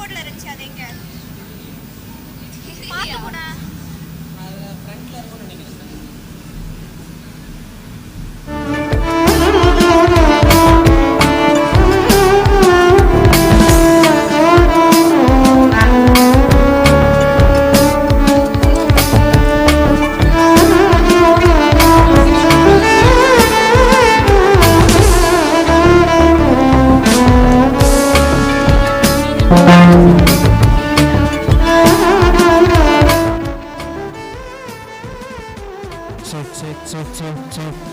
கீபோர்ட்ல இருந்துச்சு அது எங்க பாத்து கூட ஃப்ரண்ட்ல இருக்கும்னு நினைக்கிறேன். Check.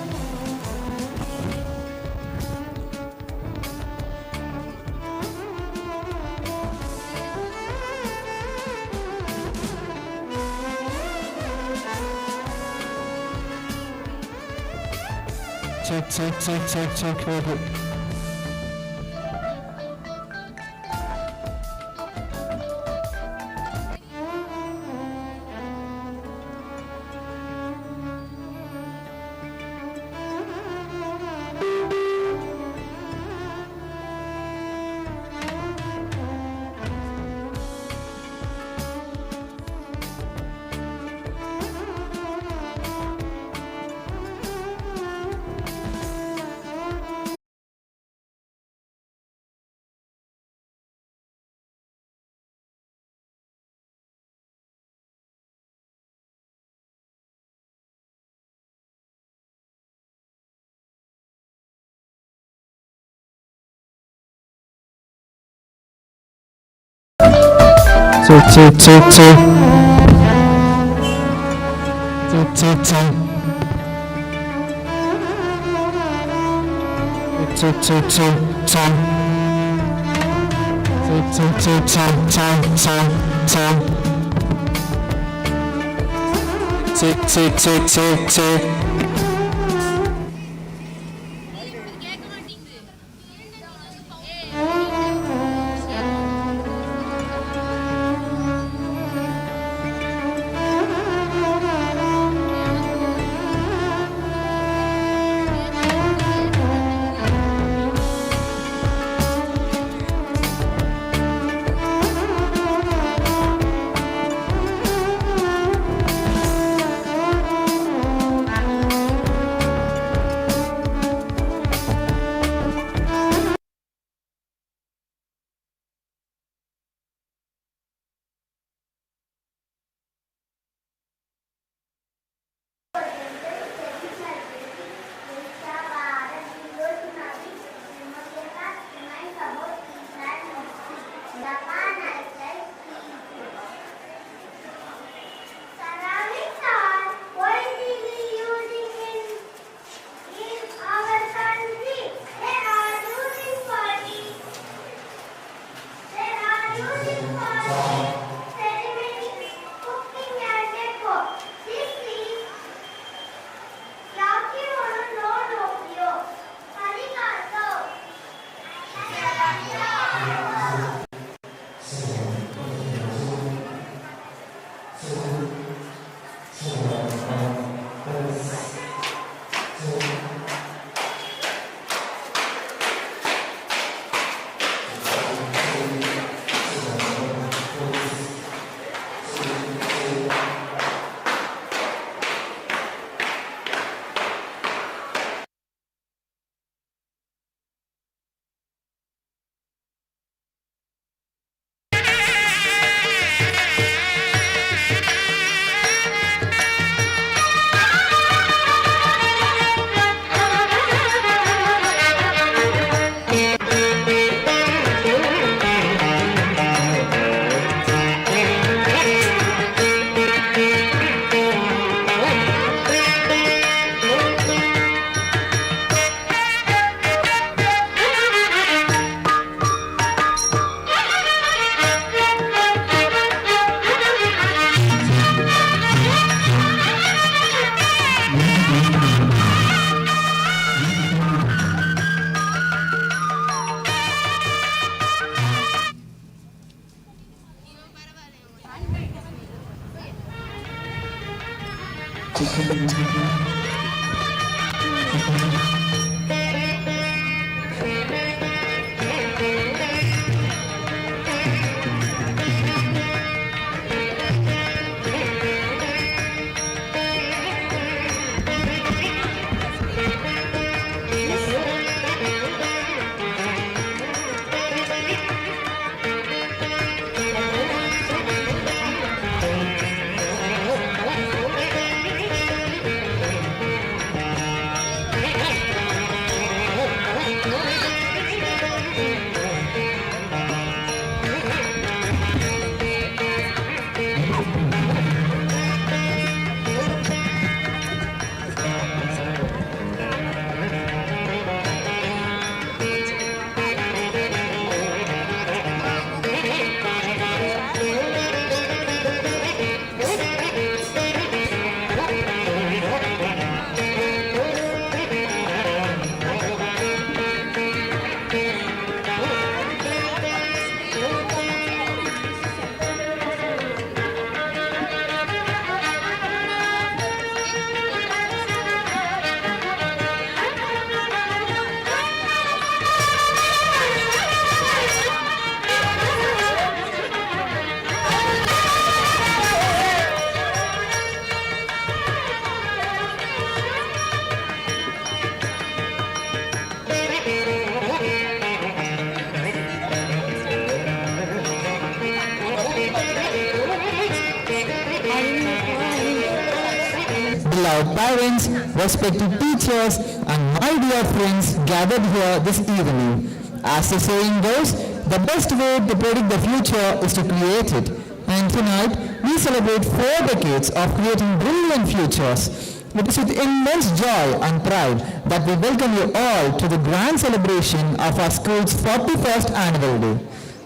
beloved parents, respected teachers, and my dear friends gathered here this evening. As the saying goes, the best way to predict the future is to create it. And tonight, we celebrate 4 decades of creating brilliant futures. It is with immense joy and pride that we welcome you all to the grand celebration of our school's 41st annual day.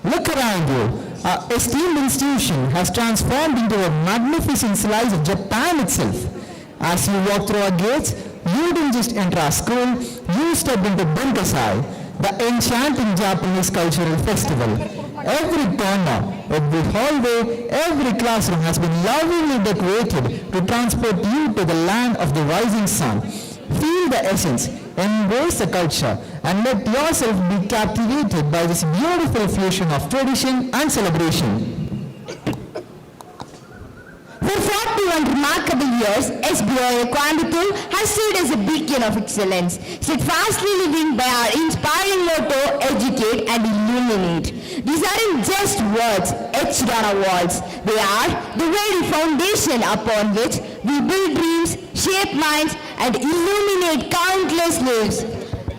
Look around you. Our esteemed institution has transformed into a magnificent slice of Japan itself. As you walk through our gates, you didn't just enter our school, you stepped into Bunkasai, the enchanting Japanese cultural festival. Every corner, every hallway, every classroom has been lovingly decorated to transport you to the land of the rising sun. Feel the essence, embrace the culture, and let yourself be captivated by this beautiful fusion of tradition and celebration. For 41 remarkable years, SBOA Coimbatore has stood as a beacon of excellence, steadfastly living by our inspiring motto, educate and illuminate. These aren't just words etched on our walls. They are the very foundation upon which we build dreams, shape minds, and illuminate countless lives.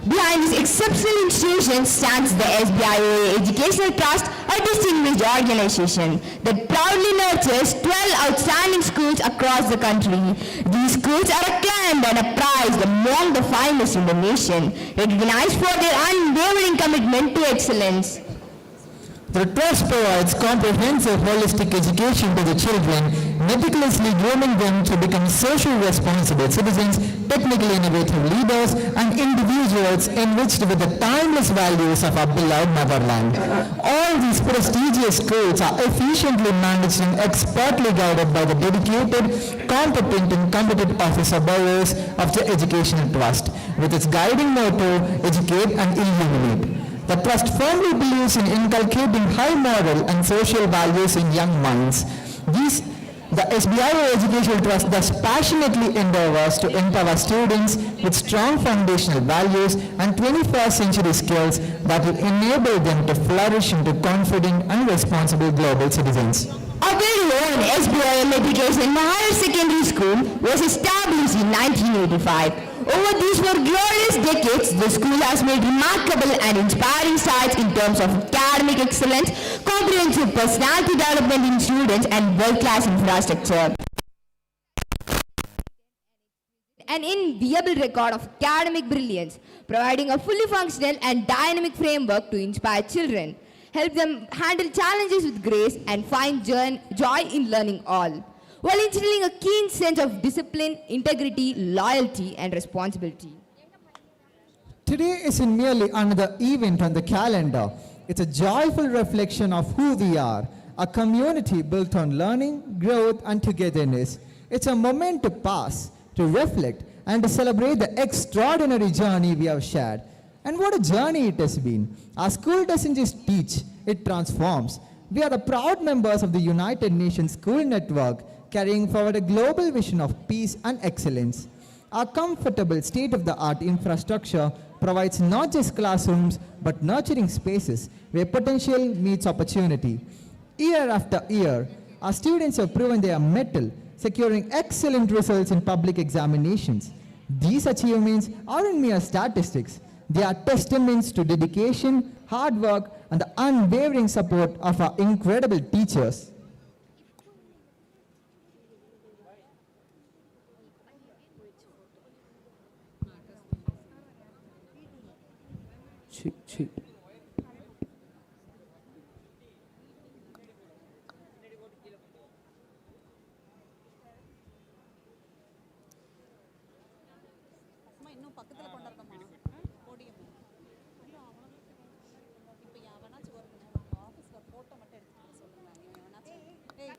Behind this exceptional institution stands the SBIOA Educational Trust, a distinguished organization that proudly nurtures 12 outstanding schools across the country. These schools are acclaimed and apprised among the finest in the nation, recognized for their unwavering commitment to excellence. The Trust provides comprehensive holistic education to the children, meticulously grooming them to become socially responsible citizens, technically innovative leaders, and individuals enriched with the timeless values of our beloved motherland. All these prestigious schools are efficiently managed and expertly guided by the dedicated, competent, and competent officer bearers of the Educational Trust, with its guiding motto, educate and illuminate. The Trust firmly believes in inculcating high moral and social values in young minds. The SBIOA Educational Trust thus passionately endeavors to empower students with strong foundational values and 21st century skills that will enable them to flourish into confident and responsible global citizens. Our very own SBIOA Education Higher Secondary School was established in 1985. Over these 4 glorious decades, the school has made remarkable and inspiring strides in terms of academic excellence, comprehensive personality development in students, and world-class infrastructure. An enviable record of academic brilliance, providing a fully functional and dynamic framework to inspire children, help them handle challenges with grace, and find joy in learning all, while instilling a keen sense of discipline, integrity, loyalty, and responsibility. Today isn't merely another event on the calendar. It's a joyful reflection of who we are, a community built on learning, growth, and togetherness. It's a moment to pause, to reflect, and to celebrate the extraordinary journey we have shared. And what a journey it has been. Our school doesn't just teach, it transforms. We are the proud members of the United Nations School Network, carrying forward a global vision of peace and excellence. Our comfortable state-of-the-art infrastructure provides not just classrooms, but nurturing spaces where potential meets opportunity. Year after year, our students have proven their mettle, securing excellent results in public examinations. These achievements aren't mere statistics. They are testaments to dedication, hard work, and the unwavering support of our incredible teachers. Shri. அம்மா இன்னும் பக்கத்தில் கொண்டாடுறோமா podium இப்போ எவனாச்சும் வருதுங்க உங்கள் ஆஃபீஸில் photo மட்டும் எடுத்துக்கிட்டு சொல்லுங்கள் நீங்கள் எவனாச்சும் ஏய்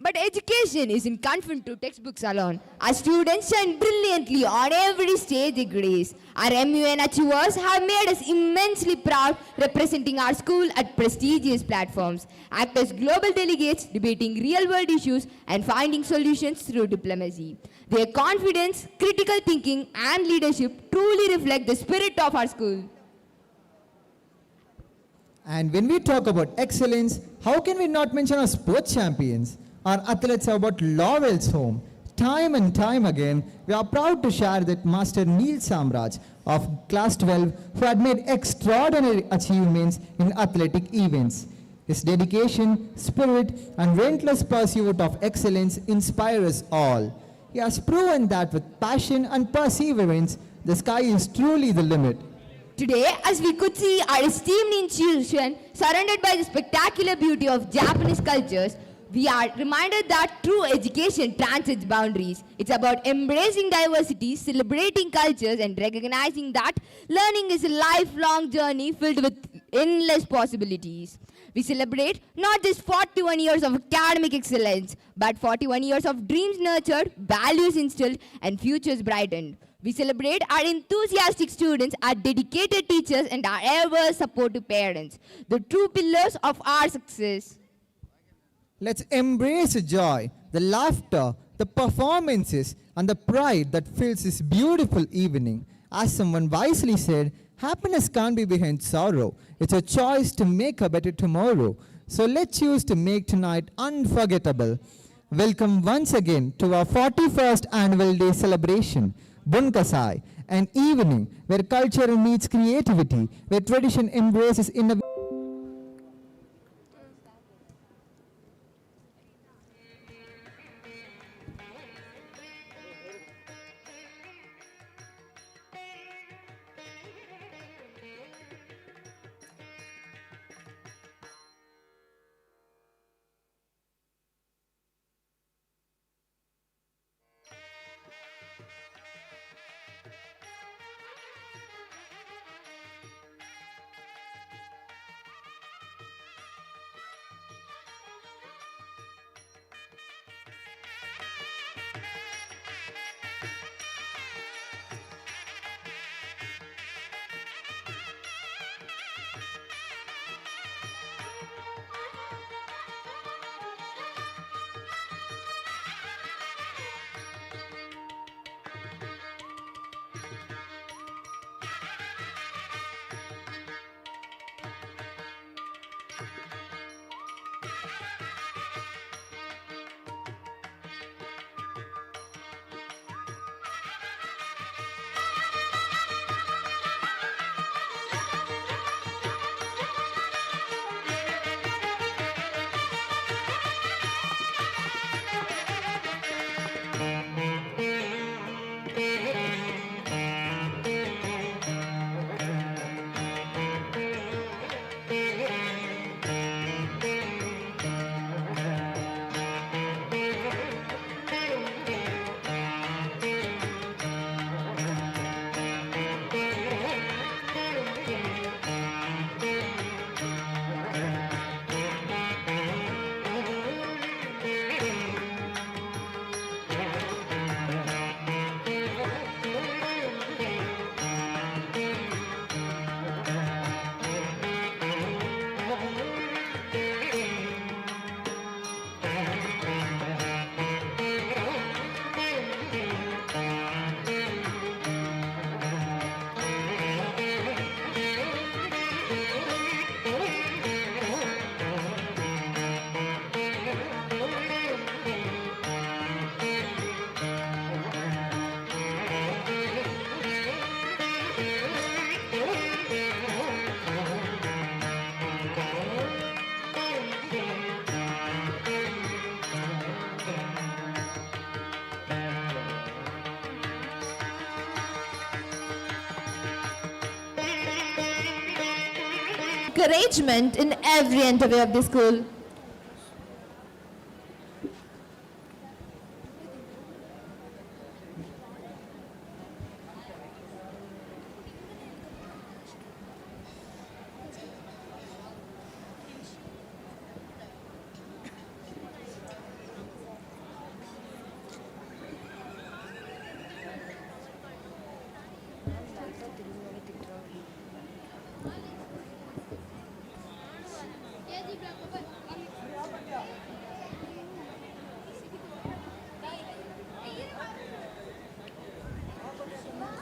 But education isn't confined to textbooks alone. Our students shine brilliantly on every stage they grace. Our MUN achievers have made us immensely proud, representing our school at prestigious platforms, act as global delegates, debating real-world issues and finding solutions through diplomacy. Their confidence, critical thinking and leadership truly reflect the spirit of our school. And when we talk about excellence, how can we not mention our sports champions? Our athletes have brought laurels home. Time and time again, we are proud to share that Master Neil Samraj of Class 12, who had made extraordinary achievements in athletic events. His dedication, spirit, and relentless pursuit of excellence inspire us all. He has proven that with passion and perseverance, the sky is truly the limit. Today, as we could see our esteemed institution surrounded by the spectacular beauty of Japanese cultures, we are reminded that true education transcends boundaries. It's about embracing diversity, celebrating cultures, and recognizing that learning is a lifelong journey filled with endless possibilities. We celebrate not just 41 years of academic excellence, but 41 years of dreams nurtured, values instilled, and futures brightened. We celebrate our enthusiastic students, our dedicated teachers, and our ever supportive parents, the true pillars of our success. Let's embrace the joy, the laughter, the performances, and the pride that fills this beautiful evening. As someone wisely said, happiness can't be behind sorrow. It's a choice to make a better tomorrow. So let's choose to make tonight unforgettable. Welcome once again to our 41st Annual Day celebration, Bunkasai, an evening where culture meets creativity, where tradition embraces innovation. Encouragement in every endeavor of the school.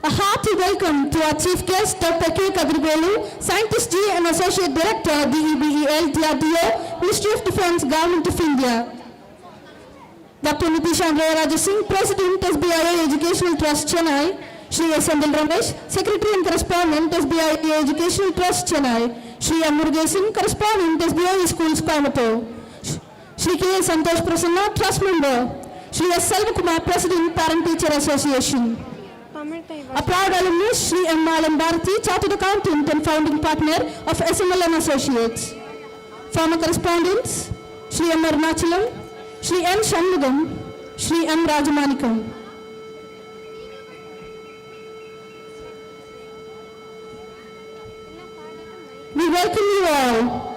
A hearty welcome to our chief guest, Dr. K. Kadirvelu, Scientist G and Associate Director, DEBEL, DRDO, Ministry of Defence, Government of India. Dr. Nithish Andreyya Singh, President, SBIOA Educational Trust, Chennai. Shri Senthil Ramesh, Secretary and Correspondent, SBIOA Educational Trust, Chennai. Shri Singh, Correspondent, SBIOA Schools, Coimbatore. Shri K. Santosh Prasanna, Trust Member. Shri S. Selvakumar, President, Parent Teacher Association. A proud alumnus, Shri M. Bharathiar, Chartered Accountant and founding partner of SML and Associates. Former correspondents, Shri M. Arunachalam, Shri N. Shanmugam, Shri M. Rajamanikam. We welcome you all.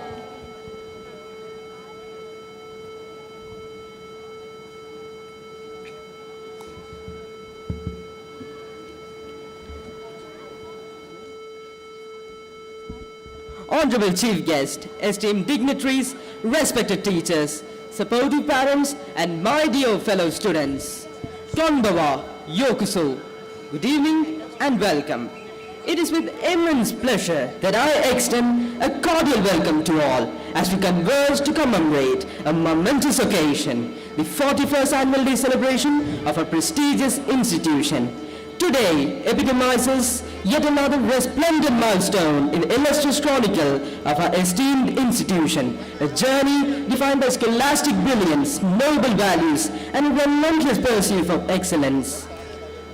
Honorable Chief Guest, esteemed dignitaries, respected teachers, supportive parents, and my dear fellow students. Tonbawa, Yokuso. Good evening and welcome. It is with immense pleasure that I extend a cordial welcome to all as we converge to commemorate a momentous occasion, the 41st Annual Day celebration of a prestigious institution. Today epitomizes yet another resplendent milestone in the illustrious chronicle of our esteemed institution, a journey defined by scholastic brilliance, noble values, and a relentless pursuit of excellence.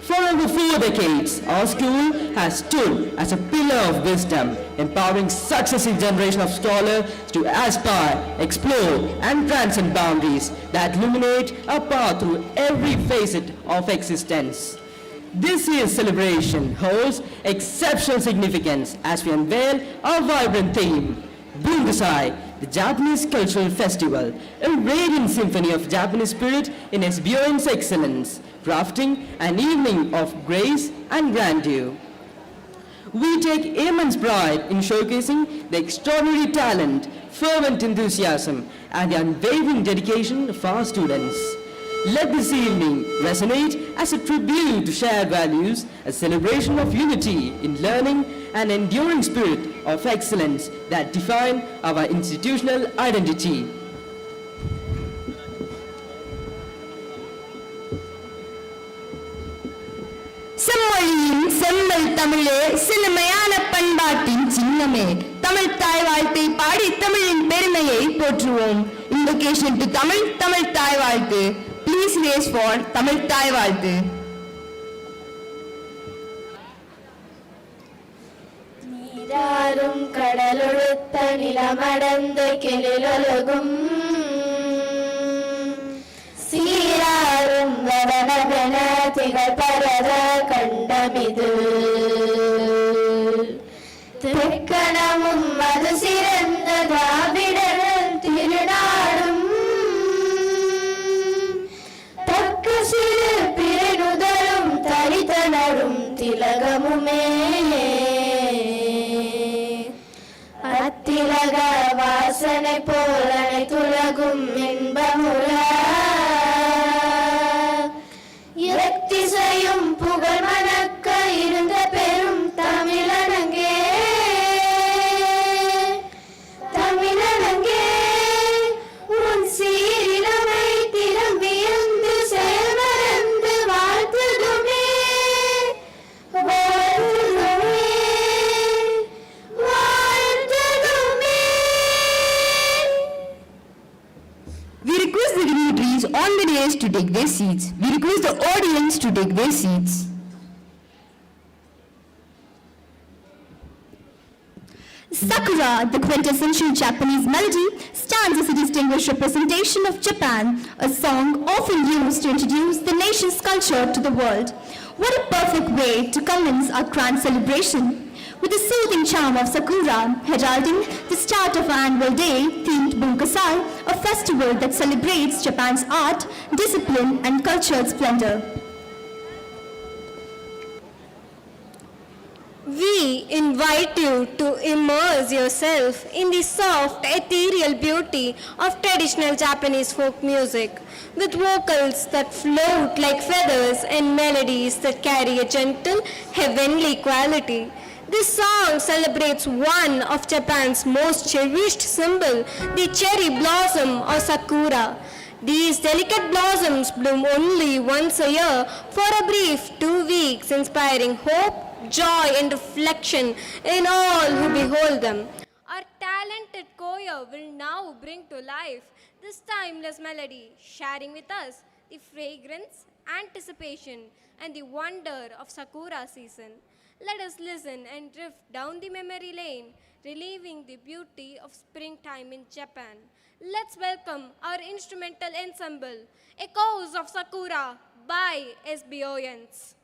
For over 4 decades, our school has stood as a pillar of wisdom, empowering successive generations of scholars to aspire, explore, and transcend boundaries that illuminate our path through every facet of existence. This year's celebration holds exceptional significance as we unveil our vibrant theme, Bunkasai, the Japanese Cultural Festival, a radiant symphony of Japanese spirit in SBOA's excellence, crafting an evening of grace and grandeur. We take immense pride in showcasing the extraordinary talent, fervent enthusiasm, and the unwavering dedication of our students. Let this evening resonate as a tribute to shared values, a celebration of unity in learning, and enduring spirit of excellence that define our institutional identity. செம்மொழியின் செம்மல் தமிழே சிறுமையான பண்பாட்டின் சின்னமே தமிழ் தாய் வாழ்த்தை பாடி தமிழின் பெருமையை போற்றுவோம். Invocation to Tamil Tamil தாய் வாழ்த்து. Please raise for தமிழ் தாய் வாழ்த்து. நீராறும் கடலொழுத்த நிலமடந்த கெழிலொழுகும் சீராறும் வதனவென திகழ் பரத கண்டமிது தெக்கணமும் அது சிறந்த திராவிடர் திருநாடும் தக்க சிறு பிறனுதலும் தரித்தனரும் திலகமுமே அத்திலக வாசனை போல் அனைத்துலகும் இன்பமுற எத்திசையும் புகழ் மணக்க இருந்த பெரும் தமிழனங்கே தமிழனங்கே உன் சீரிலமை திறம் வியந்து செயல்மறந்து வாழ்த்துதுமே வாழ்த்துதுமே வாழ்த்துதுமே. We request the dignitaries on the dais to take their seats. We request the audience to take their seats. Sakura, the quintessential Japanese melody, stands as a distinguished representation of Japan, a song often used to introduce the nation's culture to the world. What a perfect way to commence our grand celebration, with the soothing charm of Sakura heralding the start of our annual day themed Bunkasai, a festival that celebrates Japan's art, discipline, and cultural splendor. We invite you to immerse yourself in the soft, ethereal beauty of traditional Japanese folk music, with vocals that float like feathers and melodies that carry a gentle, heavenly quality. This song celebrates one of Japan's most cherished symbol, the cherry blossom or sakura. These delicate blossoms bloom only once a year for a brief 2 weeks, inspiring hope, joy and reflection in all who behold them. Our talented choir will now bring to life this timeless melody, sharing with us the fragrance, anticipation and the wonder of Sakura season. Let us listen and drift down the memory lane, reliving the beauty of springtime in Japan. Let's welcome our instrumental ensemble, Echoes of Sakura by SBOANs.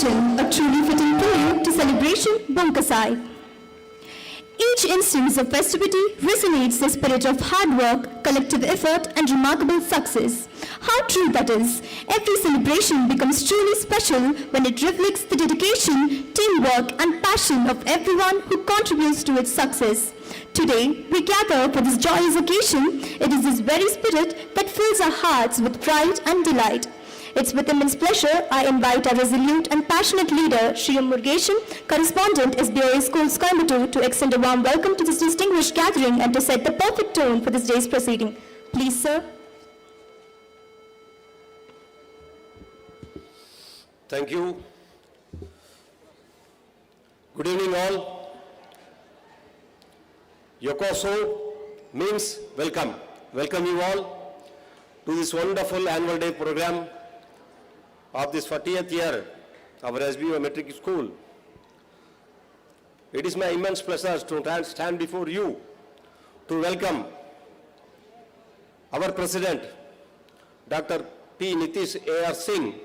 a truly fitting prelude to celebration Bunkasai. Each instance of festivity resonates the spirit of hard work, collective effort, and remarkable success. How true that is! Every celebration becomes truly special when it reflects the dedication, teamwork, and passion of everyone who contributes to its success. Today, we gather for this joyous occasion. It is this very spirit that fills our hearts with pride and delight. It's with immense pleasure I invite our resolute and passionate leader, Shri Murugesan, Correspondent, SBOA Schools, Coimbatore, to extend a warm welcome to this distinguished gathering and to set the perfect tone for this day's proceeding. Please, sir. Thank you. Good evening all. Yokoso means welcome. Welcome you all to this wonderful annual day program of this 40th year of our SBOA Metric School. It is my immense pleasure to stand before you to welcome our President, Dr. P. Nithish A.R. Singh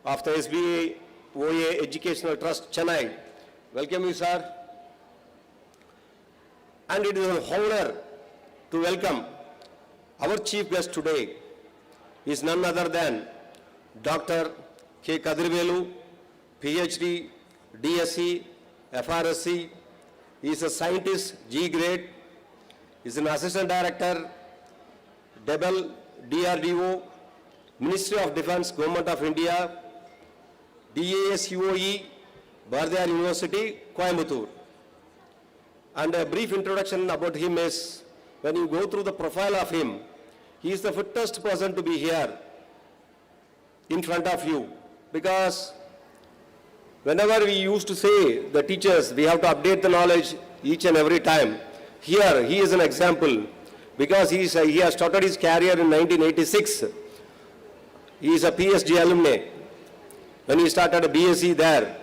of the SBIOA Educational Trust, Chennai. Welcome you, sir. And it is an honor to welcome our chief guest today. He is none other than Dr. K. Kadirvelu, Ph.D, D.Sc, FRSC. He is a scientist, G grade. He is an assistant director, DEBEL, DRDO, Ministry of Defense, Government of India, DASUOE, Bharathiar University, Coimbatore. And a brief introduction about him is, when you go through the profile of him, he is the fittest person to be here in front of you, because whenever we used to say, the teachers, we have to update the knowledge each and every time. Here, he is an example, because he has started his career in 1986. He is a Ph.D. alumni. When he started a B.Sc there,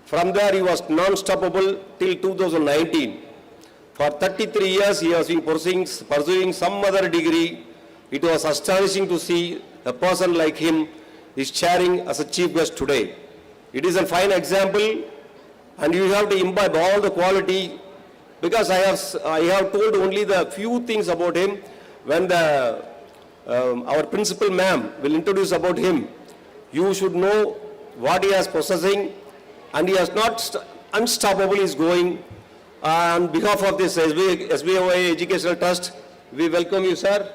from there he was non-stoppable till 2019. For 33 years he has been pursuing some other degree. It was astonishing to see a person like him is chairing as a chief guest today. It is a fine example, and you have to imbibe all the quality, because I have told only the few things about him. When our principal ma'am will introduce about him, you should know what he has possessing, and he has not unstoppable is going. On behalf of this SBOA Educational Trust, we welcome you, sir.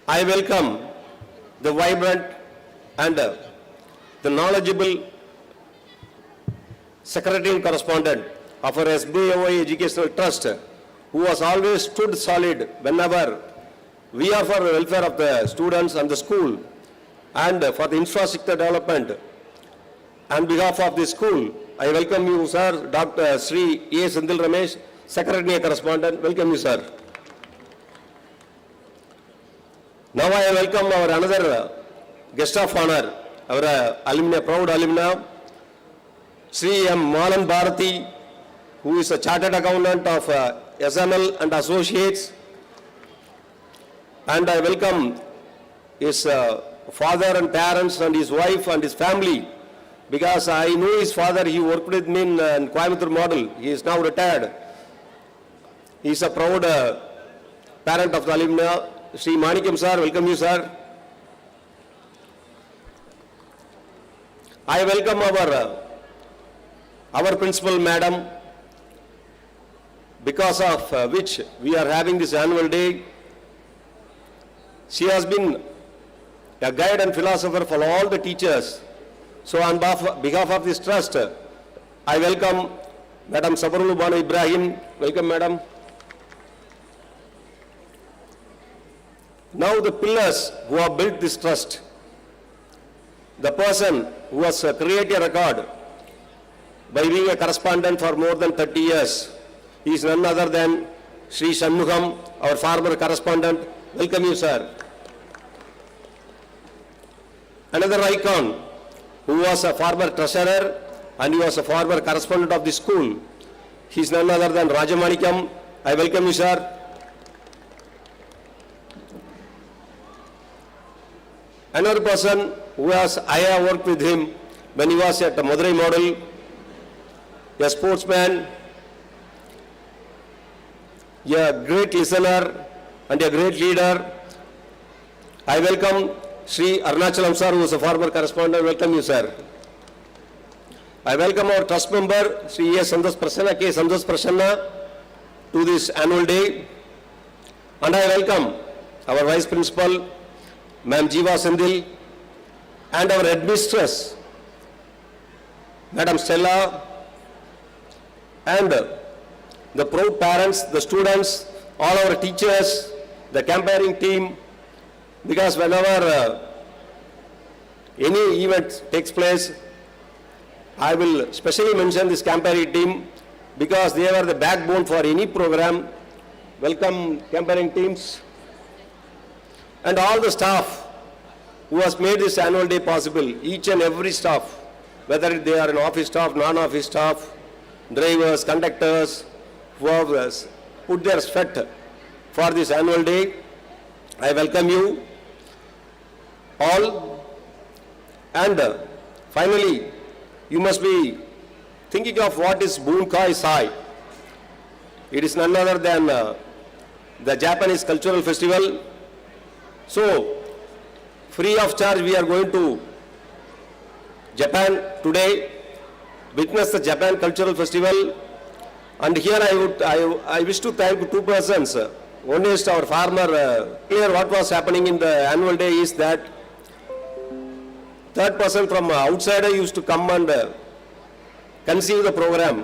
I welcome the vibrant and the knowledgeable Secretary and Correspondent of our SBOA Educational Trust, who has always stood solid whenever we are for the welfare of the students and the school and for the infrastructure development. On behalf of the school, I welcome you, sir, Dr. Shri A. Senthil Ramesh, Secretary and Correspondent. Welcome you, sir. Now I welcome our another guest of honor, our alumni, proud alumni, Shri M. Malan Bharathi, who is a chartered accountant of SML and Associates. And I welcome his father and parents and his wife and his family, because I know his father, he worked with me in Coimbatore model. He is now retired. He is a proud parent of the alumni. Shri Manikam sir, welcome you, sir. I welcome our principal madam, because of which we are having this annual day. She has been a guide and philosopher for all the teachers. So on behalf of this trust, I welcome Madam Sabarulu Banu Ibrahim. Welcome, madam. Now the pillars who have built this trust, the person who has created a record by being a correspondent for more than 30 years, he is none other than Shri Shanmugam, our former correspondent. Welcome you, sir. Another icon who was a former treasurer and he was a former correspondent of the school, he is none other than Rajamanikam. I welcome you, sir. Another person who I have worked with him when he was at the Madurai model, a sportsman, a great listener and a great leader. I welcome Shri Arunachalam sir, who is a former correspondent. Welcome you, sir. I welcome our trust member, Shri S. Santosh Prasanna, K. Santosh Prasanna, to this annual day. And I welcome our Vice Principal, Ma'am Jiva Senthil, and our headmistress, Madam Stella, and the proud parents, the students, all our teachers, the campaigning team, because whenever any event takes place, I will specially mention this campaigning team because they are the backbone for any program. Welcome campaigning teams and all the staff who has made this annual day possible, each and every staff, whether they are an office staff, non-office staff, drivers, conductors, who have put their sweat for this annual day. I welcome you all. And finally, you must be thinking of what is Bunkasai. It is none other than the Japanese cultural festival. So, free of charge, we are going to Japan today, witness the Japan Cultural Festival. And here I wish to thank two persons. One is our farmer. Here what was happening in the annual day is that third person from outside used to come and conceive the program.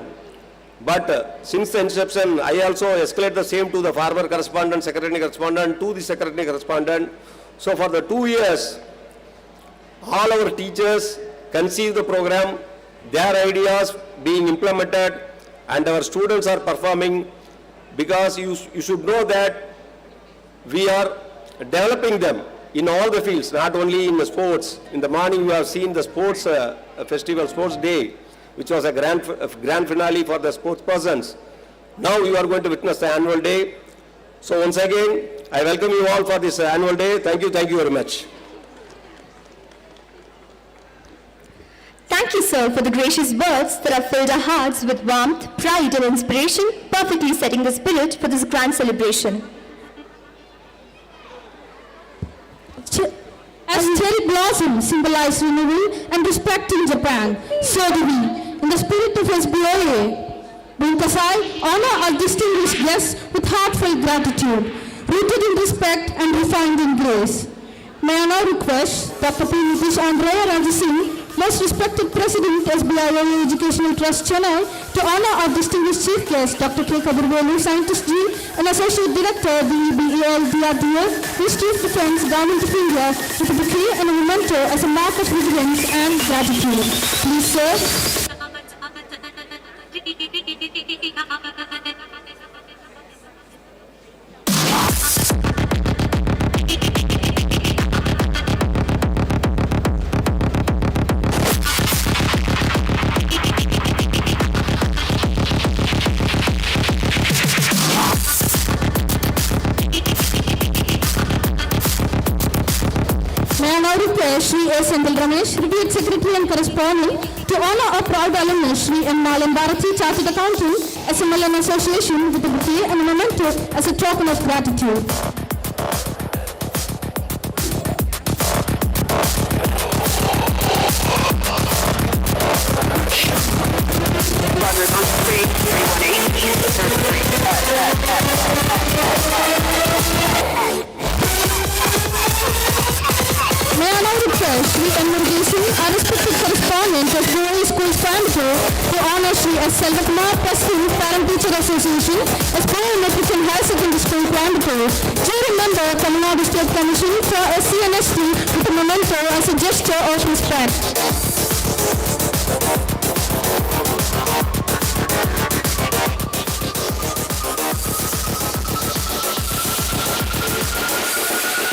But since the inception, I also escalate the same to the farmer correspondent, secretary correspondent, to the secretary correspondent. So for the 2 years, all our teachers conceive the program, their ideas being implemented, and our students are performing, because you should know that we are developing them in all the fields, not only in the sports. In the morning you have seen the sports festival, sports day, which was a grand finale for the sports persons. Now you are going to witness the annual day. So once again, I welcome you all for this annual day. Thank you very much. Thank you, sir, for the gracious words that have filled our hearts with warmth, pride and inspiration, perfectly setting the spirit for this grand celebration. As cherry blossom symbolize renewal and respect in Japan, so do we, in the spirit of SBOA, Bunkasai, honor our distinguished guests with heartfelt gratitude, rooted in respect and refined in grace. May I now request Dr. P. Andreyya Singh, most respected President, SBIOA Educational Trust, Chennai, to honor our distinguished chief guest, Dr. Kadirvelu, Scientist G, and Associate Director, DEBEL, DRDO, Ministry of Defense, Government of India, with a bouquet and a memento as a mark of reverence and gratitude. Please, sir. May I now request Shri Senthil Ramesh, Retired Secretary and Correspondent, to honor our proud alumnus, Shri M. Bharathiar, Chartered Accountant, SML and Association, with a bouquet and a memento as a token of gratitude. May I now request Shri M. our respected correspondent of SBOA Schools, Coimbatore, to honor Shri S. President, Parent Teacher Association, SBOA MATRICULATION High Secondary School, Coimbatore. Jury member, Tamil Nadu State Commission for SC and ST, with a memento as a gesture of respect.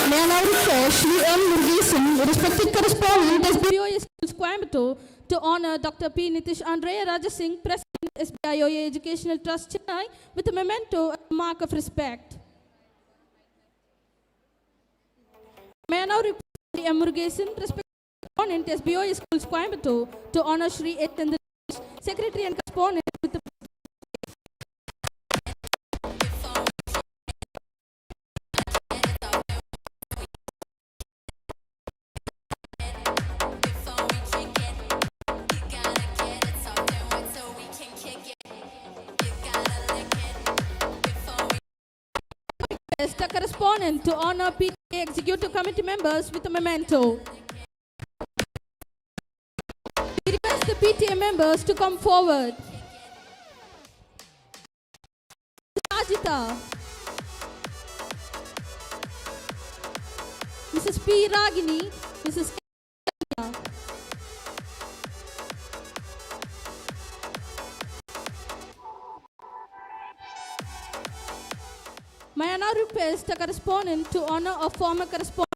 May I now request Shri M. respected correspondent, SBOA Schools, Coimbatore, to honor Dr. P. Andreyya Singh, President, SBIOA Educational Trust, Chennai, with a memento as a mark of respect. May I now request Shri M. respected correspondent, SBOA Schools, Coimbatore, to honor Shri S. Secretary and Correspondent, with the request a correspondent to honor PTA Executive Committee members with a memento. We request the PTA members to come forward. Ajita, Mrs. P. Ragini, Mrs. K. May I now request a correspondent to honor a former correspondent,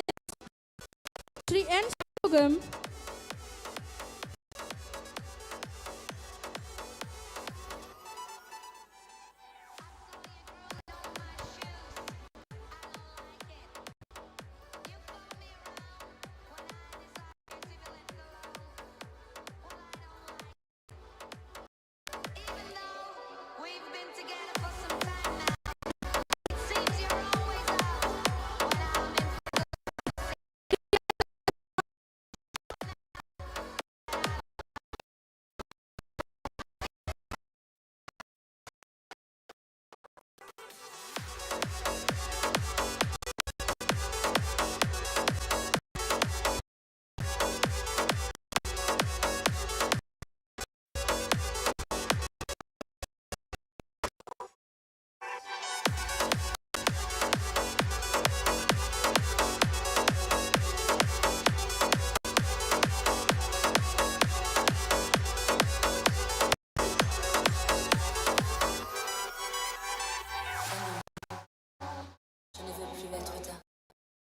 Shri N. Shanmugam,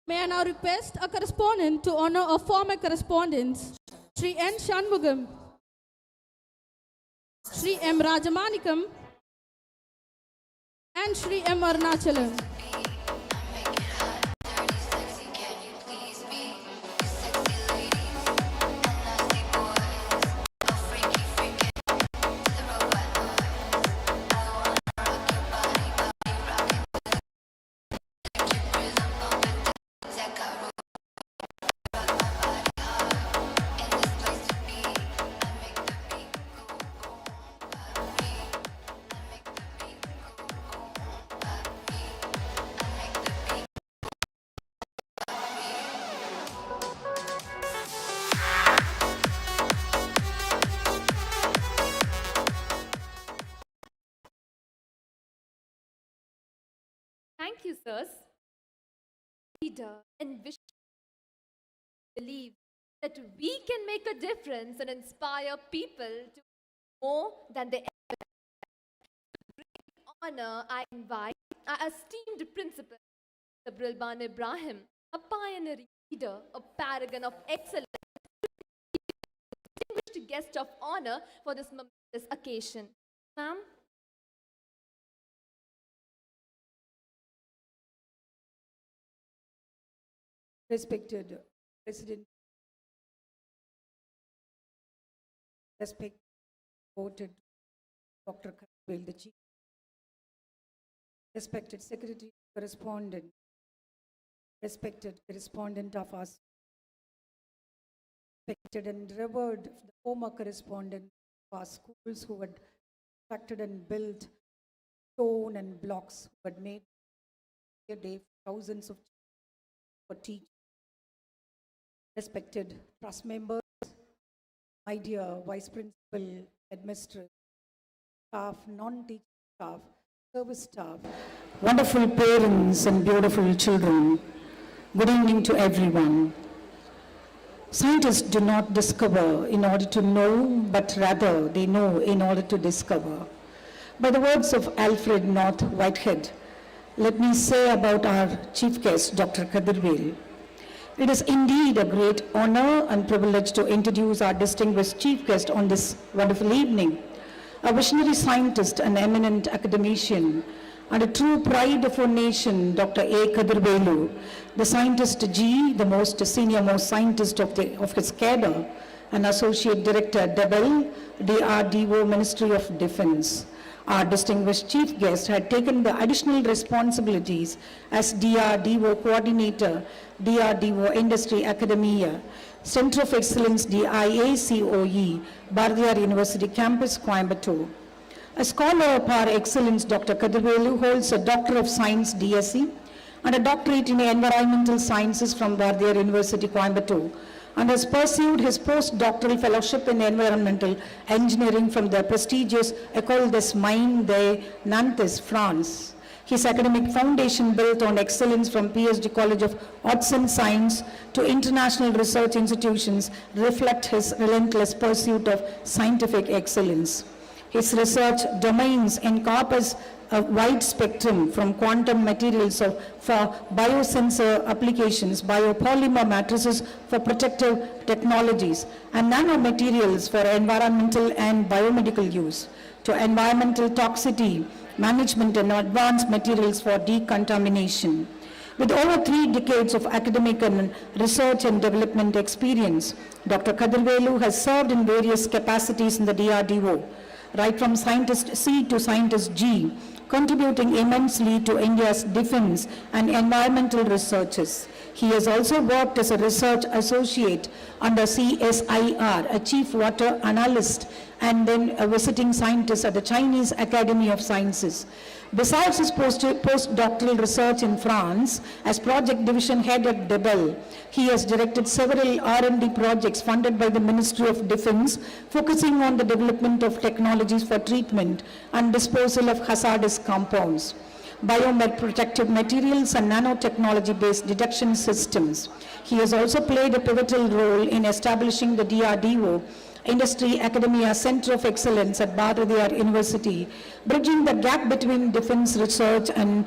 May I now request a correspondent to honor a former correspondent, Shri N. Shanmugam, Shri M. Rajamanikam, and Shri M. Arunachalam. Thank you, sirs. Leader and wish believe that we can make a difference and inspire people to more than they ever. To bring honor, I invite our esteemed principal, Sabrulban Ibrahim, a pioneer leader, a paragon of excellence, distinguished guest of honor for this momentous occasion. Ma'am. Respected President, respected voted Dr. Kadirvelu, the Chief, respected Secretary Correspondent, respected Correspondent of us, respected and revered the former Correspondent of our schools who had constructed and built stone and blocks, who had made a day for thousands of for teachers. Respected trust members, my dear Vice Principal, Headmistress, staff, non-teaching staff, service staff, wonderful parents and beautiful children, good evening to everyone. Scientists do not discover in order to know, but rather they know in order to discover. By the words of Alfred North Whitehead, let me say about our chief guest, Dr. Kadirvelu. It is indeed a great honor and privilege to introduce our distinguished chief guest on this wonderful evening, a visionary scientist, an eminent academician, and a true pride of our nation, Dr. A. Kadirvelu, the scientist G, the most senior-most scientist of his cadre, and Associate Director, DEBEL, DRDO, Ministry of Defense. Our distinguished chief guest had taken the additional responsibilities as DRDO Coordinator, DRDO Industry Academia, Center of Excellence DIACOE, Bharathiar University Campus, Coimbatore. A scholar par excellence, Dr. Kadirvelu holds a Doctor of Science D.Sc and a doctorate in environmental sciences from Bharathiar University, Coimbatore, and has pursued his postdoctoral fellowship in environmental engineering from the prestigious École des Mines de Nantes, France. His academic foundation, built on excellence from Ph.D. College of Arts and Science to international research institutions, reflect his relentless pursuit of scientific excellence. His research domains encompass a wide spectrum from quantum materials for biosensor applications, biopolymer matrices for protective technologies, and nanomaterials for environmental and biomedical use, to environmental toxicity management and advanced materials for decontamination. With over 3 decades of academic and research and development experience, Dr. Kadirvelu has served in various capacities in the DRDO, right from Scientist C to Scientist G, contributing immensely to India's defense and environmental researches. He has also worked as a research associate under CSIR, a chief water analyst, and then a visiting scientist at the Chinese Academy of Sciences. Besides his postdoctoral research in France as project division head at DEBEL, he has directed several R&D projects funded by the Ministry of Defense, focusing on the development of technologies for treatment and disposal of hazardous compounds, protective materials and nanotechnology-based detection systems. He has also played a pivotal role in establishing the DRDO Industry Academia Center of Excellence at Bharathiar University, bridging the gap between defense research and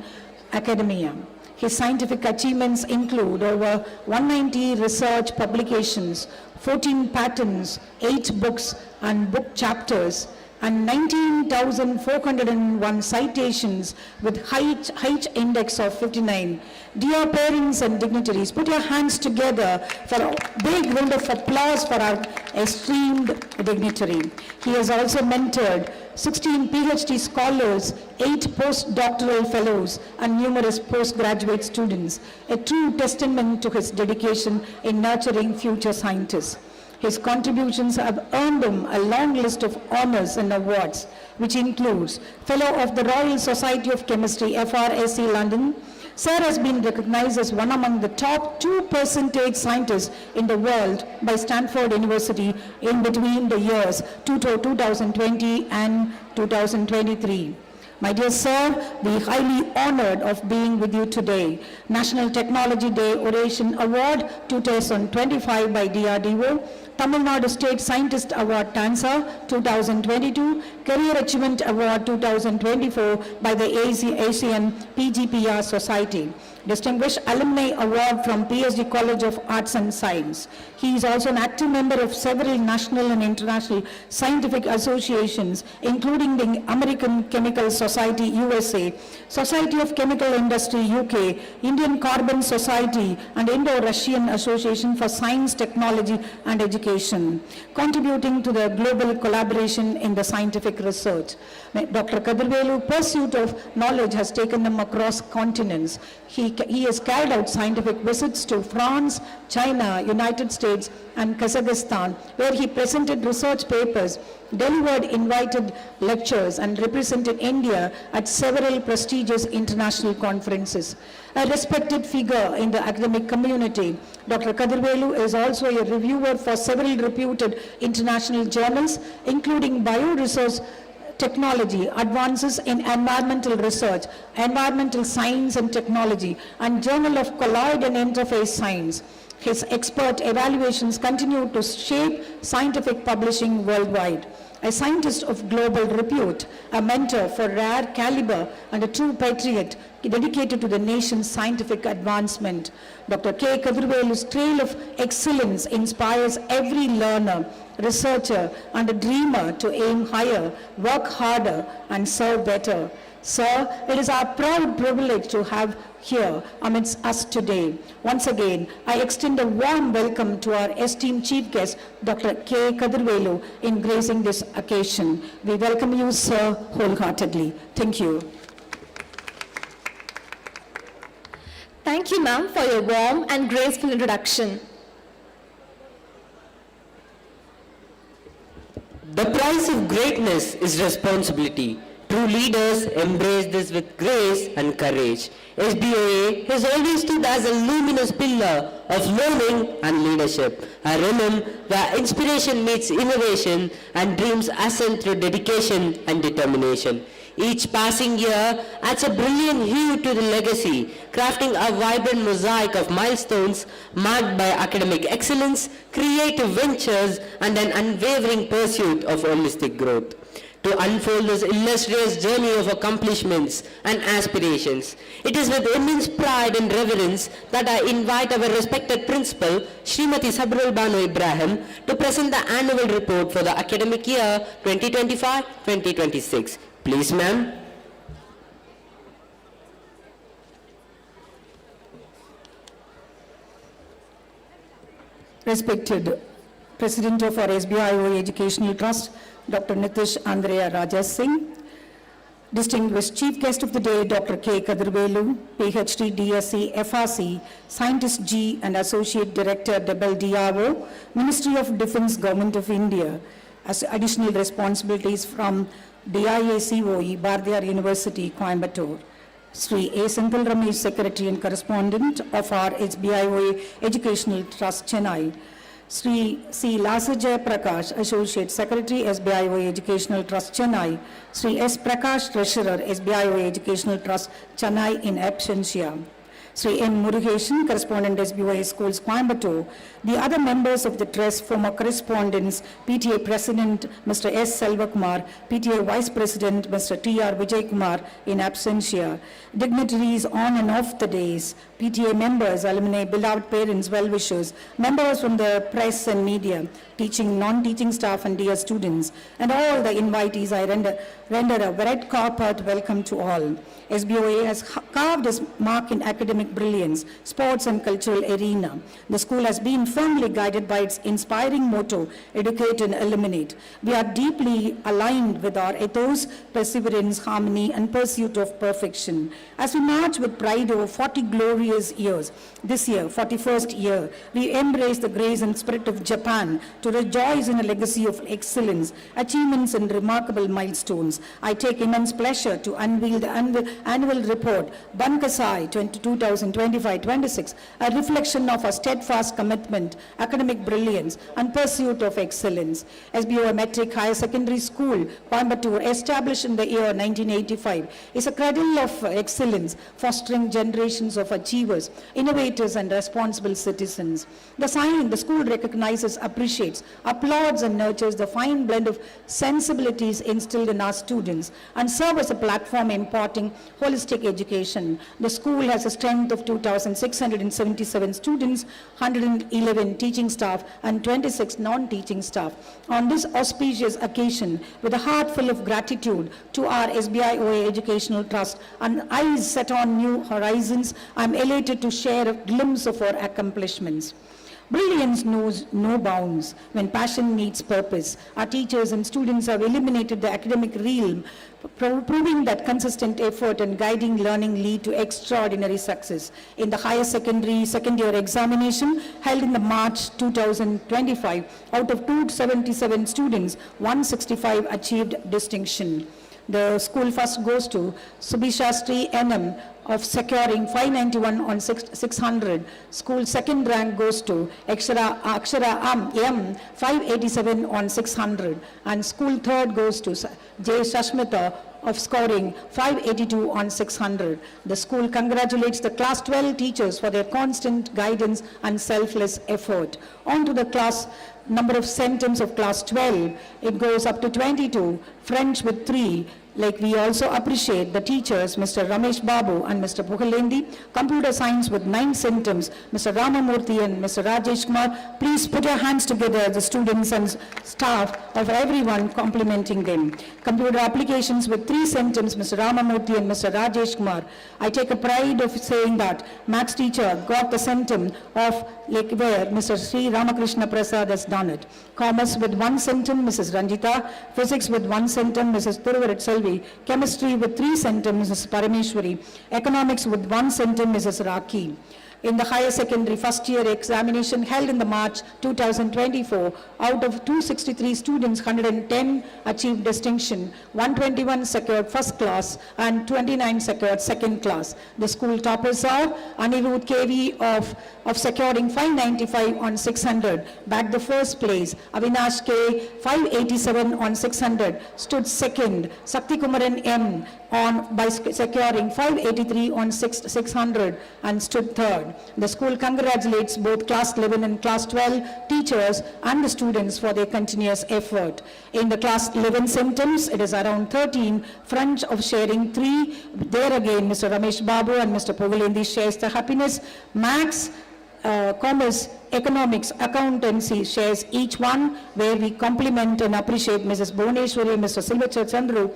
academia. His scientific achievements include over 190 research publications, 14 patents, 8 books and book chapters, and 19,401 citations with H index of 59. Dear parents and dignitaries, put your hands together for a big round of applause for our esteemed dignitary. He has also mentored 16 Ph.D. scholars, 8 postdoctoral fellows, and numerous postgraduate students, a true testament to his dedication in nurturing future scientists. His contributions have earned him a long list of honors and awards, which includes Fellow of the Royal Society of Chemistry, FRSC London. Sir has been recognized as one among the top 2% scientists in the world by Stanford University in between the years 2020 and 2023. My dear sir, we are highly honored of being with you today. National Technology Day Oration Award 2025 by DRDO, Tamil Nadu State Scientist Award TANSA 2022, Career Achievement Award 2024 by the Asian PGPR Society. Distinguished Alumni Award from Ph.D. College of Arts and Science. He is also an active member of several national and international scientific associations, including the American Chemical Society USA, Society of Chemical Industry UK, Indian Carbon Society, and Indo-Russian Association for Science, Technology and Education, contributing to the global collaboration in the scientific research. Dr. Kadirvelu's pursuit of knowledge has taken him across continents. He has carried out scientific visits to France, China, United States, and Kazakhstan, where he presented research papers, delivered invited lectures, and represented India at several prestigious international conferences. A respected figure in the academic community, Dr. Kadirvelu is also a reviewer for several reputed international journals, including Bioresource Technology, Advances in Environmental Research, Environmental Science and Technology, and Journal of Colloid and Interface Science. His expert evaluations continue to shape scientific publishing worldwide. A scientist of global repute, a mentor for rare caliber, and a true patriot dedicated to the nation's scientific advancement. Dr. K. Kadirvelu's trail of excellence inspires every learner, researcher, and a dreamer to aim higher, work harder, and serve better. Sir, it is our proud privilege to have here amidst us today. Once again, I extend a warm welcome to our esteemed chief guest, Dr. K. Kadirvelu, in gracing this occasion. We welcome you, sir, wholeheartedly. Thank you. Thank you, ma'am, for your warm and graceful introduction. The price of greatness is responsibility. True leaders embrace this with grace and courage. SBOA has always stood as a luminous pillar of learning and leadership, a realm where inspiration meets innovation and dreams ascend through dedication and determination. Each passing year adds a brilliant hue to the legacy, crafting a vibrant mosaic of milestones marked by academic excellence, creative ventures, and an unwavering pursuit of holistic growth. To unfold this illustrious journey of accomplishments and aspirations, it is with immense pride and reverence that I invite our respected principal, Srimati Sabrul Banu Ibrahim, to present the annual report for the academic year 2025-2026. Please, ma'am. Respected President of our SBIOA Educational Trust, Dr. Nithish, Andreyya, Raja Singh. Distinguished Chief Guest of the Day, Dr. K. Kadirvelu, Ph.D, D.Sc, FRSC, Scientist G and Associate Director, DEBEL, DRDO, Ministry of Defence, Government of India. As additional responsibilities from DIACOE, Bharathiar University, Coimbatore. Shri A. Senthil Ramesh, Secretary and Correspondent of our SBIOA Educational Trust, Chennai. Shri C. Lasajay Prakash, Associate Secretary, SBIOA Educational Trust, Chennai. Shri S. Prakash, Treasurer, SBIOA Educational Trust, Chennai in absentia. Shri N. Murugeshan, Correspondent, SBOA Schools, Coimbatore. The other members of the Trust, former correspondents, PTA President, Mr. S. Selvakumar, PTA Vice President, Mr. T.R. Vijaykumar, in absentia. Dignitaries on and off the days, PTA members, alumni, beloved parents, well-wishers, members from the press and media, teaching, non-teaching staff and dear students, and all the invitees, I render a red carpet welcome to all. SBOA has carved its mark in academic brilliance, sports and cultural arena. The school has been firmly guided by its inspiring motto, educate and illuminate. We are deeply aligned with our ethos, perseverance, harmony and pursuit of perfection. As we march with pride over 40 glorious years, this year, 41st year, we embrace the grace and spirit of Japan to rejoice in a legacy of excellence, achievements and remarkable milestones. I take immense pleasure to unveil the annual report, Bunkasai 2025-26, a reflection of our steadfast commitment, academic brilliance, and pursuit of excellence. SBOA Metric Higher Secondary School, Coimbatore, established in the year 1985, is a cradle of excellence, fostering generations of achievers, innovators, and responsible citizens. The school recognizes, appreciates, applauds, and nurtures the fine blend of sensibilities instilled in our students and serve as a platform imparting holistic education. The school has a strength of 2,677 students, 111 teaching staff, and 26 non-teaching staff. On this auspicious occasion, with a heart full of gratitude to our SBIOA Educational Trust and eyes set on new horizons, I am elated to share a glimpse of our accomplishments. Brilliance knows no bounds when passion meets purpose. Our teachers and students have eliminated the academic realm, proving that consistent effort and guiding learning lead to extraordinary success. In the higher secondary second-year examination held in the March 2025, out of 277 students, 165 achieved distinction. The school first goes to Subisha Shri NM of securing 591 on 600. School second rank goes to Akshara M 587 on 600. And school third goes to J. Shashmita of scoring 582 on 600. The school congratulates the class 12 teachers for their constant guidance and selfless effort. On to the class number of sentems of class 12, it goes up to 22, French with 3. Like we also appreciate the teachers, Mr. Ramesh Babu and Mr. Puhalendi, computer science with 9 sentems, Mr. Ramamurthy and Mr. Rajesh Kumar. Please put your hands together, the students and staff of everyone complimenting them. Computer applications with 3 sentems, Mr. Ramamurthy and Mr. Rajesh Kumar. I take a pride of saying that maths teacher got the centum of like where Mr. Shri Ramakrishna Prasad has done it. Commerce with 1 centum, Mrs. Ranjita. Physics with 1 centum, Mrs. Thiruvarat Selvi. Chemistry with 3 centum, Mrs. Parameshwari. Economics with 1 centum, Mrs. Raki. In the higher secondary first year examination held in the March 2024, out of 263 students, 110 achieved distinction, 121 secured first class and 29 secured second class. The school toppers are Anirudh KV of securing 595 on 600, bagged the first place. Avinash K 587 on 600, stood second. Sakti Kumaran M by securing 583 on 600 and stood third. The school congratulates both class 11 and class 12 teachers and the students for their continuous effort. In the class 11 symptoms, it is around 13, front of sharing 3. There again, Mr. Ramesh Babu and Mr. Pogalendi shares the happiness. Max, commerce, economics, accountancy shares each one, where we compliment and appreciate Mrs. Bhuneshwari, Mr. Silvachar Chandru,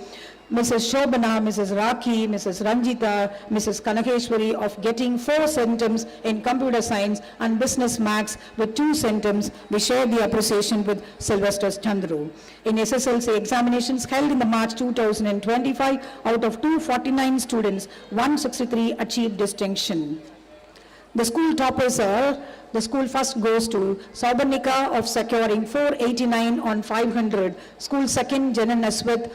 Mrs. Shobana, Mrs. Raki, Mrs. Ranjita, Mrs. Kanakeshwari of getting 4 centums in computer science and business maths with 2 centums. We share the appreciation with Sylvester Chandru. In SSLC examinations held in the March 2025, out of 249 students, 163 achieved distinction. The school toppers are, the school first goes to Saubarnika of securing 489 on 500, school second Janan Aswat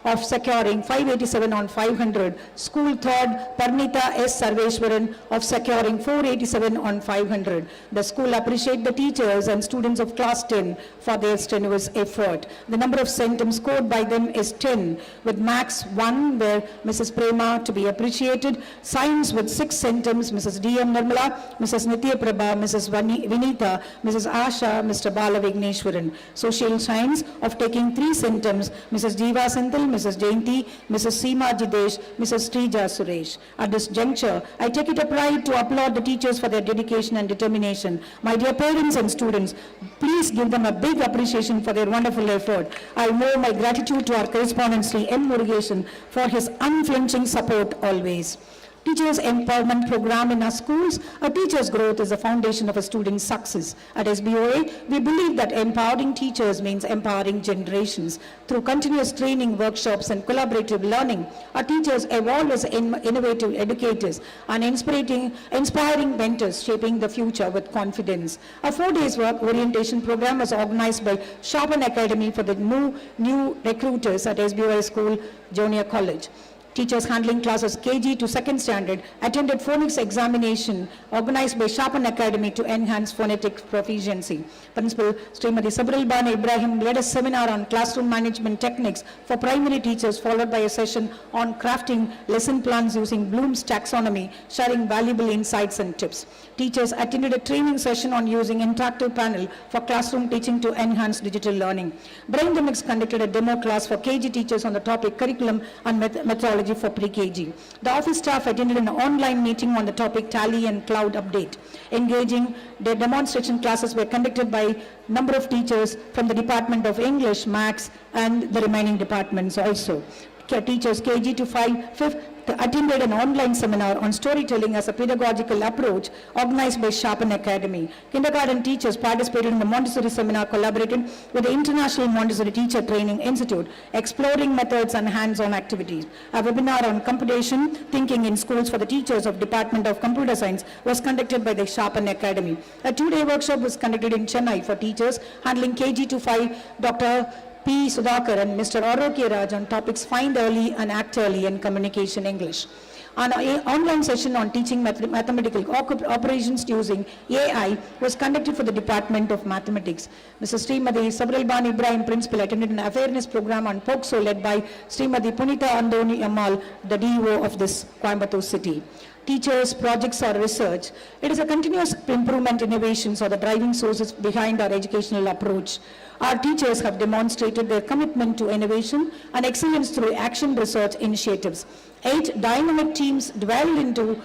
of securing 587 on 500, school third Parnita S. Sarveshwaran of securing 487 on 500. The school appreciate the teachers and students of class 10 for their strenuous effort. The number of centums scored by them is 10, with max 1 where Mrs. Prema to be appreciated, science with 6 centums, Mrs. D.M. Nirmala, Mrs. Nithya Prabha, Mrs. Vinita, Mrs. Asha, Mr. Bala Vigneshwaran. Social science of taking 3 centums, Mrs. Jiva Senthil, Mrs. Jayanti, Mrs. Seema Jidesh, Mrs. Srija Suresh. At this juncture, I take it a pride to applaud the teachers for their dedication and determination. My dear parents and students, please give them a big appreciation for their wonderful effort. I owe my gratitude to our correspondent Shri M. Murugesan for his unflinching support always. Teachers Empowerment Program in our schools. A teacher's growth is the foundation of a student's success. At SBOA, we believe that empowering teachers means empowering generations. Through continuous training, workshops, and collaborative learning, our teachers evolve as innovative educators and inspiring mentors, shaping the future with confidence. A 4-day work orientation program was organized by Sharpen Academy for the new recruiters at SBOA School Junior College. Teachers handling classes KG to 2nd standard attended phonics examination organized by Sharpen Academy to enhance phonetic proficiency. Principal Srimati Sabrilban Ibrahim led a seminar on classroom management techniques for primary teachers, followed by a session on crafting lesson plans using Bloom's taxonomy, sharing valuable insights and tips. Teachers attended a training session on using interactive panel for classroom teaching to enhance digital learning. Braindemics conducted a demo class for KG teachers on the topic curriculum and methodology for pre-KG. The office staff attended an online meeting on the topic tally and cloud update. Engaging the demonstration classes were conducted by number of teachers from the Department of English, Maths, and the remaining departments also. Teachers KG to 5th attended an online seminar on storytelling as a pedagogical approach organized by Sharpen Academy. Kindergarten teachers participated in the Montessori seminar, collaborated with the International Montessori Teacher Training Institute, exploring methods and hands-on activities. A webinar on computation thinking in schools for the teachers of Department of Computer Science was conducted by the Sharpen Academy. A 2-day workshop was conducted in Chennai for teachers handling KG to 5, Dr. P. Sudhakar and Mr. Arokya Raj on topics Find Early and Act Early and Communication English. An online session on teaching mathematical operations using AI was conducted for the Department of Mathematics. Mrs. Srimati Sabrilban Ibrahim Principal attended an awareness program on POXO led by Srimati Punita Andoni Amal, the DEO of this Coimbatore city. Teachers, projects or research. It is a continuous improvement innovations are the driving sources behind our educational approach. Our teachers have demonstrated their commitment to innovation and excellence through action research initiatives. 8 dynamic teams dwell into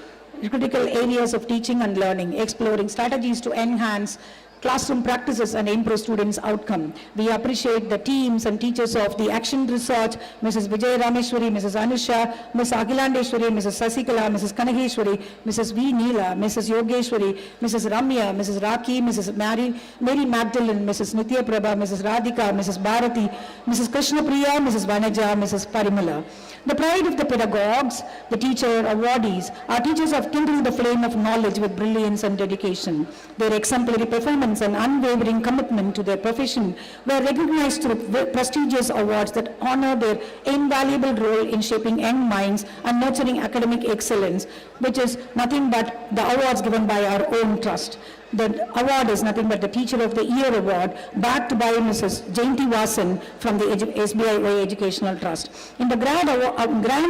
critical areas of teaching and learning, exploring strategies to enhance classroom practices and improve students' outcome. We appreciate the teams and teachers of the action research, Mrs. Vijay Rameshwari, Mrs. Anusha, Ms. Agilandeshwari, Mrs. Sasikala, Mrs. Kanageshwari, Mrs. V. Neela, Mrs. Yogeshwari, Mrs. Ramya, Mrs. Raki, Mrs. Mary Magdalene, Mrs. Nithya Prabha, Mrs. Radhika, Mrs. Bharathi, Mrs. Krishna Priya, Mrs. Vanaja, Mrs. Parimala. The pride of the pedagogues, the teacher awardees, our teachers have kindled the flame of knowledge with brilliance and dedication. Their exemplary performance and unwavering commitment to their profession were recognized through prestigious awards that honor their invaluable role in shaping young minds and nurturing academic excellence, which is nothing but the awards given by our own trust. The award is nothing but the Teacher of the Year Award, backed by Mrs. Jayanti Vasan from the SBIOA Educational Trust. In the grand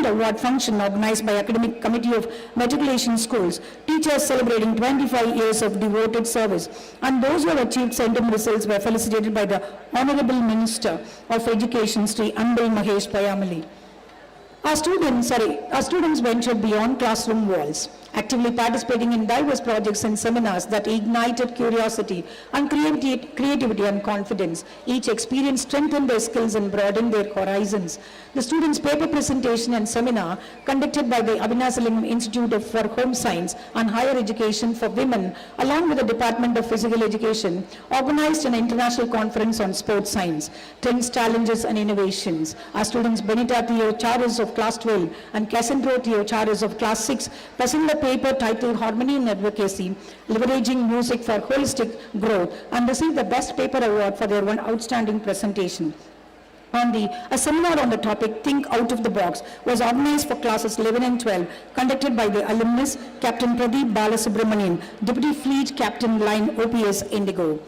award function organized by Academic Committee of Matriculation Schools, teachers celebrating 25 years of devoted service, and those who have achieved centum results were felicitated by the Honorable Minister of Education, Shri Mahesh Payamali. Our students ventured beyond classroom walls, actively participating in diverse projects and seminars that ignited curiosity and creativity and confidence. Each experience strengthened their skills and broadened their horizons. The students' paper presentation and seminar conducted by the Abhinasalingam Institute for Home Science and Higher Education for Women, along with the Department of Physical Education, organized an international conference on sports science, trends, challenges and innovations. Our students Benita Theo Charas of Class 12 and Cassandro Theo Charas of Class 6 presented a paper titled Harmony in Advocacy, Leveraging Music for Holistic Growth, and received the Best Paper Award for their one outstanding presentation. A seminar on the topic Think Out of the Box was organized for classes 11 and 12, conducted by the alumnus Captain Pradeep Balasubramanian, Deputy Fleet Captain Line OPS Indigo.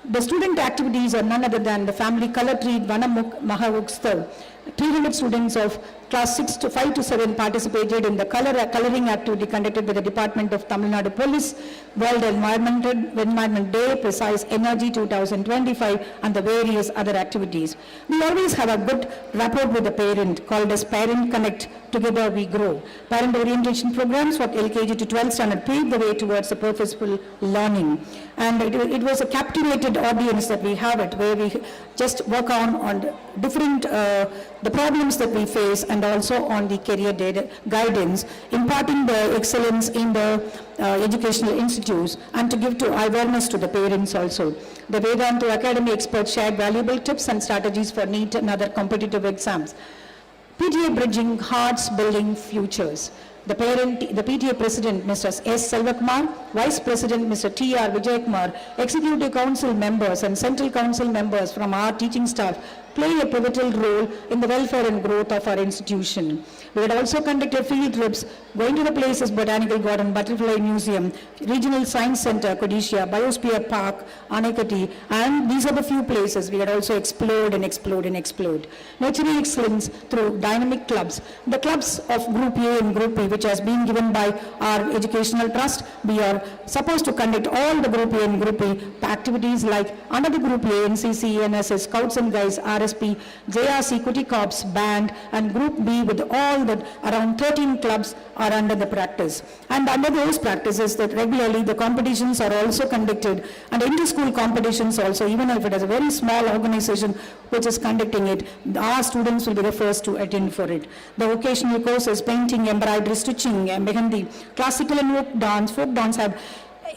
The student activities are none other than the family color treat Vanamuk Mahavotshav. 300 students of class 5 to 7 participated in the coloring activity conducted by the Department of Tamil Nadu Police, World Environment Day, Precise Energy 2025, and the various other activities. We always have a good rapport with the parent, called as Parent Connect, Together We Grow. Parent orientation programs for LKG to 12th standard paved the way towards the purposeful learning. And it was a captivated audience that we have it, where we just work on different the problems that we face, and also on the career guidance, imparting the excellence in the educational institutes, and to give awareness to the parents also. The Vedanta Academy experts shared valuable tips and strategies for NEET and other competitive exams. PTA Bridging Hearts Building Futures. The PTA President, Mr. S. Selvakumar, Vice President, Mr. T.R. Vijayakumar, Executive Council members and Central Council members from our teaching staff play a pivotal role in the welfare and growth of our institution. We had also conducted field trips, going to the places Botanical Garden, Butterfly Museum, Regional Science Center, Kodishia, Biosphere Park, Anekati, and these are the few places we had also explored. Nurturing excellence through dynamic clubs. The clubs of Group A and Group B, which has been given by our educational trust, we are supposed to conduct all the Group A and Group B activities like under the Group A, NCC, NSS, Scouts and Guides, RSP, JRC, Kuti Corps, Band, and Group B with all that around 13 clubs are under the practice. And under those practices that regularly the competitions are also conducted, and inter-school competitions also, even if it is a very small organization which is conducting it, our students will be the first to attend for it. The vocational courses, painting, embroidery, stitching, mehendi, classical and folk dance have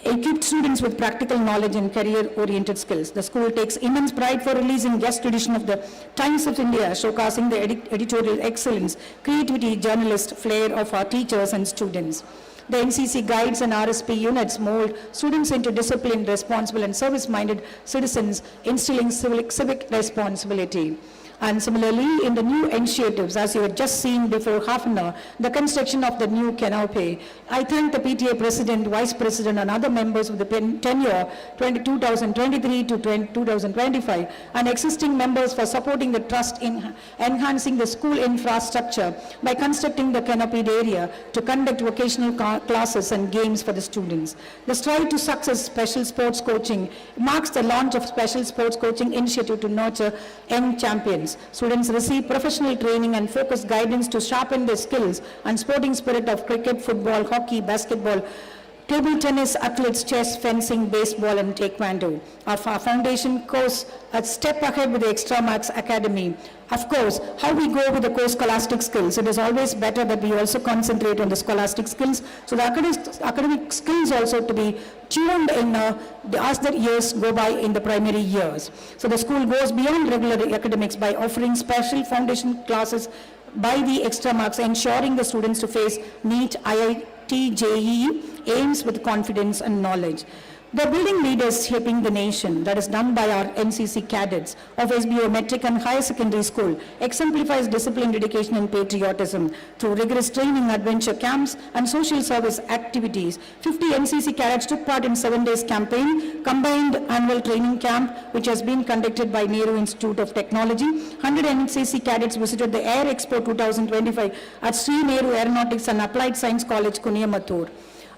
equipped students with practical knowledge and career-oriented skills. The school takes immense pride for releasing guest edition of the Times of India, showcasing the editorial excellence, creativity, journalist flair of our teachers and students. The NCC guides and RSP units mold students into disciplined, responsible and service-minded citizens, instilling civic responsibility. And similarly, in the new initiatives, as you had just seen before half an hour, the construction of the new canopy, I thank the PTA President, Vice President and other members of the tenure 2023 to 2025 and existing members for supporting the trust in enhancing the school infrastructure by constructing the canopied area to conduct vocational classes and games for the students. The Strive to Success Special Sports Coaching marks the launch of Special Sports Coaching Initiative to nurture young champions. Students receive professional training and focused guidance to sharpen their skills and sporting spirit of cricket, football, hockey, basketball, table tennis, athletes, chess, fencing, baseball and taekwondo. Our foundation course a step ahead with the Extra Maths Academy. Of course, how we go with the core scholastic skills, it is always better that we also concentrate on the scholastic skills. So the academic skills also to be tuned in as the years go by in the primary years. So the school goes beyond regular academics by offering special foundation classes by the extra marks, ensuring the students to face NEET, IIT, JEE, aims with confidence and knowledge. The building leaders shaping the nation, that is done by our NCC cadets of SBOA Metric and Higher Secondary School, exemplifies discipline, dedication and patriotism through rigorous training, adventure camps and social service activities. 50 NCC cadets took part in 7 days campaign, combined annual training camp which has been conducted by Nehru Institute of Technology. 100 NCC cadets visited the Air Expo 2025 at Shri Nehru Aeronautics and Applied Science College, Coimbatore.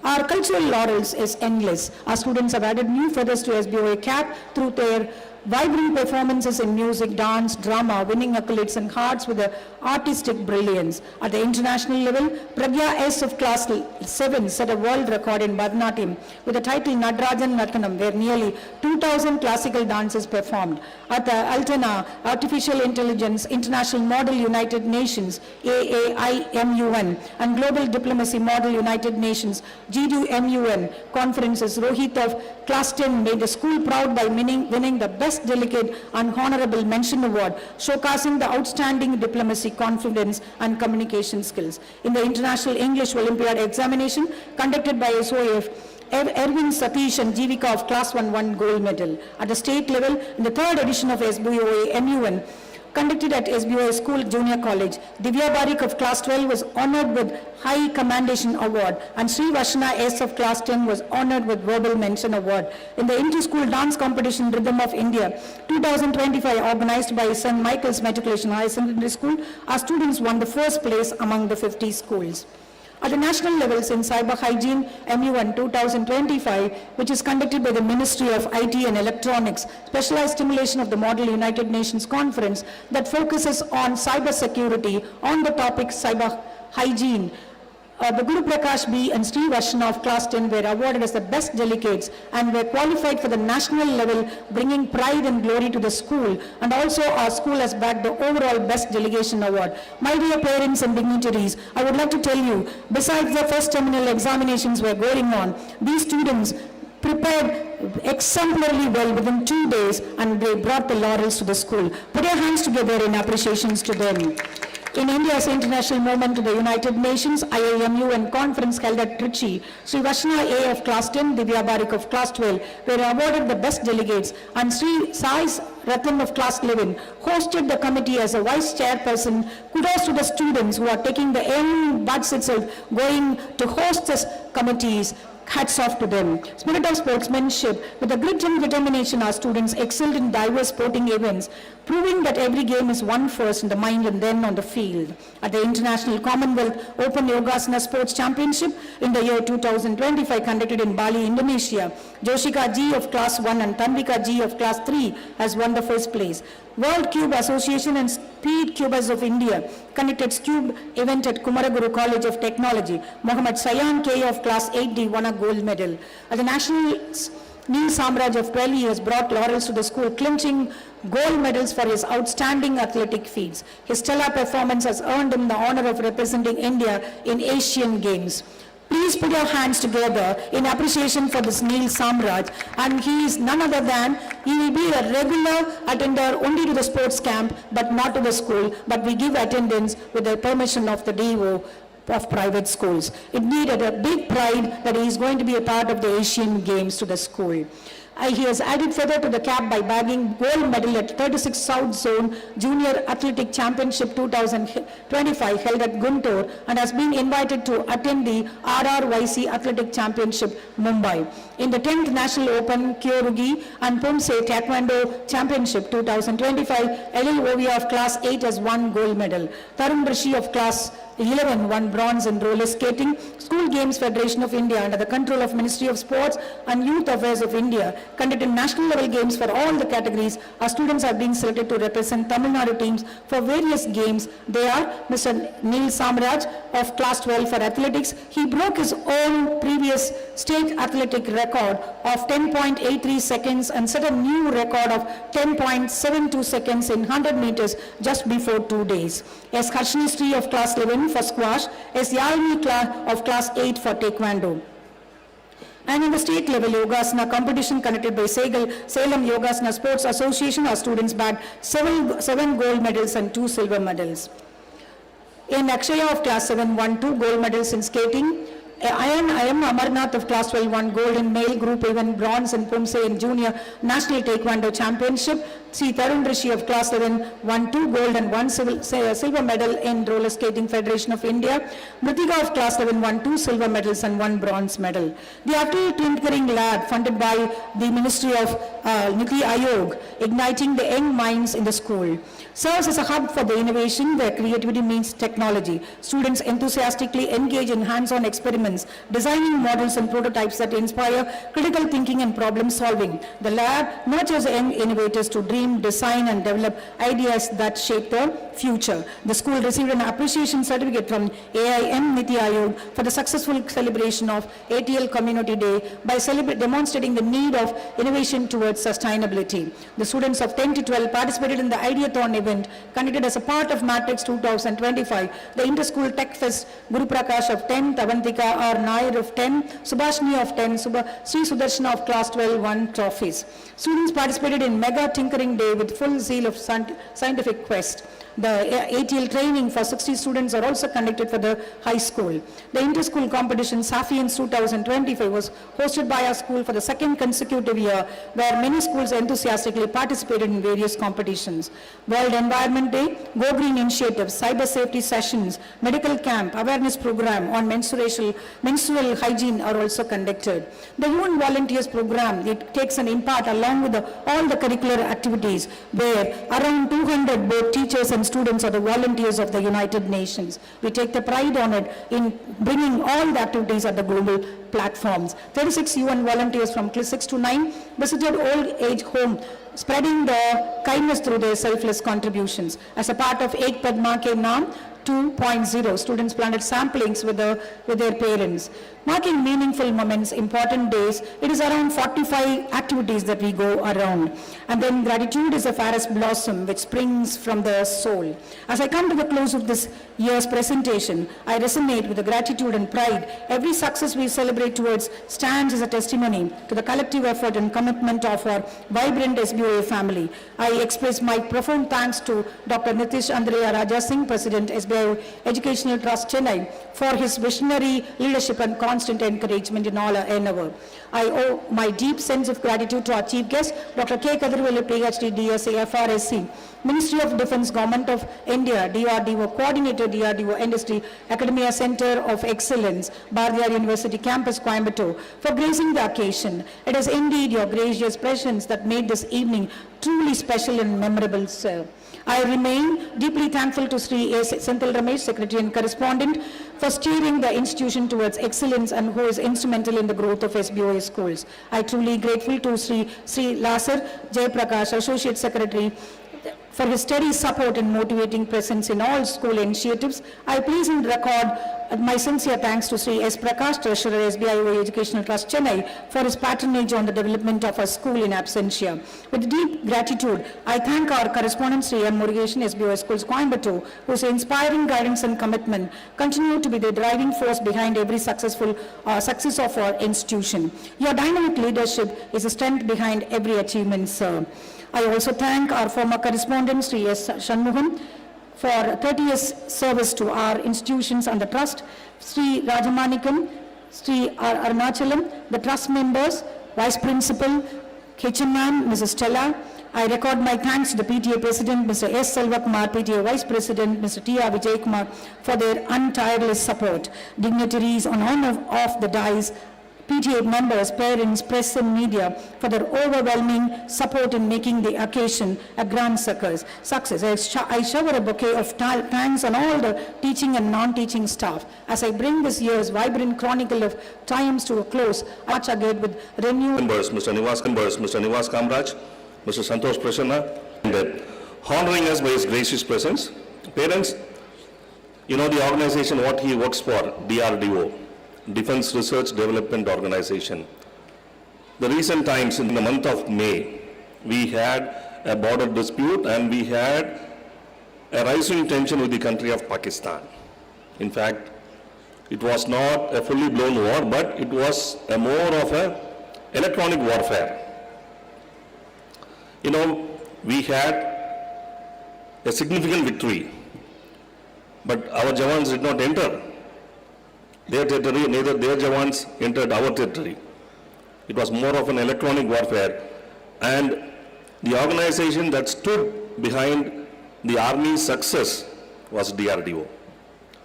Our cultural laurels is endless. Our students have added new feathers to SBOA cap through their vibrant performances in music, dance, drama, winning accolades and hearts with the artistic brilliance. At the international level, Pragya S of class 7 set a world record in Bharathiar with the title Nadrajan Nathanam, where nearly 2,000 classical dances performed. At the Altana Artificial Intelligence International Model United Nations, AAIMUN, and Global Diplomacy Model United Nations, GDUMUN conferences, Rohit of class 10 made the school proud by winning the Best Delegate and Honorable Mention Award, showcasing the outstanding diplomacy, confidence and communication skills. In the International English Olympiad examination conducted by SOF, Erwin Satish and Jivika of class 1 won gold medal. At the state level, in the 3rd edition of SBOA MUN, conducted at SBOA School Junior College, Divya Barik of class 12 was honored with High Commendation Award and Shri Vashna S of class 10 was honored with Verbal Mention Award. In the Inter-School Dance Competition Rhythm of India 2025 organized by St. Michael's Matriculation Higher Secondary School, our students won the first place among the 50 schools. At the national levels in Cyber Hygiene MUN 2025, which is conducted by the Ministry of IT and Electronics, specialized stimulation of the Model United Nations Conference that focuses on cyber security on the topic cyber hygiene. The Guru Prakash B and Sri Vashna of class 10 were awarded as the best delegates and were qualified for the national level, bringing pride and glory to the school. And also our school has bagged the overall best delegation award. My dear parents and dignitaries, I would like to tell you, besides the first terminal examinations were going on, these students prepared exemplarily well within 2 days and they brought the laurels to the school. Put your hands together in appreciations to them. In India's international movement to the United Nations, IIMUN conference held at Trichy, Sri Vashna A of class 10, Divya Barik of class 12 were awarded the best delegates and Sri Sai Rathan of class 11 hosted the committee as a vice chairperson. Kudos to the students who are taking the young buds itself going to host the committees. Hats off to them. Spirit of sportsmanship, with the grit and determination, our students excelled in diverse sporting events, proving that every game is won first in the mind and then on the field. At the International Commonwealth Open Yogasana Sports Championship in the year 2025 conducted in Bali, Indonesia, Joshika G of class 1 and Tanvika G of class 3 has won the first place. World Cube Association and Speed Cubers of India conducted Cube event at Kumaraguru College of Technology. Mohammad Sayan K of class 8D won a gold medal. At the National Neil Samraj of Delhi has brought laurels to the school, clinching gold medals for his outstanding athletic feats. His stellar performance has earned him the honor of representing India in Asian Games. Please put your hands together in appreciation for this Neil Samraj, and he is none other than, he will be a regular attender only to the sports camp but not to the school, but we give attendance with the permission of the DO of private schools. It needed a big pride that he is going to be a part of the Asian Games to the school. He has added further to the cap by bagging gold medal at 36 South Zone Junior Athletic Championship 2025 held at Guntur and has been invited to attend the RRYC Athletic Championship Mumbai. In the 10th National Open Kyorugi and Pumse Taekwondo Championship 2025, LLOV of class 8 has won gold medal. Tarun Rishi of class 11 won bronze in roller skating. School Games Federation of India under the control of Ministry of Sports and Youth Affairs of India conducted national level games for all the categories. Our students have been selected to represent Tamil Nadu teams for various games. They are Mr. Neil Samraj of class 12 for athletics. He broke his own previous state athletic record of 10.83 seconds and set a new record of 10.72 seconds in 100 meters just before 2 days. S. Harshini Shri of class 11 for squash, S. Yalini of class 8 for taekwondo. And in the state level Yogasana competition conducted by Salem Yogasana Sports Association, our students bagged 7 gold medals and 2 silver medals. In Akshaya of class 7, won 2 gold medals in skating. I am Amarnath of class 12, won gold in male group, even bronze in Pumse in junior national taekwondo championship. Sri Tarun Rishi of class 11 won 2 gold and 1 silver medal in Roller Skating Federation of India. Mritika of class 11 won 2 silver medals and 1 bronze medal. The After Tinkering Lab, funded by the Ministry of Niti Aayog, igniting the young minds in the school, serves as a hub for the innovation where creativity meets technology. Students enthusiastically engage in hands-on experiments, designing models and prototypes that inspire critical thinking and problem solving. The lab nurtures young innovators to dream, design and develop ideas that shape the future. The school received an appreciation certificate from AIM Niti Aayog for the successful celebration of ATL Community Day by demonstrating the need of innovation towards sustainability. The students of 10 to 12 participated in the Ideathon event conducted as a part of Matrix 2025, the Inter-School Tech Fest. Guru Prakash of 10, Tavantika or Nair of 10, Subhashni of 10, Sri Sudarshana of class 12 won trophies. Students participated in Mega Tinkering Day with full zeal of scientific quest. The ATL training for 60 students are also conducted for the high school. The inter-school competition Safians 2025 was hosted by our school for the second consecutive year, where many schools enthusiastically participated in various competitions. World Environment Day, Go Green initiatives, cyber safety sessions, medical camp, awareness program on menstrual hygiene are also conducted. The UN Volunteers program, it takes an impart along with all the curricular activities, where around 200 both teachers and students are the volunteers of the United Nations. We take the pride on it in bringing all the activities at the global platforms. 36 UN volunteers from class 6 to 9 visited old age home, spreading the kindness through their selfless contributions. As a part of Ek Padma Ke Naam 2.0, students planted samplings with their parents. Marking meaningful moments, important days, it is around 45 activities that we go around. And then gratitude is a fairest blossom which springs from the soul. As I come to the close of this year's presentation, I resonate with the gratitude and pride. Every success we celebrate towards stands as a testimony to the collective effort and commitment of our vibrant SBOA family. I express my profound thanks to Dr. Nithish Andreyya Raja Singh, President SBIOA Educational Trust, Chennai, for his visionary leadership and constant encouragement in all our endeavor. I owe my deep sense of gratitude to our chief guest, Dr. K. Kadirvelu, Ph.D., D.Sc, FRSC, Ministry of Defence, Government of India, DRDO, Coordinator, DRDO, Industry, Academia Center of Excellence, Bharathiar University Campus, Coimbatore, for gracing the occasion. It is indeed your gracious presence that made this evening truly special and memorable, sir. I remain deeply thankful to Shri Senthil Ramesh, Secretary and Correspondent, for steering the institution towards excellence and who is instrumental in the growth of SBOA schools. I truly grateful to Shri Lasar Jay Prakash, Associate Secretary, for his steady support and motivating presence in all school initiatives. I please and record my sincere thanks to Sri S. Prakash, Treasurer, SBIOA Educational Trust, Chennai, for his patronage on the development of our school in absentia. With deep gratitude, I thank our correspondent, Sri M. Murugesan, SBOA Schools, Coimbatore, whose inspiring guidance and commitment continue to be the driving force behind every success of our institution. Your dynamic leadership is the strength behind every achievement, sir. I also thank our former correspondent, Sri S. Shanmugam, for 30 years service to our institutions and the trust, Sri Rajamanikam, Sri Arunachalam, the trust members, Vice Principal, Kitchen Man, Mrs. Stella. I record my thanks to the PTA President, Mr. S. Selvakumar, PTA Vice President, Mr. T. R. Vijaykumar, for their untireless support. Dignitaries on honor of the dais, PTA members, parents, press and media for their overwhelming support in making the occasion a grand success. I shower a bouquet of thanks on all the teaching and non-teaching staff. As I bring this year's vibrant chronicle of times to a close, I march ahead with renewed... Members, Mr. Nivas Kamraj, Mr. Santosh Prasanna, and honoring us by his gracious presence. Parents, you know the organization what he works for, DRDO. Defense Research Development Organization. The recent times in the month of May, we had a border dispute and we had a rising tension with the country of Pakistan. In fact, it was not a fully blown war, but it was a more of a electronic warfare. You know, we had a significant victory But our Jawans did not enter their territory, neither their Jawans entered our territory. It was more of an electronic warfare, and the organization that stood behind the Army's success was DRDO.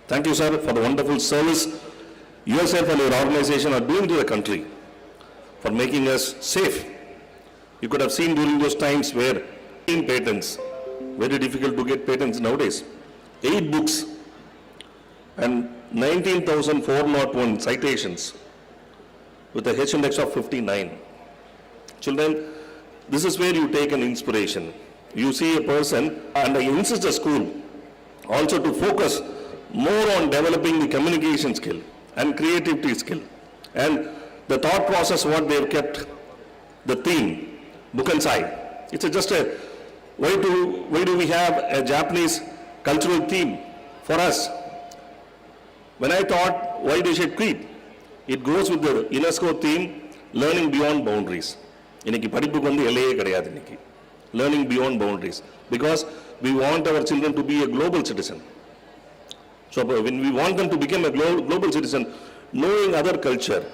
Thank you, sir, for the wonderful service yourself and your organization are doing to the country, for making us safe. You could have seen during those times where patents, very difficult to get patents nowadays, 8 books and 19,401 citations with a H-index of 59. Children, this is where you take an inspiration. You see a person, and I insist the school also to focus more on developing the communication skill and creativity skill. And the thought process, what they've kept, the theme, Bunkasai. It's just a, why do we have a Japanese cultural theme for us? When I thought, why they should creep? It goes with the UNESCO theme, learning beyond boundaries. Learning beyond boundaries. Because we want our children to be a global citizen. So when we want them to become a global citizen, knowing other culture,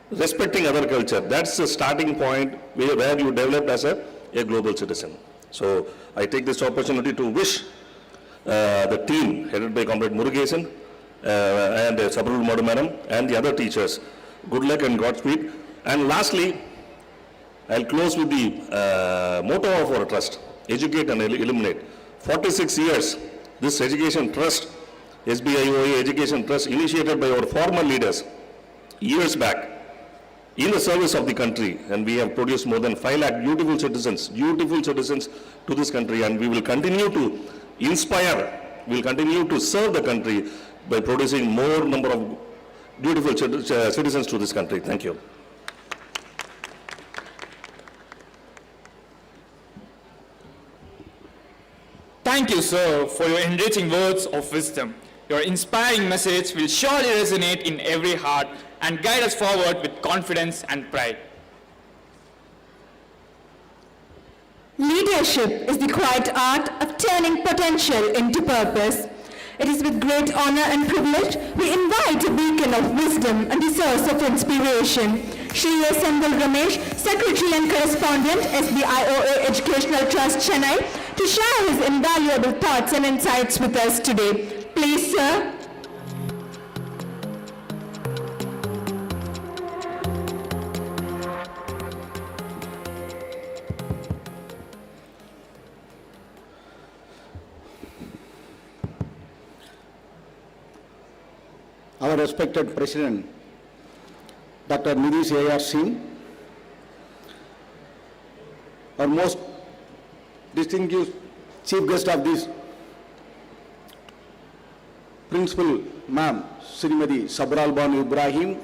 respecting other culture, that's the starting point where you develop as a global citizen. So I take this opportunity to wish the team headed by Comrade Murugesan and Sabrul Madu Madam and the other teachers good luck and Godspeed. And lastly, I'll close with the motto of our trust, educate and illuminate. 46 years, this education trust, SBIOA Education Trust, initiated by our former leaders years back, in the service of the country, and we have produced more than 5 lakh beautiful citizens to this country, and we will continue to inspire, we will continue to serve the country by producing more number of beautiful citizens to this country. Thank you. Thank you, sir, for your enriching words of wisdom. Your inspiring message will surely resonate in every heart and guide us forward with confidence and pride. Leadership is the quiet art of turning potential into purpose. It is with great honor and privilege we invite a beacon of wisdom and a source of inspiration, Shri Senthil Ramesh, Secretary and Correspondent, SBIOA Educational Trust, Chennai, to share his invaluable thoughts and insights with us today. Please, sir. Our respected President, Dr. Nithish Singh, our most distinguished Chief Guest of this Principal Ma'am, Srimati Sabral Banu Ibrahim,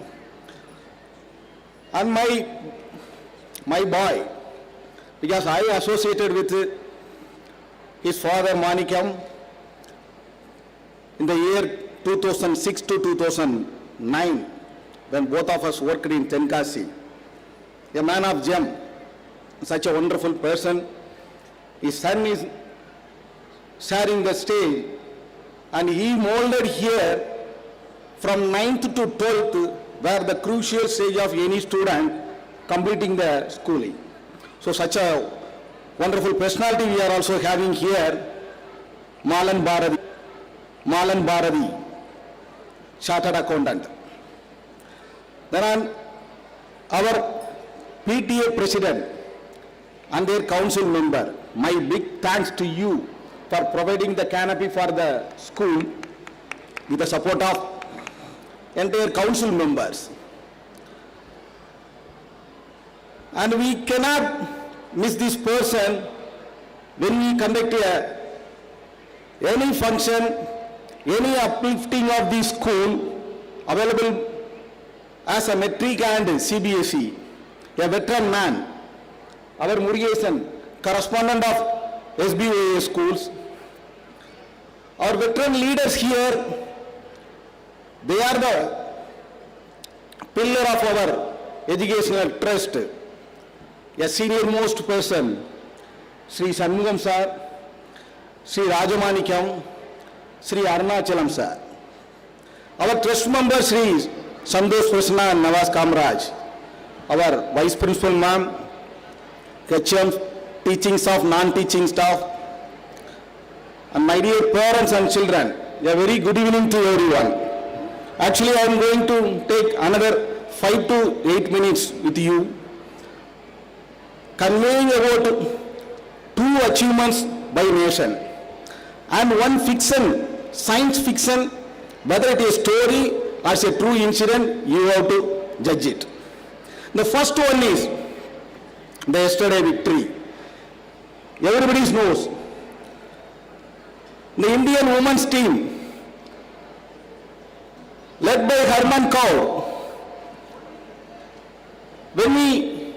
and my boy, because I associated with his father Manikam in the year 2006 to 2009, when both of us worked in Tenkasi. A man of gem, such a wonderful person. His son is sharing the stage, and he molded here from 9th to 12th, where the crucial stage of any student completing the schooling. So such a wonderful personality we are also having here, Malan Bharati, Chartered Accountant. Then our PTA President and their council member, my big thanks to you for providing the canopy for the school with the support of entire council members. And we cannot miss this person when we conduct any function, any uplifting of the school available as a metric and CBSE, a veteran man, our Murugesan, correspondent of SBOA schools. Our veteran leaders here, they are the pillar of our educational trust. A senior most person, Sri Shanmugam sir, Sri Rajamanikam, Shri Arunachalam sir. Our trust member Shri Santosh Prasanna and Nawaz Kamraj. Our vice principal ma'am, HM, teaching staff, non-teaching staff, and my dear parents and children, a very good evening to everyone. Actually, I am going to take another 5 to 8 minutes with you, conveying about 2 achievements by nation and one fiction, science fiction, whether it is story or a true incident, you have to judge it. The first one is the yesterday victory. Everybody knows the Indian women's team led by Harman Kaur. When we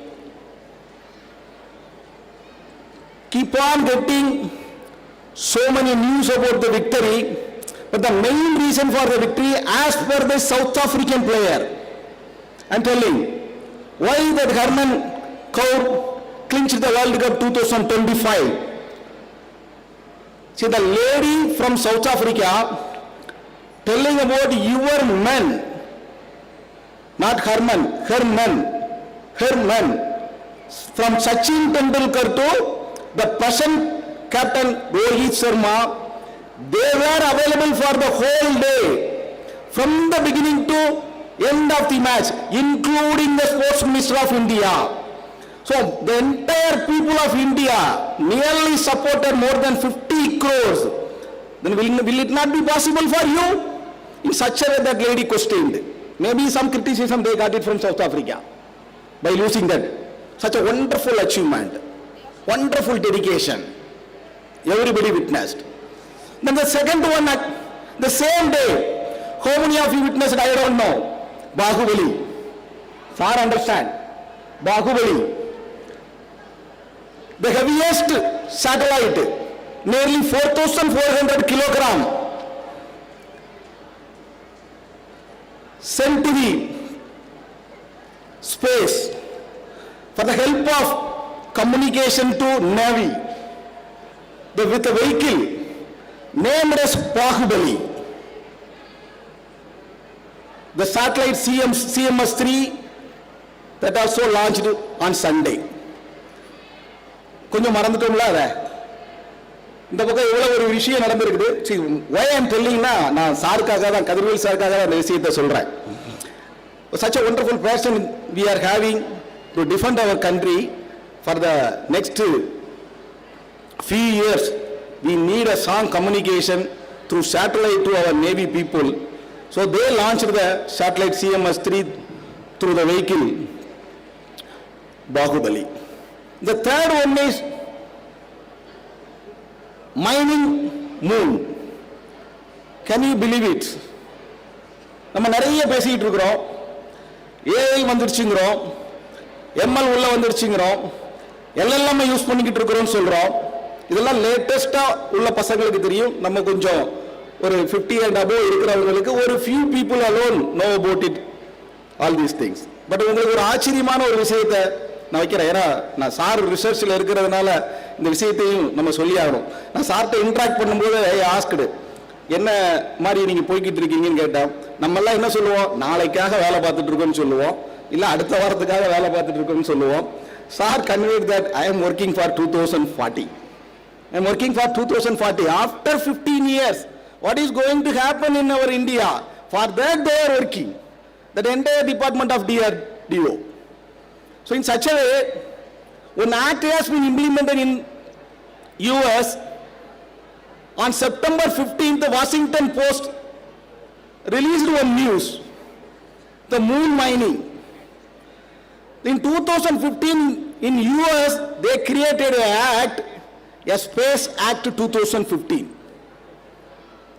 keep on getting so many news about the victory, but the main reason for the victory, as per the South African player, I am telling why that Harman Kaur clinched the World Cup 2025. See, the lady from South Africa telling about your men, not Herman, her men, from Sachin Tendulkar to the present captain Rohit Sharma, they were available for the whole day, from the beginning to end of the match, including the sports minister of India. So the entire people of India nearly supported more than 50 crores. Then will it not be possible for you? In such a way that lady questioned. Maybe some criticism they got it from South Africa by losing that. Such a wonderful achievement, wonderful dedication. Everybody witnessed. Then the second one, the same day, how many of you witnessed, I don't know. Bahubali. Sir, understand. Bahubali. The heaviest satellite, nearly 4,400 kilogram, sent to the space for the help of communication to Navy. With a vehicle named as Bahubali. The satellite CMS-3 that also launched on Sunday. கொஞ்சம் மறந்துட்டோம்ல அத இந்த பக்கம் இவ்வளவு ஒரு விஷயம் நடந்துருக்குது. See, why I am telling நான் சாருக்காக தான், கதிர்வேல் சாருக்காக தான் இந்த விஷயத்தை சொல்றேன். Such a wonderful person we are having to defend our country for the next few years. We need a strong communication through satellite to our Navy people. So they launched the satellite CMS-3 through the vehicle Bahubali. The third one is mining moon. Can you believe it? நம்ம நிறைய பேசிட்டு இருக்கோம். AI வந்துருச்சுங்கறோம். ML உள்ள வந்துருச்சுங்கறோம். LLM use பண்ணிக்கிட்டு இருக்கோம்னு சொல்றோம். இதெல்லாம் லேட்டஸ்டா உள்ள பசங்களுக்கு தெரியும். நம்ம கொஞ்சம் ஒரு 50 and above இருக்கிறவங்களுக்கு ஒரு few people alone know about it, all these things. But உங்களுக்கு ஒரு ஆச்சரியமான ஒரு விஷயத்தை நான் வைக்கிறேன். ஏன்னா நான் சார் ரிசர்ச்சில் இருக்கிறதுனால இந்த விஷயத்தையும் நம்ம சொல்லி ஆகணும். நான் சார்கிட்ட இன்ட்ராக்ட் பண்ணும்போது ஆஸ்க்டு என்ன மாதிரி நீங்கள் போய்கிட்டு இருக்கீங்கன்னு கேட்டால் நம்மெல்லாம் என்ன சொல்லுவோம், நாளைக்காக வேலை பார்த்துட்டு இருக்கோம்னு சொல்லுவோம், இல்லை அடுத்த வாரத்துக்காக வேலை பார்த்துட்டு இருக்கோம்னு சொல்லுவோம். Sir conveyed that I am working for 2040. I am working for 2040. After 15 years, what is going to happen in our India? For that they are working. That entire department of DRDO. So in such a way, one act has been implemented in US. On September 15th, the Washington Post released one news, the moon mining. In 2015, in US, they created an act, a Space Act 2015.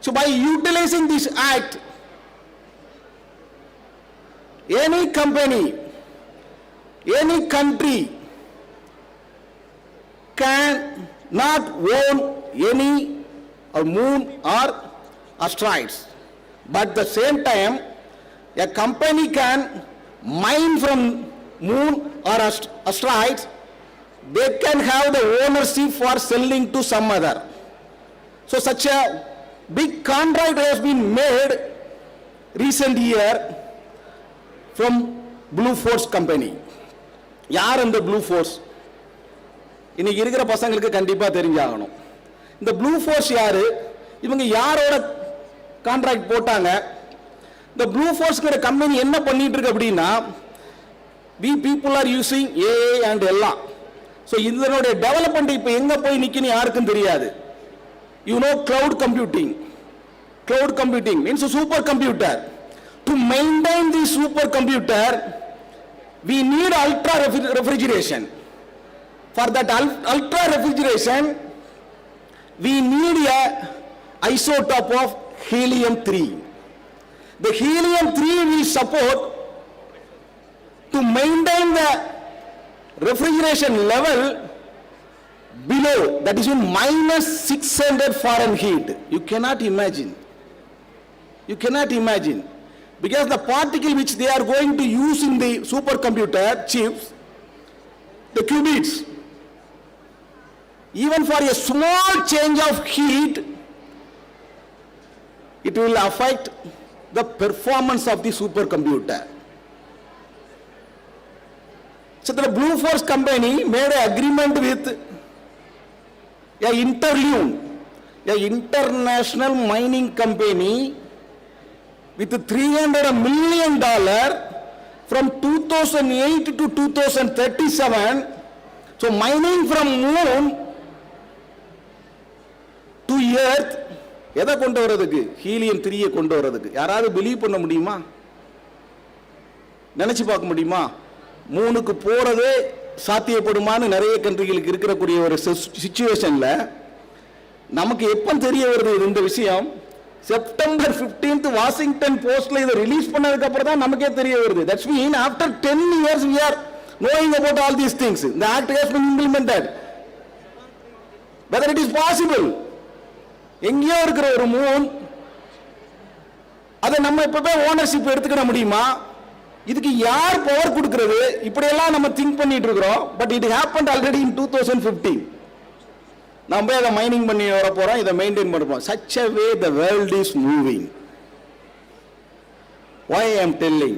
So by utilizing this act, any company, any country can not own any moon or asteroids. But at the same time, a company can mine from moon or asteroids. They can have the ownership for selling to some other. So such a big contract has been made recent year from Blue Force company. யார் அந்த Blue Force? இன்னைக்கு இருக்கிற பசங்களுக்கு கண்டிப்பா தெரிஞ்சாகணும். இந்த Blue Force யாரு? இவங்க யாரோட கான்ட்ராக்ட் போட்டாங்க? இந்த Blue Force கிற கம்பெனி என்ன பண்ணிட்டு இருக்கு அப்படின்னா, we people are using AI and எல்லாம். So இதனுடைய டெவலப்மெண்ட் இப்போ எங்க போய் நிக்குன்னு யாருக்கும் தெரியாது. You know cloud computing. Cloud computing means a supercomputer. To maintain the supercomputer, we need ultra refrigeration. For that ultra refrigeration, we need a isotope of helium-3. The helium-3 will support to maintain the refrigeration level below, that is in minus 600 Fahrenheit. You cannot imagine. You cannot imagine. Because the particle which they are going to use in the supercomputer chips, the qubits, even for a small change of heat, it will affect the performance of the supercomputer. So the Blue Force company made an agreement with a Interloon, a international mining company, with $300 million from 2008 to 2037. So mining from moon to earth, எதை கொண்டு வரதுக்கு? Helium 3 கொண்டு வரதுக்கு. யாராவது believe பண்ண முடியுமா? நினைச்சு பார்க்க முடியுமா? மூணுக்கு போறதே சாத்தியப்படுமான்னு நிறைய கண்ட்ரிகளுக்கு இருக்கக்கூடிய ஒரு சிச்சுவேஷன்ல நமக்கு எப்ப தெரிய வருது இந்த விஷயம்? செப்டம்பர் 15th வாஷிங்டன் போஸ்ட்ல இதை ரிலீஸ் பண்ணதுக்கு அப்புறம் தான் நமக்கே தெரிய வருது. That's mean after 10 years we are knowing about all these things. The act has been implemented. Whether it is possible, எங்கேயோ இருக்கிற ஒரு மூன் அதை நம்ம இப்பவே ஓனர்ஷிப் எடுத்துக்கிற முடியுமா? இதுக்கு யார் பவர் கொடுக்கிறது? இப்படியெல்லாம் நம்ம திங்க் பண்ணிட்டு இருக்கிறோம். பட் இட் ஹேப்பன்ட் ஆல்ரெடி இன் 2015. நம்ம அதை மைனிங் பண்ணி வர போறோம், இதை மெயின்டைன் பண்ணுறோம். Such a way the world is moving. Why I am telling?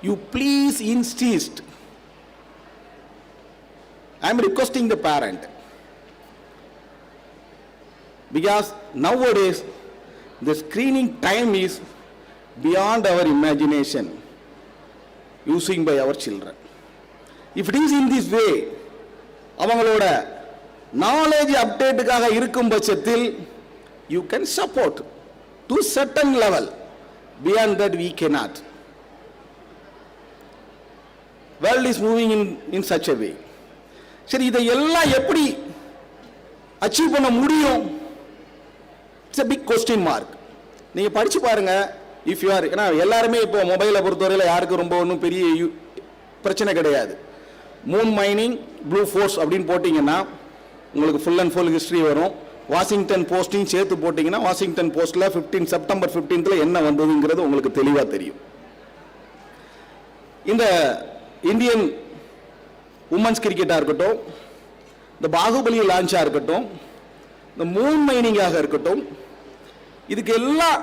You please insist. I am requesting the parent. Because nowadays the screening time is beyond our imagination using by our children. If it is in this way, அவங்களோட knowledge updateக்காக இருக்கும் பட்சத்தில் you can support to certain level. Beyond that we cannot. World is moving in such a way. சரி, இதை எல்லாம் எப்படி achieve பண்ண முடியும்? It's a big question mark. நீங்க படிச்சு பாருங்க. If you are, ஏன்னா எல்லாருமே இப்போ மொபைலை பொறுத்தவரையில் யாருக்கு ரொம்ப ஒன்றும் பெரிய பிரச்சனை கிடையாது. மூன் மைனிங் ப்ளூ ஃபோர்ஸ் அப்படின்னு போட்டிங்கன்னா உங்களுக்கு ஃபுல் அண்ட் ஃபுல் ஹிஸ்ட்ரி வரும். வாஷிங்டன் போஸ்டையும் சேர்த்து போட்டிங்கன்னா வாஷிங்டன் போஸ்ட்டில் செப்டம்பர் 15th என்ன வந்ததுங்கிறது உங்களுக்கு தெளிவாக தெரியும். இந்த இந்தியன் உமன்ஸ் கிரிக்கெட்டாக இருக்கட்டும், இந்த பாகுபலி லான்ச்சாக இருக்கட்டும், இந்த மூன் மைனிங்காக இருக்கட்டும், இதுக்கு எல்லாம்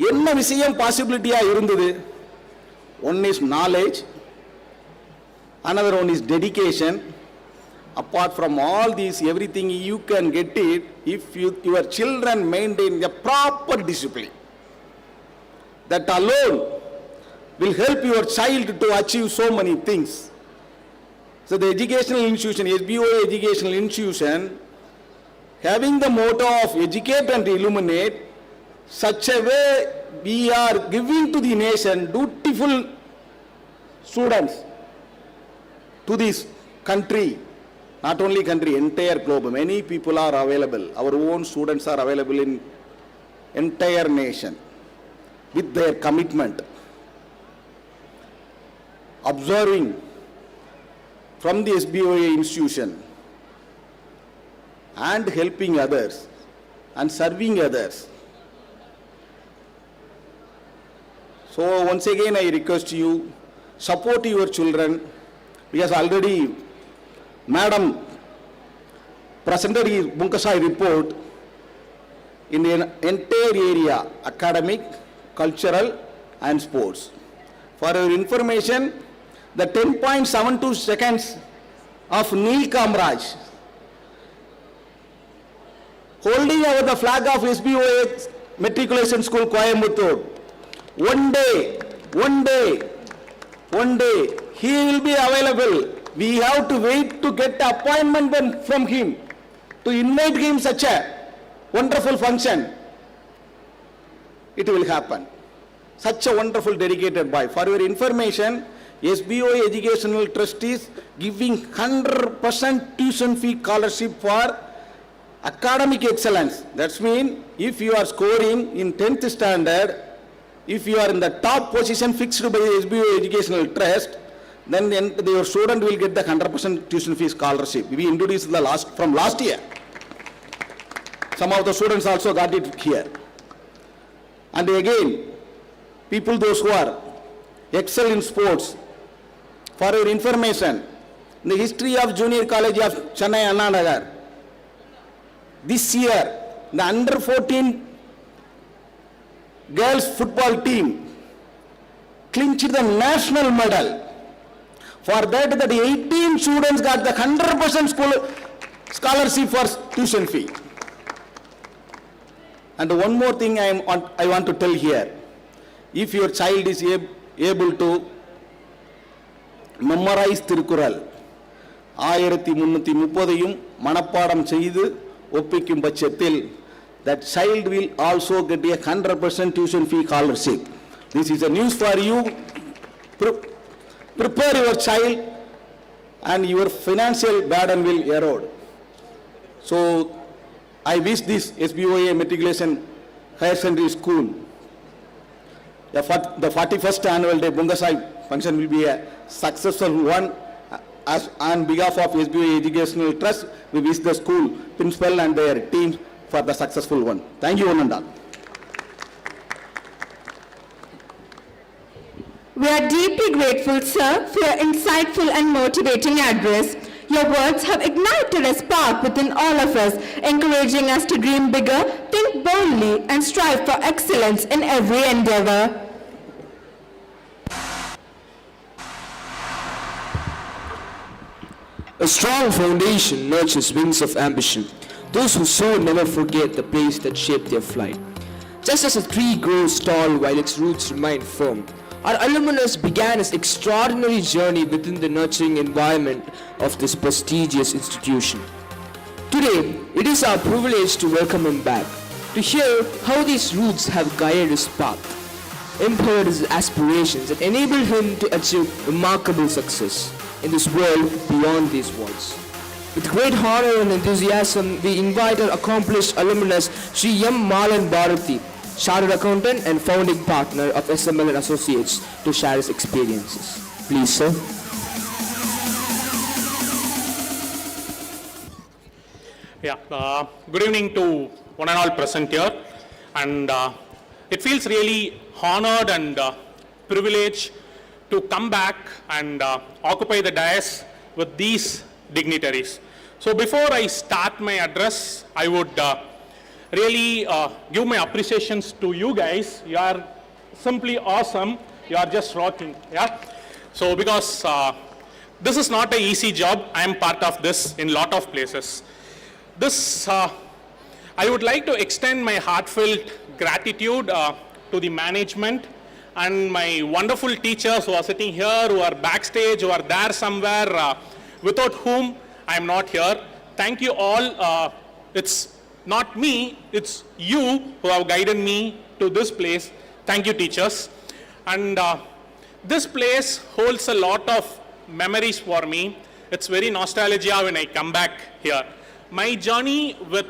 என்ன விஷயம் பாசிபிலிட்டியாக இருந்தது? One is knowledge, another one is dedication. Apart from all these, everything you can get it if your children maintain the proper discipline. That alone will help your child to achieve so many things. So the educational institution, SBOA Educational Institution, having the motto of educate and illuminate, such a way we are giving to the nation dutiful students to this country. Not only country, entire globe. Many people are available. Our own students are available in entire nation with their commitment. Observing from the SBOA institution and helping others and serving others. So once again I request you, support your children, because already Madam presented his Bunkasai report. in the entire area, academic, cultural and sports. For your information, the 10.72 seconds of Neil Kamraj holding over the flag of SBOA Matriculation School, Coimbatore. One day, he will be available. We have to wait to get the appointment from him, to invite him such a wonderful function. It will happen. Such a wonderful dedicated boy. For your information, SBOA Educational Trust is giving 100% tuition fee scholarship for academic excellence. That means if you are scoring in 10th standard, if you are in the top position fixed by the SBOA Educational Trust, then your student will get the 100% tuition fee scholarship. We introduced from last year. Some of the students also got it here. And again, people those who are excel in sports, for your information, in the history of Junior College of Chennai Anna Nagar, this year, the under 14 girls football team clinched the national medal. For that, the 18 students got the 100% scholarship for tuition fee. And one more thing I want to tell here. If your child is able to memorize Tirukural, 1330 மனப்பாடம் செய்து ஒப்பிக்கும் பட்சத்தில், that child will also get a 100% tuition fee scholarship. This is a news for you. Prepare your child and your financial burden will erode. So I wish this SBOA Matriculation Higher Secondary School, the 41st annual day Bunkasai function will be a successful one. As on behalf of SBOA Educational Trust, we wish the school principal and their team for the successful one. Thank you, Ananda. We are deeply grateful, sir, for your insightful and motivating address. Your words have ignited a spark within all of us, encouraging us to dream bigger, think boldly, and strive for excellence in every endeavor. A strong foundation nurtures wings of ambition. Those who soar never forget the place that shaped their flight. Just as a tree grows tall while its roots remain firm, our alumnus began his extraordinary journey within the nurturing environment of this prestigious institution. Today, it is our privilege to welcome him back, to hear how these roots have guided his path, empowered his aspirations, and enabled him to achieve remarkable success in this world beyond these walls. With great honor and enthusiasm, we invite our accomplished alumnus, Shri M. Malan Bharathi, Chartered Accountant and founding partner of SML and Associates, to share his experiences. Please, sir. Yeah, good evening to one and all present here. And it feels really honored and privileged to come back and occupy the dais with these dignitaries. So before I start my address, I would really give my appreciations to you guys. You are simply awesome. You are just rocking. Yeah. So because this is not an easy job, I am part of this in lot of places. This I would like to extend my heartfelt gratitude to the management and my wonderful teachers who are sitting here, who are backstage, who are there somewhere, without whom I am not here. Thank you all. It's not me, it's you who have guided me to this place. Thank you, teachers. And this place holds a lot of memories for me. It's very nostalgia when I come back here. My journey with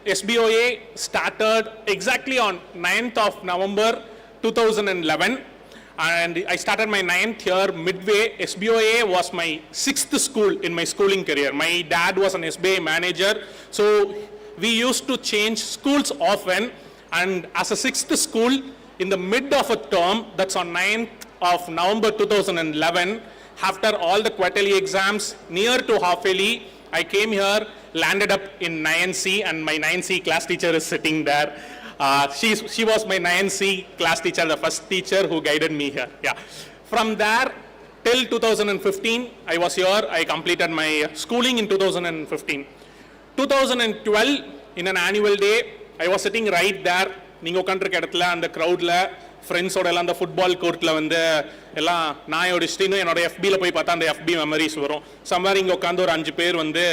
SBOA started exactly on 9th of November 2011. And I started my 9th year midway. SBOA was my 6th school in my schooling career. My dad was an SBA manager. So we used to change schools often, and as a 6th school, in the mid of a term, that's on 9th of November 2011, after all the quarterly exams, near to half-yearly, I came here landed up in 9C, and my 9C class teacher is sitting there. She was my 9C class teacher, the first teacher who guided me here. Yeah. From there till 2015, I was here. I completed my schooling in 2015. 2012, in an annual day, I was sitting right there. நீங்க உட்காந்துருக்க இடத்துல அந்த க்ரௌட்ல ஃப்ரெண்ட்ஸோட எல்லாம் அந்த football கோர்ட்ல வந்து எல்லாம் நாயோட ஸ்டின்னு என்னோட FBல போய் பார்த்தா அந்த FB மெமரிஸ் வரும். சம்வேர் இங்கே உட்காந்து ஒரு 5 பேர் வந்து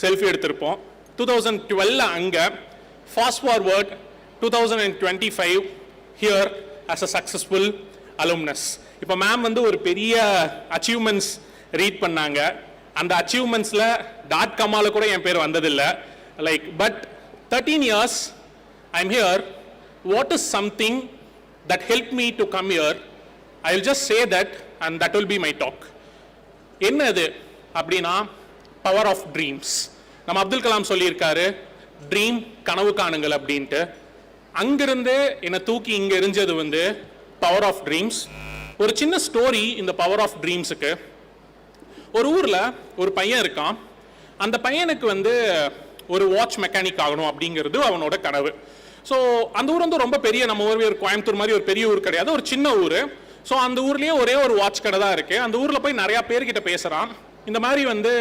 செல்ஃபி எடுத்திருப்போம். 2012 அங்கே, fast forward 2025 here as a successful alumnus. இப்போ மேம் வந்து ஒரு பெரிய அச்சீவ்மெண்ட்ஸ் ரீட் பண்ணாங்க. அந்த அச்சீவ்மெண்ட்ஸில் .comல கூட என் பேர் வந்ததில்லை. But 13 years I'm here. What is something that helped me to come here? I'll just say that, and that will be my talk. என்னது அப்படின்னா பவர் ஆஃப் ட்ரீம்ஸ். நம்ம அப்துல் கலாம் சொல்லியிருக்காரு, ட்ரீம் கனவு காணுங்கள் அப்படின்ட்டு. அங்கிருந்து என்னை தூக்கி இங்கே எரிஞ்சது வந்து பவர் ஆஃப் ட்ரீம்ஸ். ஒரு சின்ன ஸ்டோரி இந்த பவர் ஆஃப் ட்ரீம்ஸுக்கு. ஒரு ஊரில் ஒரு பையன் இருக்கான். அந்த பையனுக்கு வந்து ஒரு வாட்ச் மெக்கானிக் ஆகணும் அப்படிங்கிறது அவனோட கனவு. ஸோ அந்த ஊர் வந்து ரொம்ப பெரிய, நம்ம ஊர் கோயம்புத்தூர் மாதிரி ஒரு பெரிய ஊர் கிடையாது, ஒரு சின்ன ஊர். ஸோ அந்த ஊர்லேயே ஒரே ஒரு வாட்ச் கடை தான் இருக்குது. அந்த ஊரில் போய் நிறையா பேர்கிட்ட பேசுகிறான். இந்த மாதிரி வந்து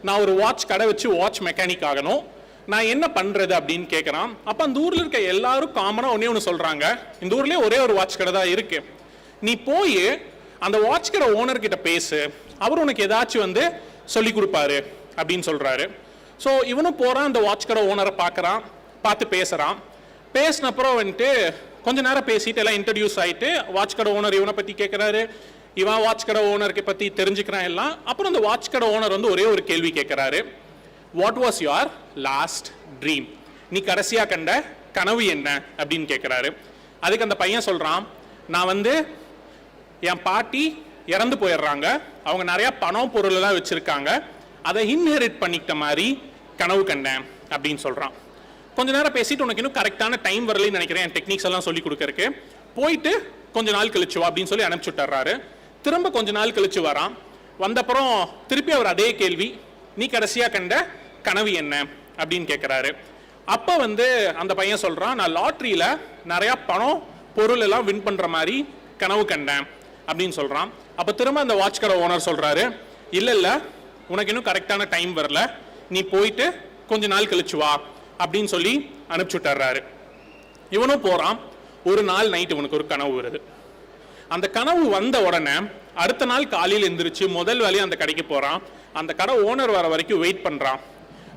நான் ஒரு வாட்ச் கடை வச்சு வாட்ச் மெக்கானிக் ஆகணும், நான் என்ன பண்ணுறது அப்படின்னு கேட்குறான். அப்போ அந்த ஊரில் இருக்க எல்லாரும் காமனாக ஒன்று சொல்கிறாங்க, இந்த ஊர்லேயே ஒரே ஒரு வாட்ச் கடை தான் இருக்குது, நீ போய் அந்த வாட்ச் கடை ஓனர்கிட்ட பேசு, அவர் உனக்கு ஏதாச்சும் வந்து சொல்லி கொடுப்பாரு அப்படின்னு சொல்கிறாரு. ஸோ இவனும் போகிறான், அந்த வாட்ச் கடை ஓனரை பார்த்து பேசுகிறான். பேசினப்புறம் வந்துட்டு கொஞ்ச நேரம் பேசிட்டு எல்லாம் இன்ட்ரடியூஸ் ஆகிட்டு வாட்ச் கடை ஓனர் இவனை பற்றி கேட்குறாரு, இவன் வாட்ச் கடை ஓனருக்கு பற்றி தெரிஞ்சுக்கிறான் எல்லாம். அப்புறம் அந்த வாட்ச் கடை ஓனர் வந்து ஒரே ஒரு கேள்வி கேட்குறாரு, what was your last dream? நீ கடைசியாக கண்ட கனவு என்ன அப்படின்னு கேட்குறாரு. அதுக்கு அந்த பையன் சொல்கிறான், நான் வந்து என் பாட்டி இறந்து போயிடுறாங்க, அவங்க நிறையா பணம் பொருளெல்லாம் வச்சுருக்காங்க, அதை இன்ஹெரிட் பண்ணிக்கிட்ட மாதிரி கனவு கண்டேன் அப்படின்னு சொல்கிறான். கொஞ்ச நேரம் பேசிட்டு, உனக்கு இன்னும் கரெக்டான டைம் வரலன்னு நினைக்கிறேன் டெக்னிக்ஸ் எல்லாம் சொல்லி கொடுக்கறக்கு, போயிட்டு கொஞ்ச நாள் கழிச்சு வா அப்படின்னு சொல்லி அனுப்பிச்சு விட்டுறாரு. திரும்ப கொஞ்ச நாள் கழிச்சு வரான். வந்தப்புறம் திருப்பி அவர் அதே கேள்வி, நீ கடைசியாக கண்ட கனவு என்ன அப்படின்னு கேட்குறாரு. அப்போ வந்து அந்த பையன் சொல்கிறான், நான் லாட்ரியில் நிறையா பணம் பொருள் எல்லாம் வின் பண்ணுற மாதிரி கனவு கண்டேன் அப்படின்னு சொல்கிறான். அப்போ திரும்ப அந்த வாட்ச் கடை ஓனர் சொல்கிறாரு, இல்லை உனக்கு இன்னும் கரெக்டான டைம் வரல, நீ போயிட்டு கொஞ்ச நாள் கழிச்சு வா அப்படின்னு சொல்லி அனுப்பிச்சு விட்டுறாரு. இவனும் போகிறான். ஒரு நாள் நைட்டு இவனுக்கு ஒரு கனவு வருது. அந்த கனவு வந்த உடனே அடுத்த நாள் காலையில் எந்திரிச்சு முதல் வேலையை அந்த கடைக்கு போகிறான். அந்த கடை ஓனர் வர வரைக்கும் வெயிட் பண்ணுறான்.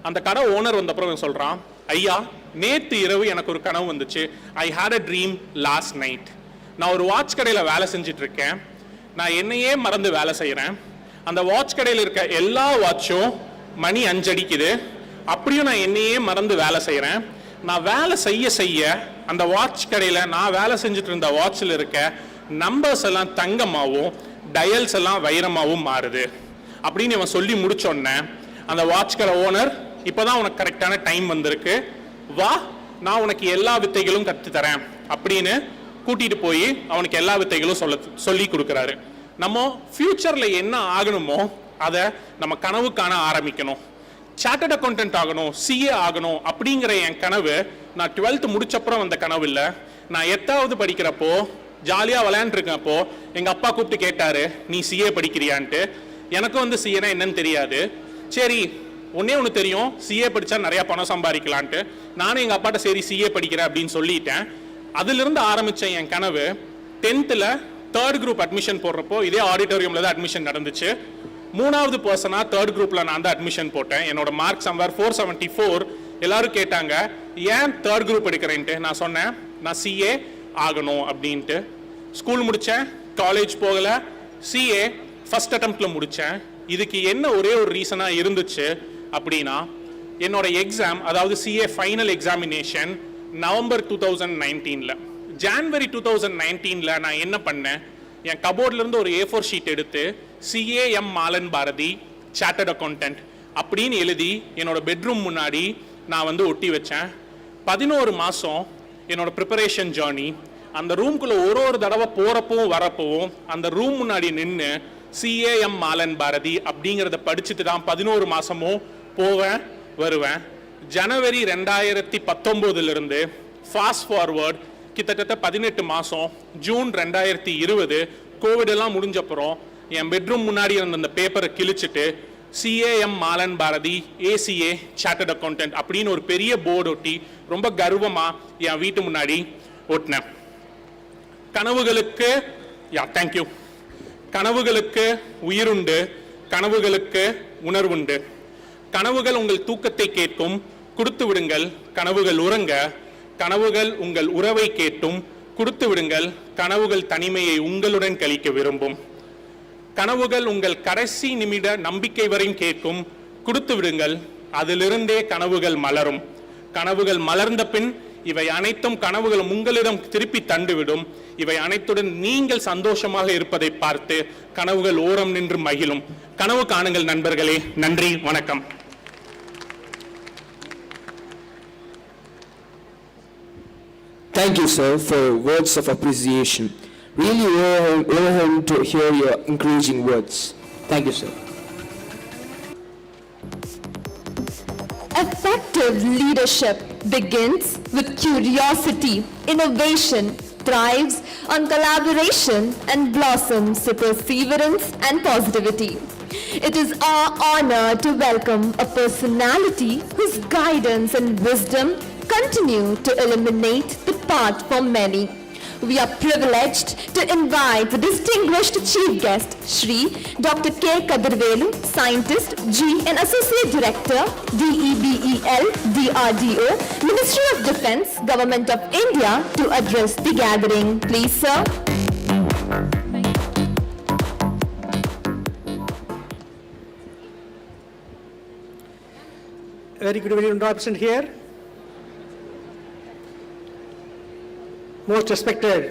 அந்த கடை ஓனர் வந்தப்புறம் சொல்கிறான், ஐயா நேற்று இரவு எனக்கு ஒரு கனவு வந்துச்சு, I hate a dream last night. நான் ஒரு வாட்ச் கடையில் வேலை செஞ்சுட்டு இருக்கேன், நான் என்னையே மறந்து வேலை செய்கிறேன், அந்த வாட்ச் கடையில் இருக்க எல்லா வாட்சும் மணி 5 அடிக்குது, அப்படியும் நான் என்னையே மறந்து வேலை செய்கிறேன். நான் வேலை செய்ய அந்த வாட்ச் கடையில் நான் வேலை செஞ்சுட்டு இருந்த வாட்சில் இருக்க நம்பர்ஸ் எல்லாம் தங்கமாகவும் டயல்ஸ் எல்லாம் வைரமாகவும் மாறுது அப்படின்னு இவன் சொல்லி முடிச்சோடனே அந்த வாட்ச் கடை ஓனர், இப்போதான் உனக்கு கரெக்டான டைம் வந்திருக்கு, வா நான் உனக்கு எல்லா வித்தைகளும் கற்றுத்தரேன் அப்படின்னு கூட்டிகிட்டு போய் அவனுக்கு எல்லா வித்தைகளும் சொல்லி கொடுக்குறாரு. நம்ம ஃபியூச்சரில் என்ன ஆகணுமோ அதை நம்ம கனவு காண ஆரம்பிக்கணும். சார்ட்டர்ட் அக்கௌண்டன்ட் ஆகணும், CA ஆகணும் அப்படிங்கிற என் கனவு நான் 12th முடிச்சப்புறம் வந்த கனவு இல்லை. நான் 8வது படிக்கிறப்போ ஜாலியாக விளையாண்டுருக்கப்போ எங்கள் அப்பா கூப்பிட்டு கேட்டார், நீ CA படிக்கிறியான்ட்டு. எனக்கும் வந்து CAனா என்னன்னு தெரியாது. சரி ஒன்று தெரியும், CA படித்தா நிறையா பணம் சம்பாதிக்கலான்ட்டு. நானும் எங்கள் அப்பாட்ட சரி CA படிக்கிறேன் அப்படின்னு சொல்லிட்டேன். அதிலிருந்து ஆரம்பித்த என் கனவு 10th 3rd குரூப் அட்மிஷன் போடுறப்போ இதே ஆடிட்டோரியமில் தான் அட்மிஷன் நடந்துச்சு. 3வது பர்சனாக 3rd குரூப்பில் நான் தான் அட்மிஷன் போட்டேன். என்னோட மார்க் சம்வேர் 474. எல்லாரும் கேட்டாங்க, ஏன் 3rd குரூப் எடுக்கிறேன்ட்டு. நான் சொன்னேன், நான் CA ஆகணும் அப்படின்ட்டு. ஸ்கூல் முடித்தேன், காலேஜ் போகலை, CA ஃபஸ்ட் அட்டம்ப்டில் முடித்தேன். இதுக்கு என்ன ஒரே ஒரு ரீசனாக இருந்துச்சு அப்படின்னா, என்னோட எக்ஸாம், அதாவது CA final examination November 2019. January 2019 நான் என்ன பண்ணேன், என் கபோர்ட்லேருந்து ஒரு A4 ஷீட் எடுத்து CA M Malan Bharathi chartered accountant அப்படின்னு எழுதி என்னோட பெட்ரூம் முன்னாடி நான் வந்து ஒட்டி வச்சேன். 11 மாதம் என்னோட ப்ரிப்பரேஷன் ஜேர்னி. அந்த ரூம்குள்ளே ஒரு தடவை போகிறப்பவும் வரப்பவும் அந்த ரூம் முன்னாடி நின்று CA M மாலன் பாரதி அப்படிங்கிறத படிச்சுட்டு தான் 11 மாதமும் போவேன் வருவேன். ஜனவரி 2019 ஃபாஸ்ட் ஃபார்வர்ட் கிட்டத்தட்ட 18 மாதம், ஜூன் 2020 கோவிட் எல்லாம் முடிஞ்சப்புறம் என் பெட்ரூம் முன்னாடி இருந்த அந்த பேப்பரை கிழிச்சிட்டு CAM Malan Bharathi ACA chartered accountant அப்படின்னு ஒரு பெரிய போர்டு ஒட்டி ரொம்ப கர்வமாக என் வீட்டு முன்னாடி ஒட்டினேன். கனவுகளுக்கு தேங்க்யூ. கனவுகளுக்கு உயிருண்டு, கனவுகளுக்கு உணர்வுண்டு. கனவுகள் உங்கள் தூக்கத்தை கேட்கும், கொடுத்து விடுங்கள். கனவுகள் உறங்க, கனவுகள் உங்கள் உறவை கேட்டும், கொடுத்து விடுங்கள். கனவுகள் தனிமையை உங்களுடன் கழிக்க விரும்பும். கனவுகள் உங்கள் கடைசி நிமிட நம்பிக்கை வரையும் கேட்கும், கொடுத்து விடுங்கள். அதிலிருந்தே கனவுகள் மலரும். கனவுகள் மலர்ந்த பின் இவை அனைத்தும் கனவுகள் உங்களிடம் திருப்பி தந்துவிடும். இவை அனைத்துடன் நீங்கள் சந்தோஷமாக இருப்பதை பார்த்து கனவுகள் ஓரம் நின்று மகிழும். கனவு காணுங்கள் நண்பர்களே. நன்றி, வணக்கம். Thank you, sir, for words of appreciation. Really overwhelmed to hear your encouraging words. Thank you, sir. Effective leadership begins with curiosity. Innovation thrives on collaboration and blossoms to perseverance and positivity. It is our honor to welcome a personality whose guidance and wisdom continue to illuminate the path for many. We are privileged to invite the distinguished chief guest, Shri Dr. K. Kadirvelu, Scientist, G and Associate Director, DEBEL, DRDO, Ministry of Defence, Government of India, to address the gathering. Please, sir. Very good evening, present here. Most respected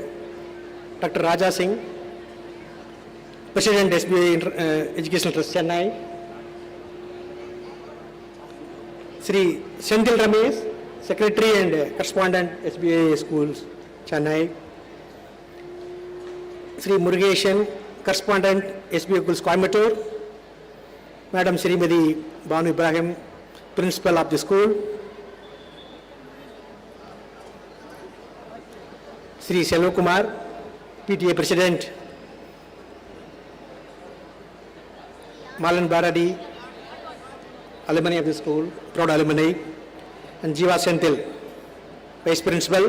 Dr. Raja Singh, President SBIOA Educational Trust, Chennai. Shri Senthil Ramesh, Secretary and Correspondent SBIOA Schools, Chennai. Shri Murugeshan, Correspondent SBIOA Schools, Coimbatore. Madam Shrimati Banu Ibrahim, Principal of the school. Shri Selva Kumar, PTA President, Malan Bharati, alumni of the school, proud alumni, and Jiva Senthil, Vice Principal,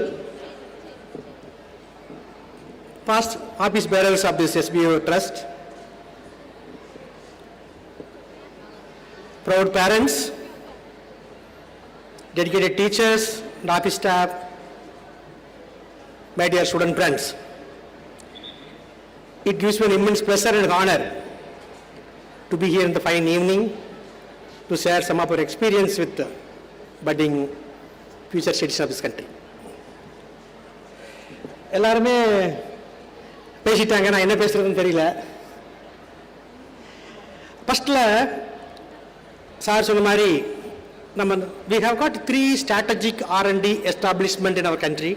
past office bearers of this SBIOA Trust, proud parents, dedicated teachers, and office staff, my dear student friends. It gives me an immense pleasure and honor to be here in the fine evening to share some of our experience with the budding future citizens of this country. எல்லாருமே பேசிட்டாங்க, நான் என்ன பேசுறதுன்னு தெரியல. ஃபர்ஸ்ட்ல sir சொன்ன மாதிரி we have got 3 strategic R&D establishment in our country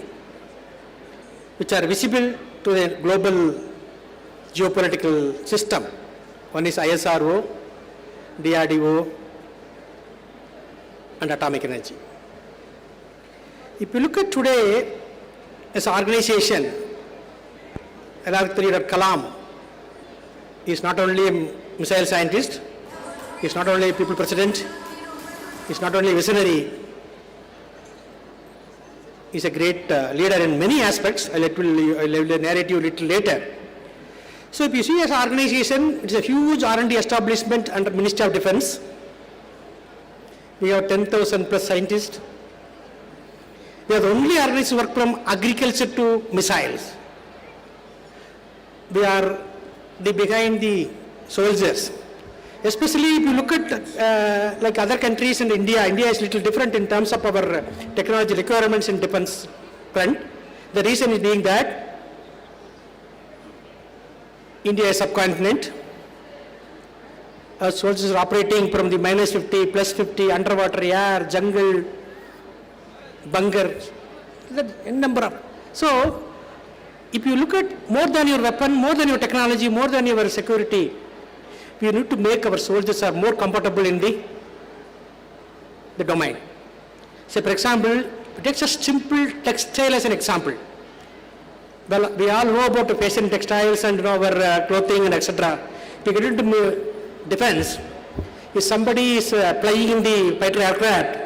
which are visible to the global geopolitical system. One is ISRO, DRDO, and atomic energy. If you look at today as an organization, Dr. Kalam is not only a missile scientist, he is not only a people president, he is not only a visionary, he is a great leader in many aspects. I will narrate you a little later. So if you see as an organization, it is a huge R&D establishment under Ministry of Defence. We have 10,000 plus scientists. We are the only organization work from agriculture to missiles. We are behind the soldiers. Especially if you look at like other countries in India, India is little different in terms of our technology requirements in defense front. The reason is being that India is subcontinent. Our soldiers are operating from the -50, +50, underwater, air, jungle, bunker, number of. So, if you look at more than your weapon, more than your technology, more than your security, we need to make our soldiers are more comfortable in the the domain. Say, for example, take a simple textile as an example. Well, we all know about the fashion textiles and our clothing and etc. If you get into defense, if somebody is flying in the fighter aircraft,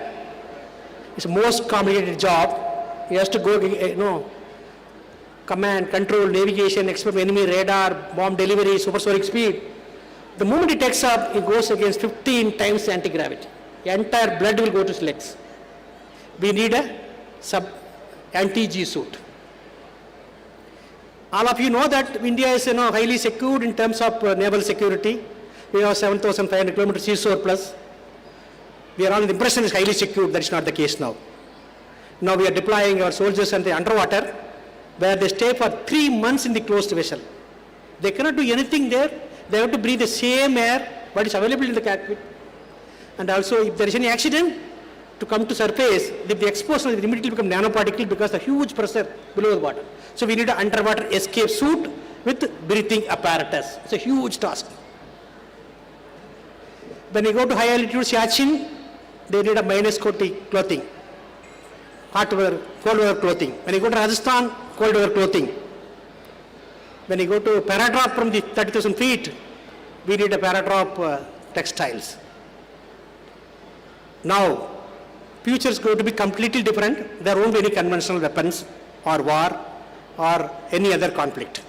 it's the most complicated job. He has to go, command, control, navigation, expect enemy radar, bomb delivery, supersonic speed. The moment he takes up, he goes against 15 times the anti-gravity. The entire blood will go to his legs. We need a anti-G suit. All of you know that India is highly secured in terms of naval security. We have 7,500 kilometers seashore plus. We are all in the impression is highly secured. That is not the case now. Now we are deploying our soldiers and the underwater, where they stay for 3 months in the closed vessel. They cannot do anything there. They have to breathe the same air what is available in the cockpit. And also, if there is any accident, to come to surface, the exposure will immediately become nanoparticle because the huge pressure below the water. So we need an underwater escape suit with breathing apparatus. It's a huge task. When you go to high altitude Siachen, they need a minus clothing, hot weather, cold weather clothing. When you go to Rajasthan, cold weather clothing. When you go to paradrop from the 30,000 feet, we need a paradrop textiles. Now, future is going to be completely different. There won't be any conventional weapons or war or any other conflict.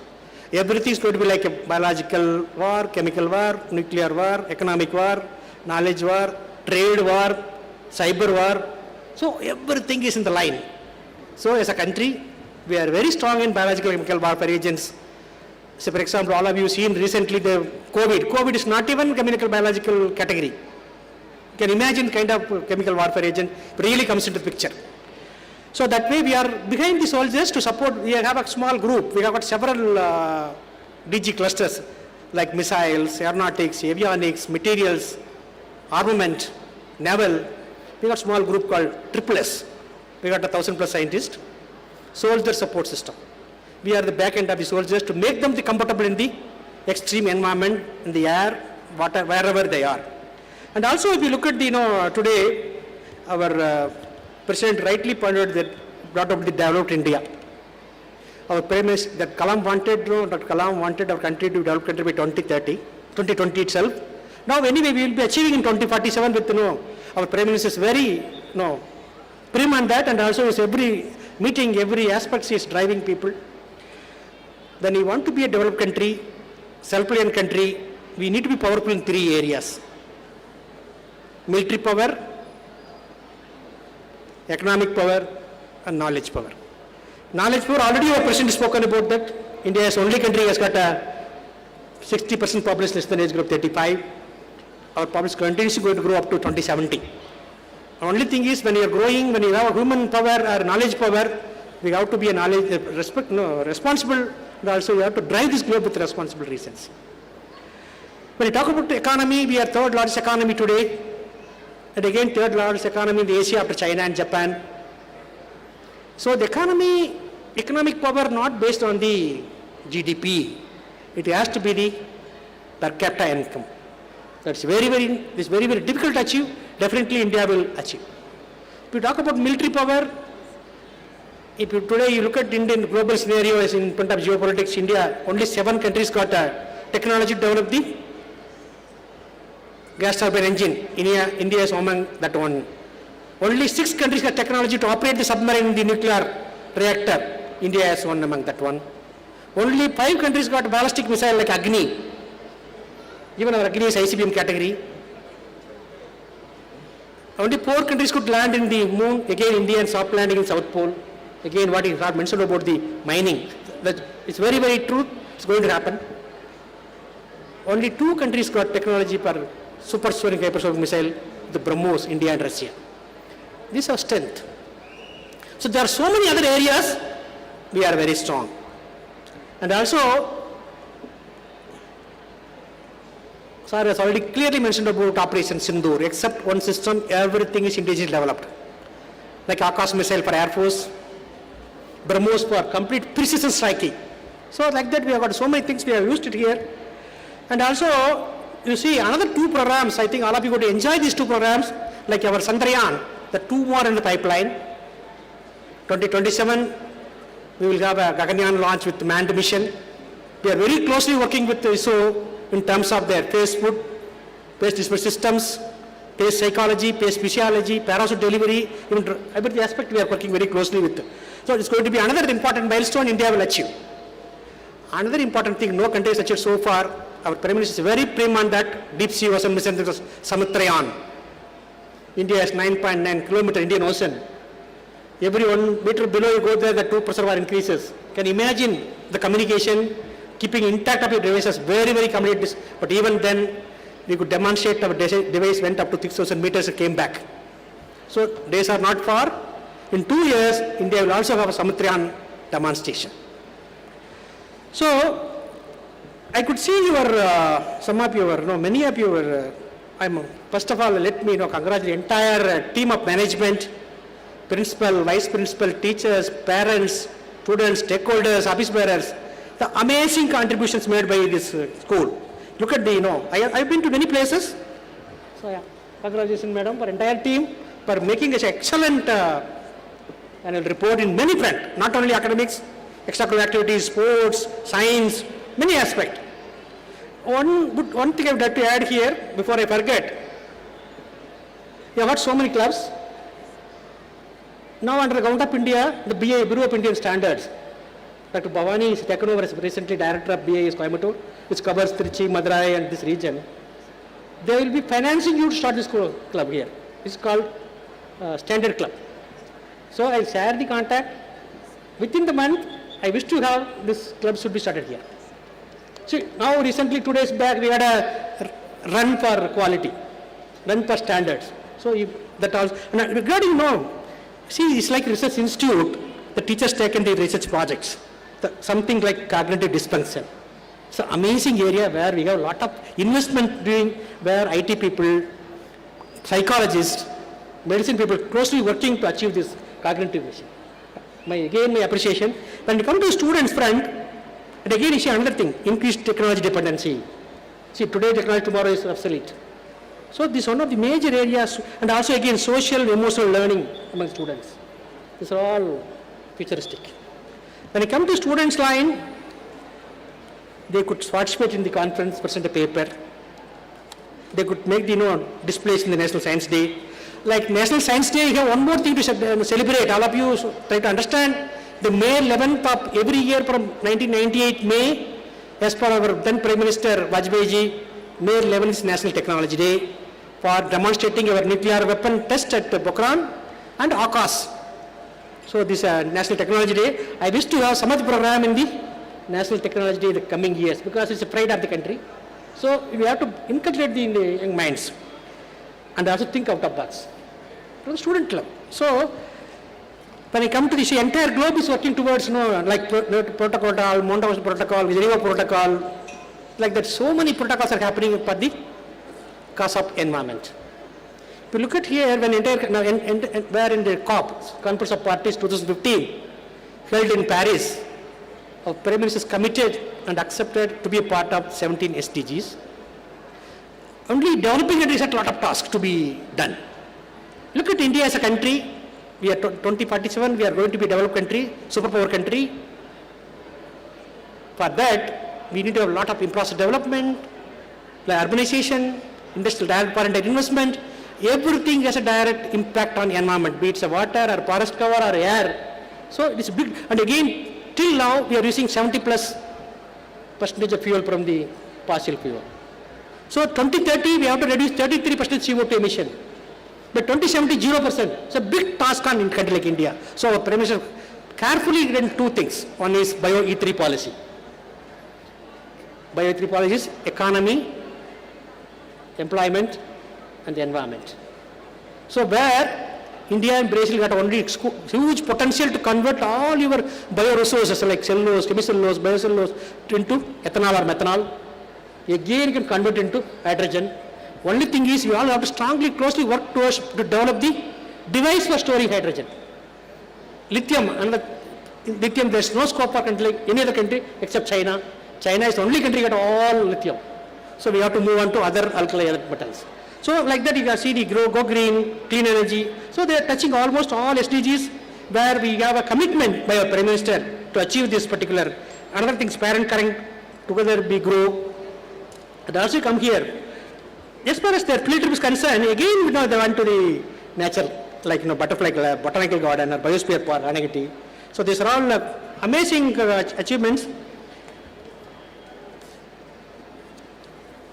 Everything is going to be like a biological war, chemical war, nuclear war, economic war, knowledge war, trade war, cyber war. So everything is in the line. So as a country, we are very strong in biological chemical warfare agents. So for example, all of you seen recently the COVID. COVID is not even chemical biological category. You can imagine kind of chemical warfare agent really comes into the picture. So that way we are behind the soldiers to support. We have a small group. We have got several DG clusters like missiles, aeronautics, avionics, materials, armament, naval. We got a small group called SSS. We got 1,000+ scientists. Soldier support system. We are the back end of the soldiers to make them comfortable in the extreme environment, in the air, water, wherever they are. And also if you look at the, today, our President rightly pointed that brought up the developed India. Our premise that Dr. Kalam wanted our country to develop country by 2020 itself. Now anyway we will be achieving in 2047 with our Prime Minister is very prim on that, and also is every meeting, every aspect is driving people. Then we want to be a developed country, self-reliant country, we need to be powerful in 3 areas. Military power, economic power and knowledge power. Knowledge power, already our President has spoken about that. India is the only country has got a 60% population less than age group 35. Our population continues to grow up to 2070. The only thing is when you are growing, when you have a human power or knowledge power, we have to be responsible, and also we have to drive this globe with responsible reasons. When you talk about the economy, we are 3rd largest economy today. And again 3rd largest economy in Asia after China and Japan. So the economic power not based on the GDP. It has to be the per capita income. That's very difficult to achieve. Definitely India will achieve. If you talk about military power, if you today you look at Indian global scenario as in front of geopolitics, India, only 7 countries got technology to develop the gas turbine engine. India is among that one. Only 6 countries got technology to operate the submarine in the nuclear reactor. India is one among that one. Only 5 countries got ballistic missile like Agni. Even our Agni is ICBM category. Only 4 countries could land in the moon. Again, India and soft landing in South Pole. Again, what you have mentioned about the mining. That it's very true. It's going to happen. Only 2 countries got technology for supersonic hypersonic missile, the BrahMos, India and Russia. This is our strength. So there are so many other areas we are very strong. And also, Sir has already clearly mentioned about Operation Sindoor. Except one system, everything is indigenously developed. Like Akash missile for Air Force, BrahMos for complete precision striking. So like that we have got so many things, we have used it here. And also, you see another 2 programs, I think all of you got to enjoy these 2 programs. like our Chandrayaan, the 2 more in the pipeline. 2027, we will have a Gaganyaan launch with manned mission. We are very closely working with ISRO in terms of their phase food, phase disposal systems, phase psychology, phase physiology, parachute delivery, even every aspect we are working very closely with. So it's going to be another important milestone India will achieve. Another important thing no country has achieved so far, our Prime Minister is very prim on that, deep sea ocean mission, that was Samudrayaan. India has 9.9 kilometer Indian Ocean. Every 1 meter below you go there, the 2 pressure increases. Can you imagine the communication, keeping intact of your devices, very, very complicated, but even then, we could demonstrate our device went up to 6,000 meters and came back. So days are not far. In 2 years, India will also have a Samudrayaan demonstration. So I could see your, some of your, many of your, first of all, let me congratulate the entire team of management, principal, vice principal, teachers, parents, students, stakeholders, office bearers, the amazing contributions made by this school. Look at the, I've been to many places. So yeah, congratulations madam, for entire team, for making an excellent annual report in many fronts, not only academics, extracurricular activities, sports, science, many aspects. One thing I would like to add here, before I forget, you have got so many clubs. Now under the Govt of India, the BA, Bureau of Indian Standards, Dr. Bhavani is taken over as recently Director of BIS Coimbatore, which covers Trichy, Madurai and this region. They will be financing you to start this club here. It's called Standard Club. So I'll share the contact. Within the month, I wish to have this club should be started here. See, now recently 2 days back, we had a run for quality, run for standards. So that also, and regarding see, it's like research institute, the teachers taken the research projects, something like cognitive dysfunction. It's an amazing area where we have a lot of investment doing, where IT people, psychologists, medicine people closely working to achieve this cognitive vision. My appreciation. When you come to students front, and again you see another thing, increased technology dependency. See, today technology, tomorrow is obsolete. So this is one of the major areas, and also again social emotional learning among students. These are all futuristic. When it comes to students line, they could participate in the conference, present a paper. They could make the displays in the National Science Day. Like National Science Day, you have one more thing to celebrate. All of you try to understand the May 11th of every year from 1998 May, as per our then Prime Minister Vajpayee, May 11th is National Technology Day for demonstrating our nuclear weapon test at Pokhran and Akash. So this National Technology Day, I wish to have some of the program in the National Technology Day in the coming years because it's a pride of the country. So we have to inculcate in the young minds and also think out of box. To the student club. So when I come to this, entire globe is working towards like protocol, Montauk protocol, Geneva protocol, like that. So many protocols are happening for the cause of environment. If you look at here, when where in the COP, Conference of Parties 2015, held in Paris, our Prime Minister is committed and accepted to be a part of 17 SDGs. Only developing countries have a lot of tasks to be done. Look at India as a country. We are 2047, we are going to be a developed country, superpower country. For that, we need to have a lot of infrastructure development, like urbanization, industrial direct foreign direct investment. Everything has a direct impact on environment, be it water or forest cover or air. So it is big. And again, till now, we are using 70+% of fuel from the fossil fuel. So 2030, we have to reduce 33% CO2 emission. By 2070, 0%. It's a big task on a country like India. So our Prime Minister carefully did 2 things. One is Bio E3 policy. Bio E3 policy is economy, employment, and the environment. So where India and Brazil got only huge potential to convert all your bioresources like cellulose, chemicellulose, biocellulose into ethanol or methanol. Again, you can convert into hydrogen. Only thing is, we all have to strongly, closely work towards to develop the device for storing hydrogen. Lithium, lithium, there's no scope for country like any other country except China. China is the only country that all lithium. So we have to move on to other alkali metals. So like that you can see the go green, clean energy. So they are touching almost all SDGs where we have a commitment by our Prime Minister to achieve this particular. Another thing is parent current, together we grow. They also come here. As far as their field trip is concerned, again they went to the nature, like butterfly botanical garden or biosphere park, Anagati. So these are all amazing achievements.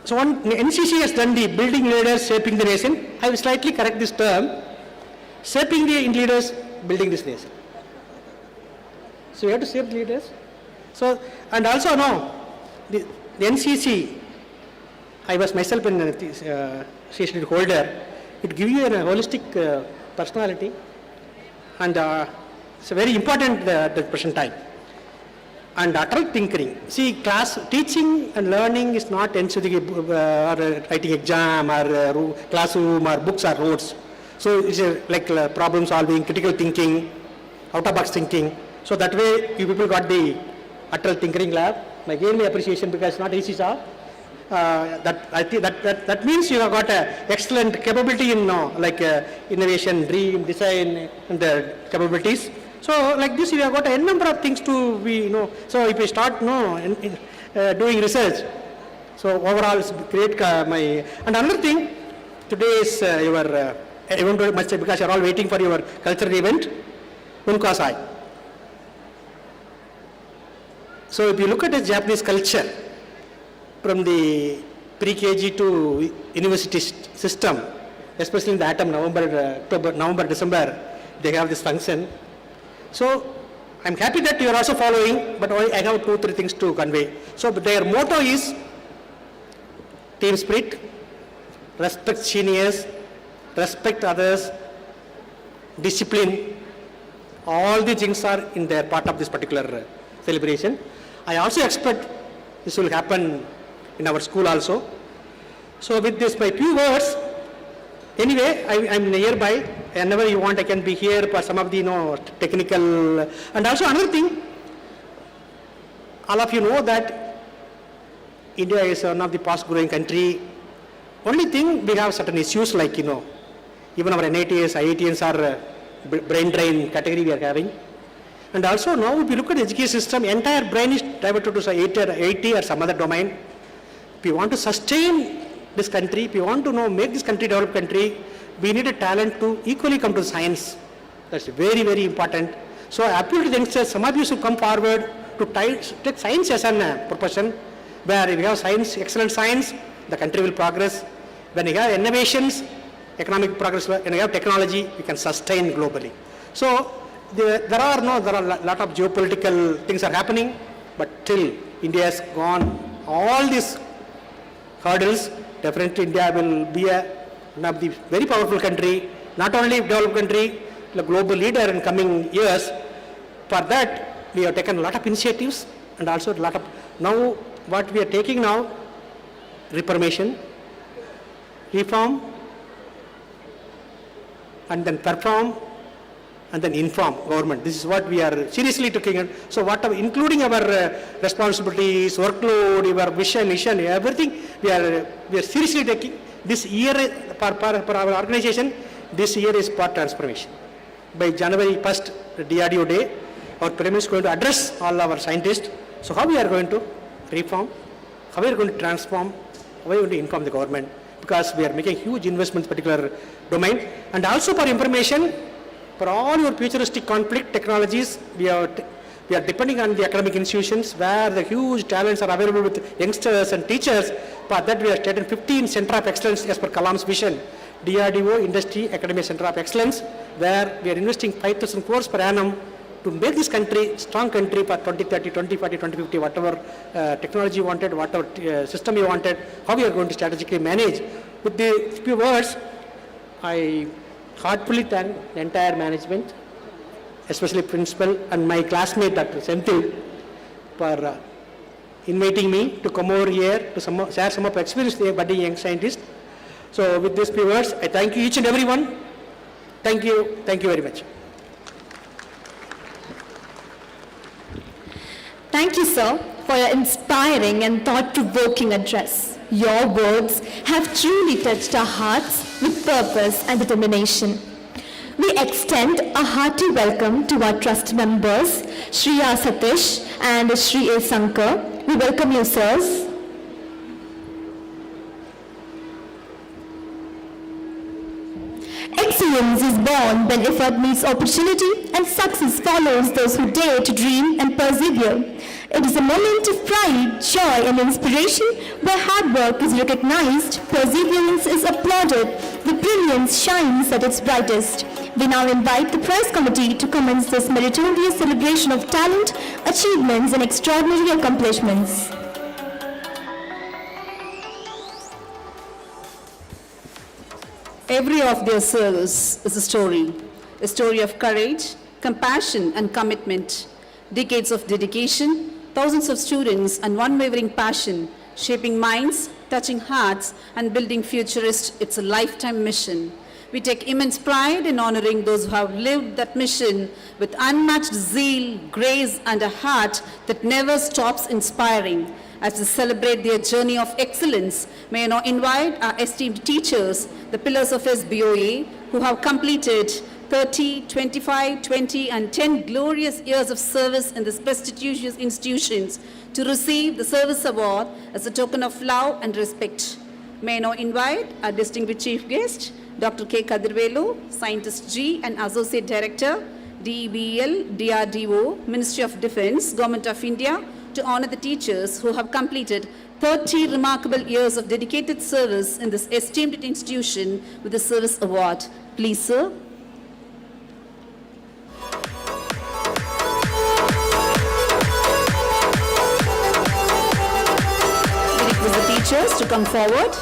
So one NCC has done the building leaders, shaping the nation. I will slightly correct this term. Shaping the leaders, building this nation. So we have to shape the leaders. So, and also now, the NCC, I was myself in CCD holder. It gives you a holistic personality, and it's very important at the present time. And adult thinking. See, class teaching and learning is not ends with or writing exam or classroom or books or notes. So it's like problem solving, critical thinking, out of box thinking. So that way you people got the adult thinking lab. Again, my appreciation because it's not easy job. I think that means you have got an excellent capability in innovation, dream, design, and the capabilities. So like this, we have got a number of things to be, so if we start, doing research, so overall it's great. And another thing, today is your, I won't do much because you're all waiting for your cultural event, Bunkasai. So if you look at the Japanese culture, from the pre-KG to university system, especially in the autumn, November, December, they have this function. So I'm happy that you are also following, but I have 2-3 things to convey. So their motto is team spirit, respect seniors, respect others, discipline. All the things are in their part of this particular celebration. I also expect this will happen in our school also. So with this, my few words, anyway, I'm nearby. Whenever you want, I can be here for some of the technical. And also another thing, all of you know that India is one of the fast-growing country. Only thing, we have certain issues like, even our NITs, IITs are brain drain category we are having. And also now, if you look at the education system, entire brain is diverted to say 80 or some other domain. If you want to sustain this country, if you want to make this country developed country, we need a talent to equally come to science. That's very, very important. So I appeal to the youngsters, some of you should come forward to take science as a profession, where if you have science, excellent science, the country will progress. When you have innovations, economic progress, when you have technology, you can sustain globally. So there are a lot of geopolitical things are happening, but till India has gone all these hurdles, definitely India will be one of the very powerful country, not only developed country, a global leader in coming years. For that, we have taken a lot of initiatives and also a lot of, now what we are taking now, reformation, reform, and then perform, and then inform government. This is what we are seriously taking. So whatever, including our responsibilities, workload, our vision, mission, everything, we are seriously taking. This year, for our organization, this year is for transformation. By January 1st, the DRDO day, our Prime Minister is going to address all our scientists. So how we are going to reform, how we are going to transform, how we are going to inform the government, because we are making huge investments in particular domain. And also for information, for all your futuristic conflict technologies, we are depending on the academic institutions where the huge talents are available with youngsters and teachers. For that, we have started 15 Center of Excellence as per Kalam's vision. DRDO, Industry, Academic Center of Excellence, where we are investing 5,000 crores per annum to make this country strong country for 2030, 2040, 2050, whatever technology you wanted, whatever system you wanted, how we are going to strategically manage. With the few words, I heartfully thank the entire management, especially principal and my classmate Dr. Senthil for inviting me to come over here to share some of experience with budding young scientists. So with these few words, I thank you each and everyone. Thank you very much. Thank you, sir, for your inspiring and thought-provoking address. your words have truly touched our hearts with purpose and determination. We extend a hearty welcome to our trust members, Shri R. Satish and Shri A. Sankar. We welcome you, sirs. Excellence is born when effort meets opportunity and success follows those who dare to dream and persevere. It is a moment of pride, joy and inspiration where hard work is recognized, perseverance is applauded, the brilliance shines at its brightest. We now invite the prize committee to commence this meritorious celebration of talent, achievements and extraordinary accomplishments. Every of their service is a story of courage, compassion and commitment, decades of dedication, thousands of students and unwavering passion, shaping minds, touching hearts and building futurists. It's a lifetime mission. We take immense pride in honoring those who have lived that mission with unmatched zeal, grace and a heart that never stops inspiring. As we celebrate their journey of excellence, may I now invite our esteemed teachers, the pillars of SBOA, who have completed 30, 25, 20 and 10 glorious years of service in this prestigious institutions to receive the service award as a token of love and respect. May I now invite our distinguished chief guest, Dr. K. Kadirvelu, Scientist G and Associate Director, DEBEL, DRDO, Ministry of Defense, Government of India, to honor the teachers who have completed 30 remarkable years of dedicated service in this esteemed institution with the Service Award. Please, sir. We request the teachers to come forward.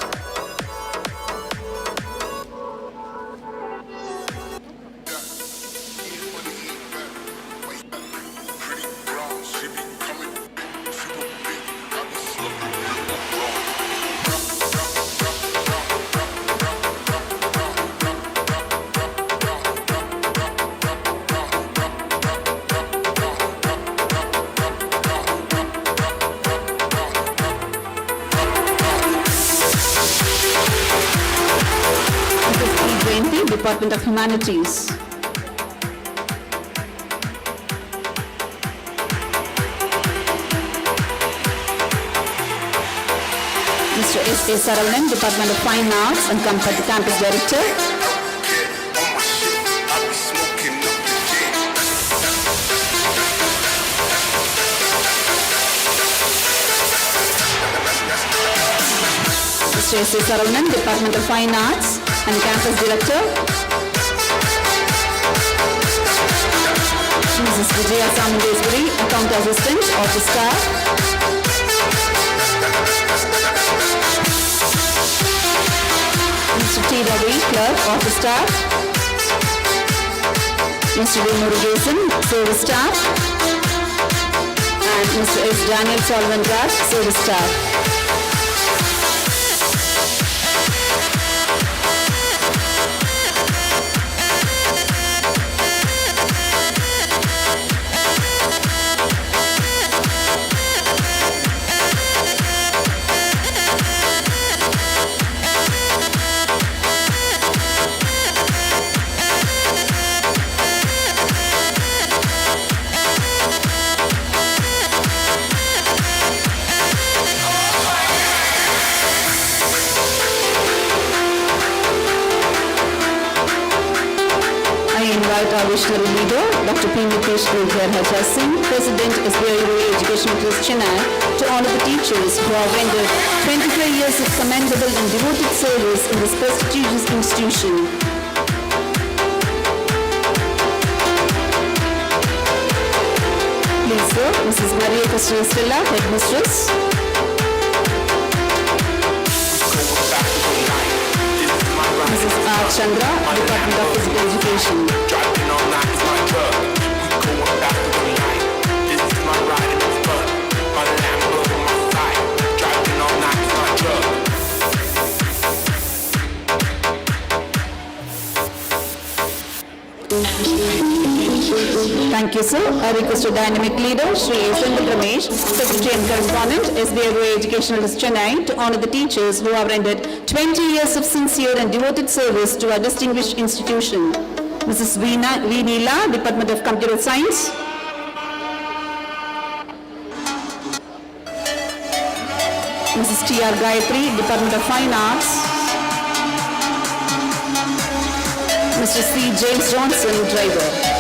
Department of Humanities. Mr. S.A. Saravanan, Department of Fine Arts and Campus Director. Mr. S.A. Saravanan, Department of Fine Arts and Campus Director. Mrs. Vijaya Samandeswari, Account Assistant, Office Staff. Mr. T. Ravi, Clerk, Office Staff. Mr. V. Murugesan, Service Staff. And Mr. S. Daniel Solvenraj, Service Staff. Our visionary leader, Dr. P. Nithish Singh, President, SBIOA Educational Trust, Chennai, to honor the teachers who have rendered 25 years of commendable and devoted service in this prestigious institution. Please, sir, Mrs. Maria Castillo Stella, Headmistress. Mrs. R. Chandra, Department of Physical Education. Driving all night is my drug. We going back to the night. This is my ride in the front. My Lambo on my side. Driving all night is my drug. Thank you, sir. I request a dynamic leader, Shri Ramesh, Secretary and Correspondent, SBIOA Educational Trust, Chennai, to honor the teachers who have rendered 20 years of sincere and devoted service to our distinguished institution. Mrs. V. Neela, Department of Computer Science. Mrs. T.R. Gayatri, Department of Fine Arts. Mr. C. James Johnson, Driver.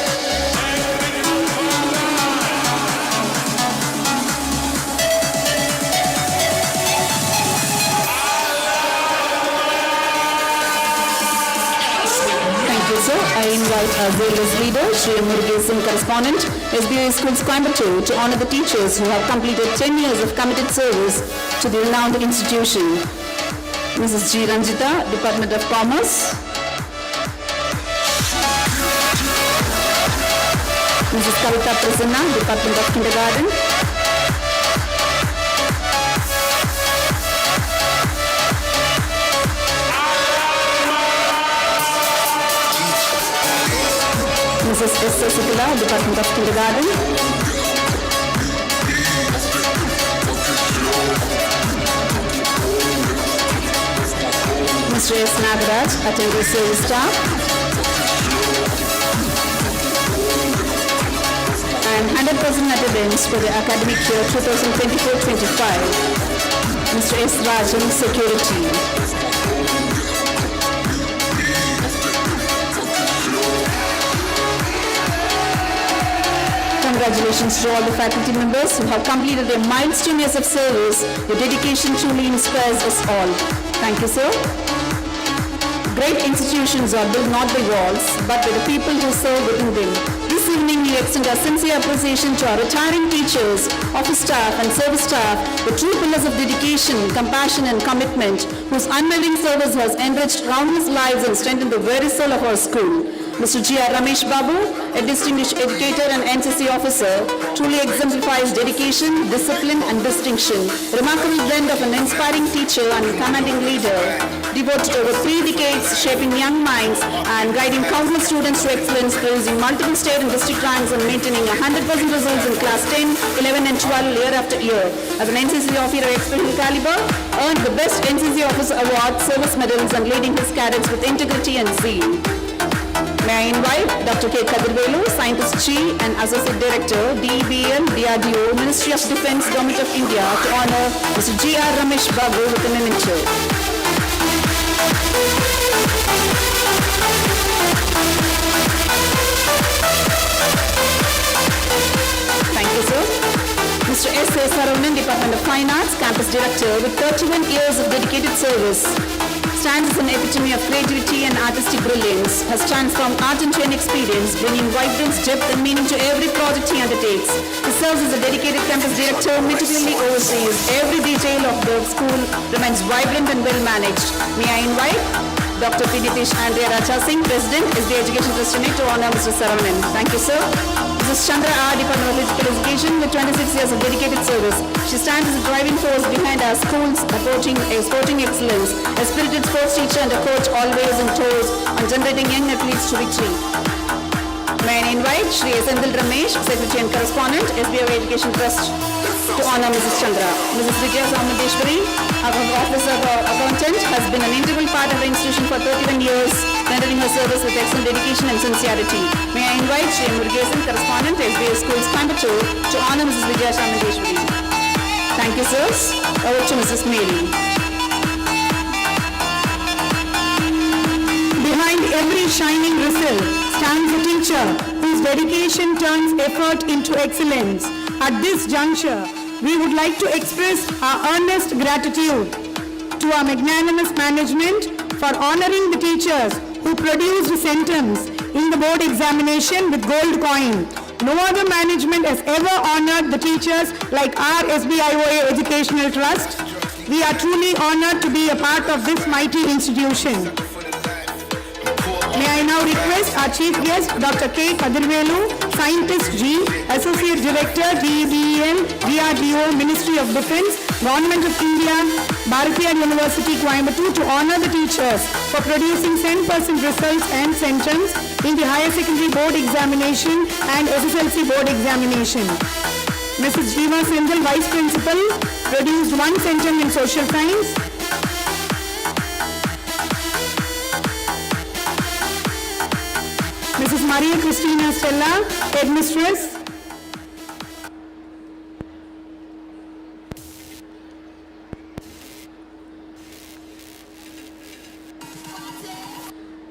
Sir, I invite our fearless leader, Shri Murugesan, Correspondent, SBOA Schools, Coimbatore, to honor the teachers who have completed 10 years of committed service to the renowned institution. Mrs. G. Ranjita, Department of Commerce. Mrs. Kavita Prasanna, Department of Kindergarten. Mrs. S. Sasitala, Department of Kindergarten. Mr. S. Nagaraj, Attending Service Staff. And 100% attendance for the academic year 2024-25. Mr. S. Rajan, Security. Congratulations to all the faculty members who have completed their milestone years of service. Your dedication truly inspires us all. Thank you, sir. Great institutions are built not by walls, but by the people who serve within them. This evening, we extend our sincere appreciation to our retiring teachers, office staff, and service staff, the true pillars of dedication, compassion, and commitment, whose unwavering service has enriched countless lives and strengthened the very soul of our school. Mr. G. R. Ramesh Babu, a distinguished educator and NCC officer, truly exemplifies dedication, discipline, and distinction. Remarkable blend of an inspiring teacher and commanding leader, devoted over 3 decades shaping young minds and guiding countless students to excellence, producing multiple state and district ranks and maintaining 100% results in class 10, 11, and 12 year after year. As an NCC officer of exceptional caliber, earned the Best NCC Officer Award, service medals, and leading his cadets with integrity and zeal. May I invite Dr. K. Kadirvelu, Scientist Shri and Associate Director, DEBEL, DRDO, Ministry of Defence, Govt of India, to honor Mr. G. R. Ramesh Babu with a miniature. Thank you, sir. Mr. S. A. Saravanan, Department of Fine Arts, Campus Director, with 31 years of dedicated service, stands as an epitome of creativity and artistic brilliance, has transformed art into an experience, bringing vibrance, depth, and meaning to every project he undertakes. He serves as a dedicated campus director, meticulously oversees every detail of the school, remains vibrant and well managed. May I invite Dr. P. Nithish Andreyya Singh, President, SBIOA Educational Trust, to honor Mr. Saravanan. Thank you, sir. Mrs. Chandra R., Department of Physical Education, with 26 years of dedicated service. She stands as a driving force behind our schools, sporting excellence, a spirited sports teacher and a coach always in toes on generating young athletes to victory. May I invite Shri Senthil Ramesh, Secretary and Correspondent, SBIOA Educational Trust, to honor Mrs. Chandra. Mrs. Vijaya Samanteshwari, our Office of Accountant, has been an integral part of the institution for 31 years, rendering her service with excellent dedication and sincerity. May I invite Shri Murugesan, Correspondent, SBOA Schools, Coimbatore, to honor Mrs. Vijaya Samanteshwari. Thank you, sirs. Over to Mrs. Mary. Behind every shining result stands a teacher whose dedication turns effort into excellence. At this juncture, we would like to express our earnest gratitude to our magnanimous management for honoring the teachers who produced centums in the board examination with gold coin. No other management has ever honored the teachers like our SBIOA Educational Trust. We are truly honored to be a part of this mighty institution. May I now request our chief guest, Dr. K. Kadirvelu, Scientist G, Associate Director, DEBEL, DRDO, Ministry of Defence, Government of India, Bharathiar University, Coimbatore, to honor the teachers for producing 100% results and centums in the higher secondary board examination and SSLC board examination. Mrs. Senthil, Vice Principal, produced 1 centum in social science. Mrs. Maria Cristina Stella, Headmistress.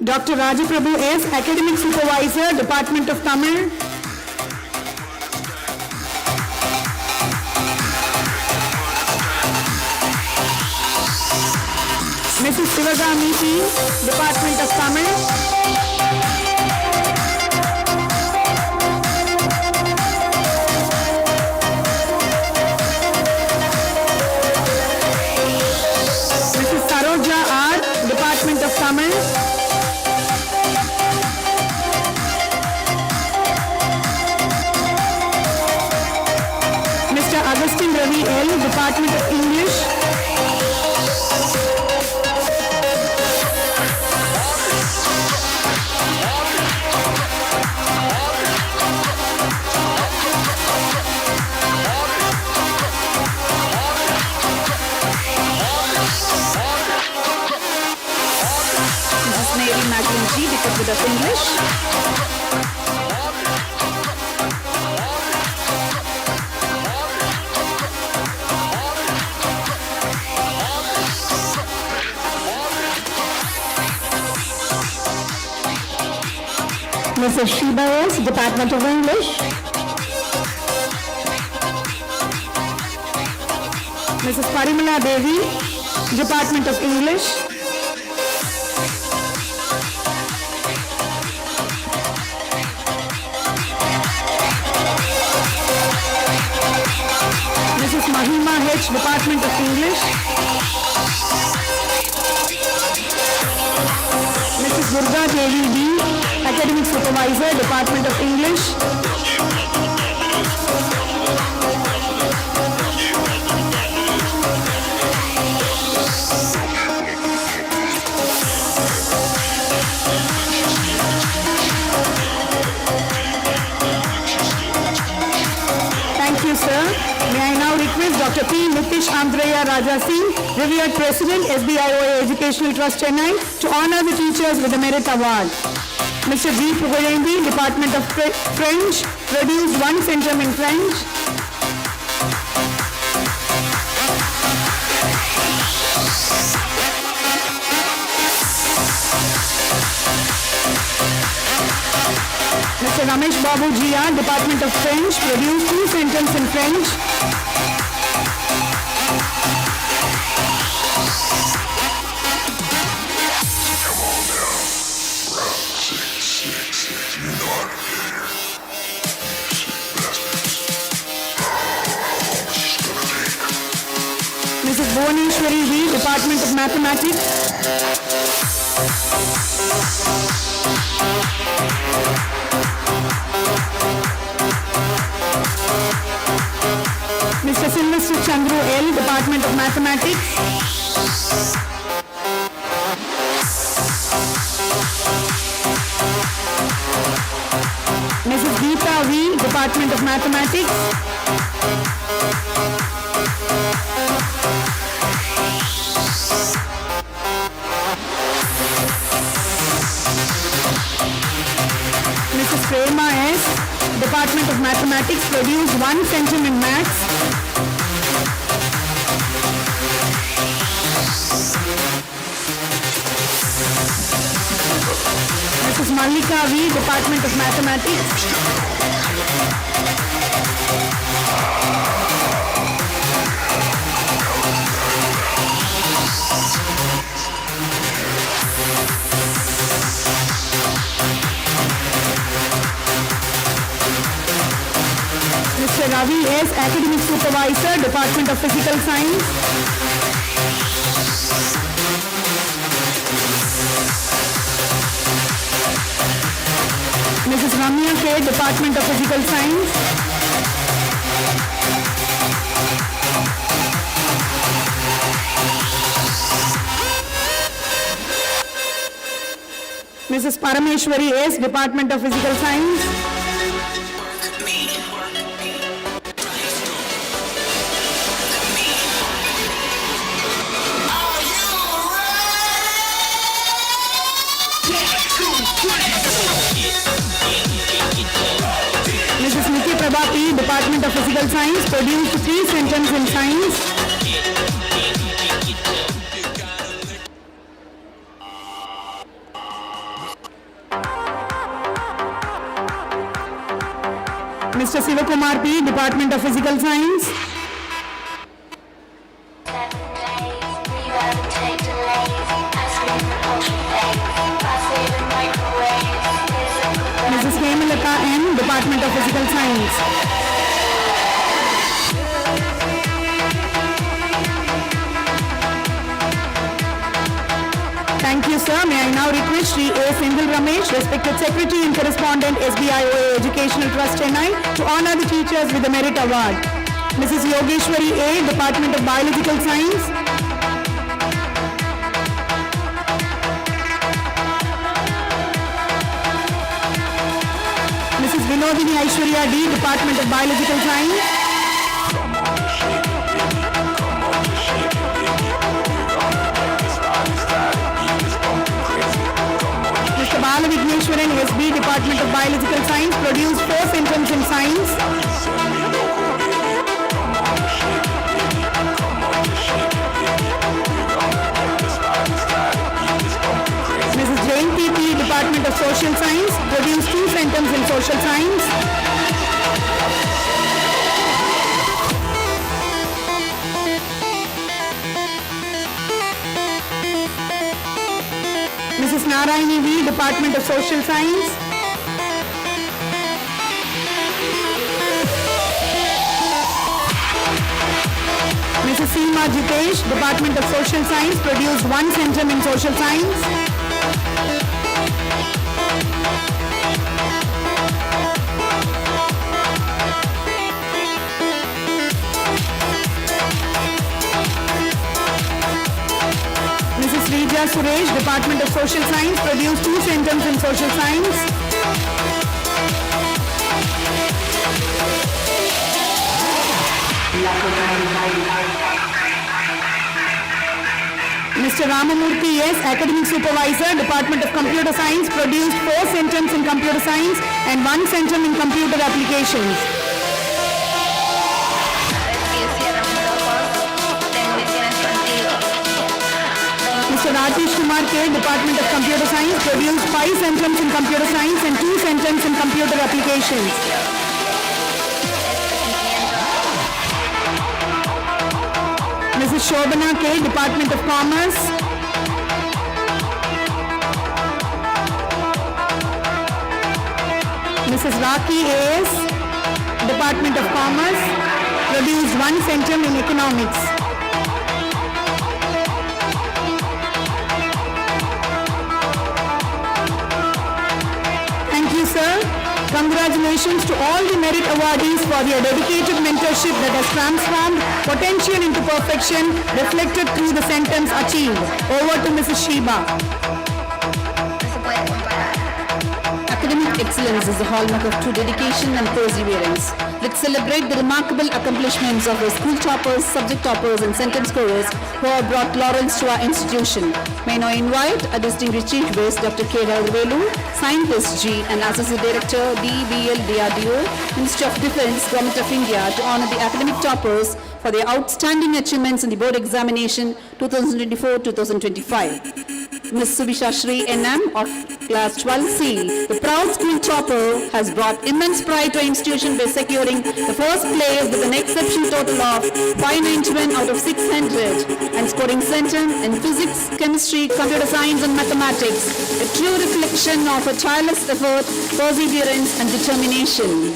Dr. Rajaprabhu S., Academic Supervisor, Department of Tamil. Mrs. Sivagami P., Department of Tamil. Mrs. Saroja R., Department of Tamil. Mr. Agustin Ravi L., Department of English. Mrs. Mary Magdalene G., Department of English. Mrs. Shri, Department of English. Mrs. Parimala Devi, Department of English. Mrs. Mahima H., Department of English. Mrs. Durga Devi D., Academic Supervisor, Department of English. Thank you, sir. May I now request Dr. P. Nithish Andreyya Raja Singh, revered President, SBIOA Educational Trust, Chennai, to honor the teachers with the Merit Award. Mr. G. Pugarendi, Department of French, produced 1 centum in French. Mr. Ramesh Babu Jia, Department of French, produced 2 centums in French. Mrs. Bhuvaneshwari V., Department of Mathematics. Mr. Sylvester Chandru L., Department of Mathematics. Mrs. Geeta V., Department of Mathematics. Mrs. Prema S., Department of Mathematics, produced 1 centum in Maths. Mrs. Mallika V., Department of Mathematics. Mr. Ravi S., Academic Supervisor, Department of Physical Science. Mrs. Ramya K., Department of Physical Science. Mrs. Parameshwari S., Department of Physical Science. Mrs. Nitya Prabha P., Department of Physical Science, produced 3 sentences in science. Mr. Sivakumar P., Department of Physical Science. Mrs. Hemalata N., Department of Physical Science. Thank you, sir. May I now request Shri A. Senthil Ramesh, respected Secretary and Correspondent, SBIOA Educational Trust, Chennai, to honor the teachers with the Merit Award. Mrs. Yogeshwari A., Department of Biological Science. Mrs. Vinodini Aishwarya D., Department of Biological Science. Mr. Bala Vigneshwaran S.B., Department of Biological Science, produced 4 sentences in science. Mrs. Jayanti P., Department of Social Science, produced 2 sentences in social science. Mrs. Narayani V., Department of Social Science. Mrs. Seema Jitesh, Department of Social Science, produced 1 sentence in social science. Mrs. Rija Suresh, Department of Social Science, produced 2 sentences in social science. Mr. Ramamurthy S., Academic Supervisor, Department of Computer Science, produced 4 sentences in computer science and 1 sentence in computer applications. Mr. Rajesh Kumar K., Department of Computer Science, produced 5 sentences in computer science and 2 sentences in computer applications. Mrs. Shobana K., Department of Commerce. Mrs. Raki A.S., Department of Commerce, produced 1 sentence in economics. Thank you, sir. Congratulations to all the merit awardees for their dedicated mentorship that has transformed potential into perfection, reflected through the sentence achieved. Over to Mrs. Sheba. Academic excellence is the hallmark of true dedication and perseverance. Let's celebrate the remarkable accomplishments of our school toppers, subject toppers and sentence scorers who have brought laurels to our institution. May I now invite a distinguished chief guest, Dr. Kadirvelu, Scientist G and Associate Director, DEBEL, DRDO, Ministry of Defence, Govt of India, to honor the academic toppers for their outstanding achievements in the board examination 2024-2025. Ms. Subisha Shri NM of class 12C, the proud school topper, has brought immense pride to our institution by securing the first place with an exceptional total of 591 out of 600 and scoring center in physics, chemistry, computer science and mathematics, a true reflection of her tireless effort, perseverance and determination.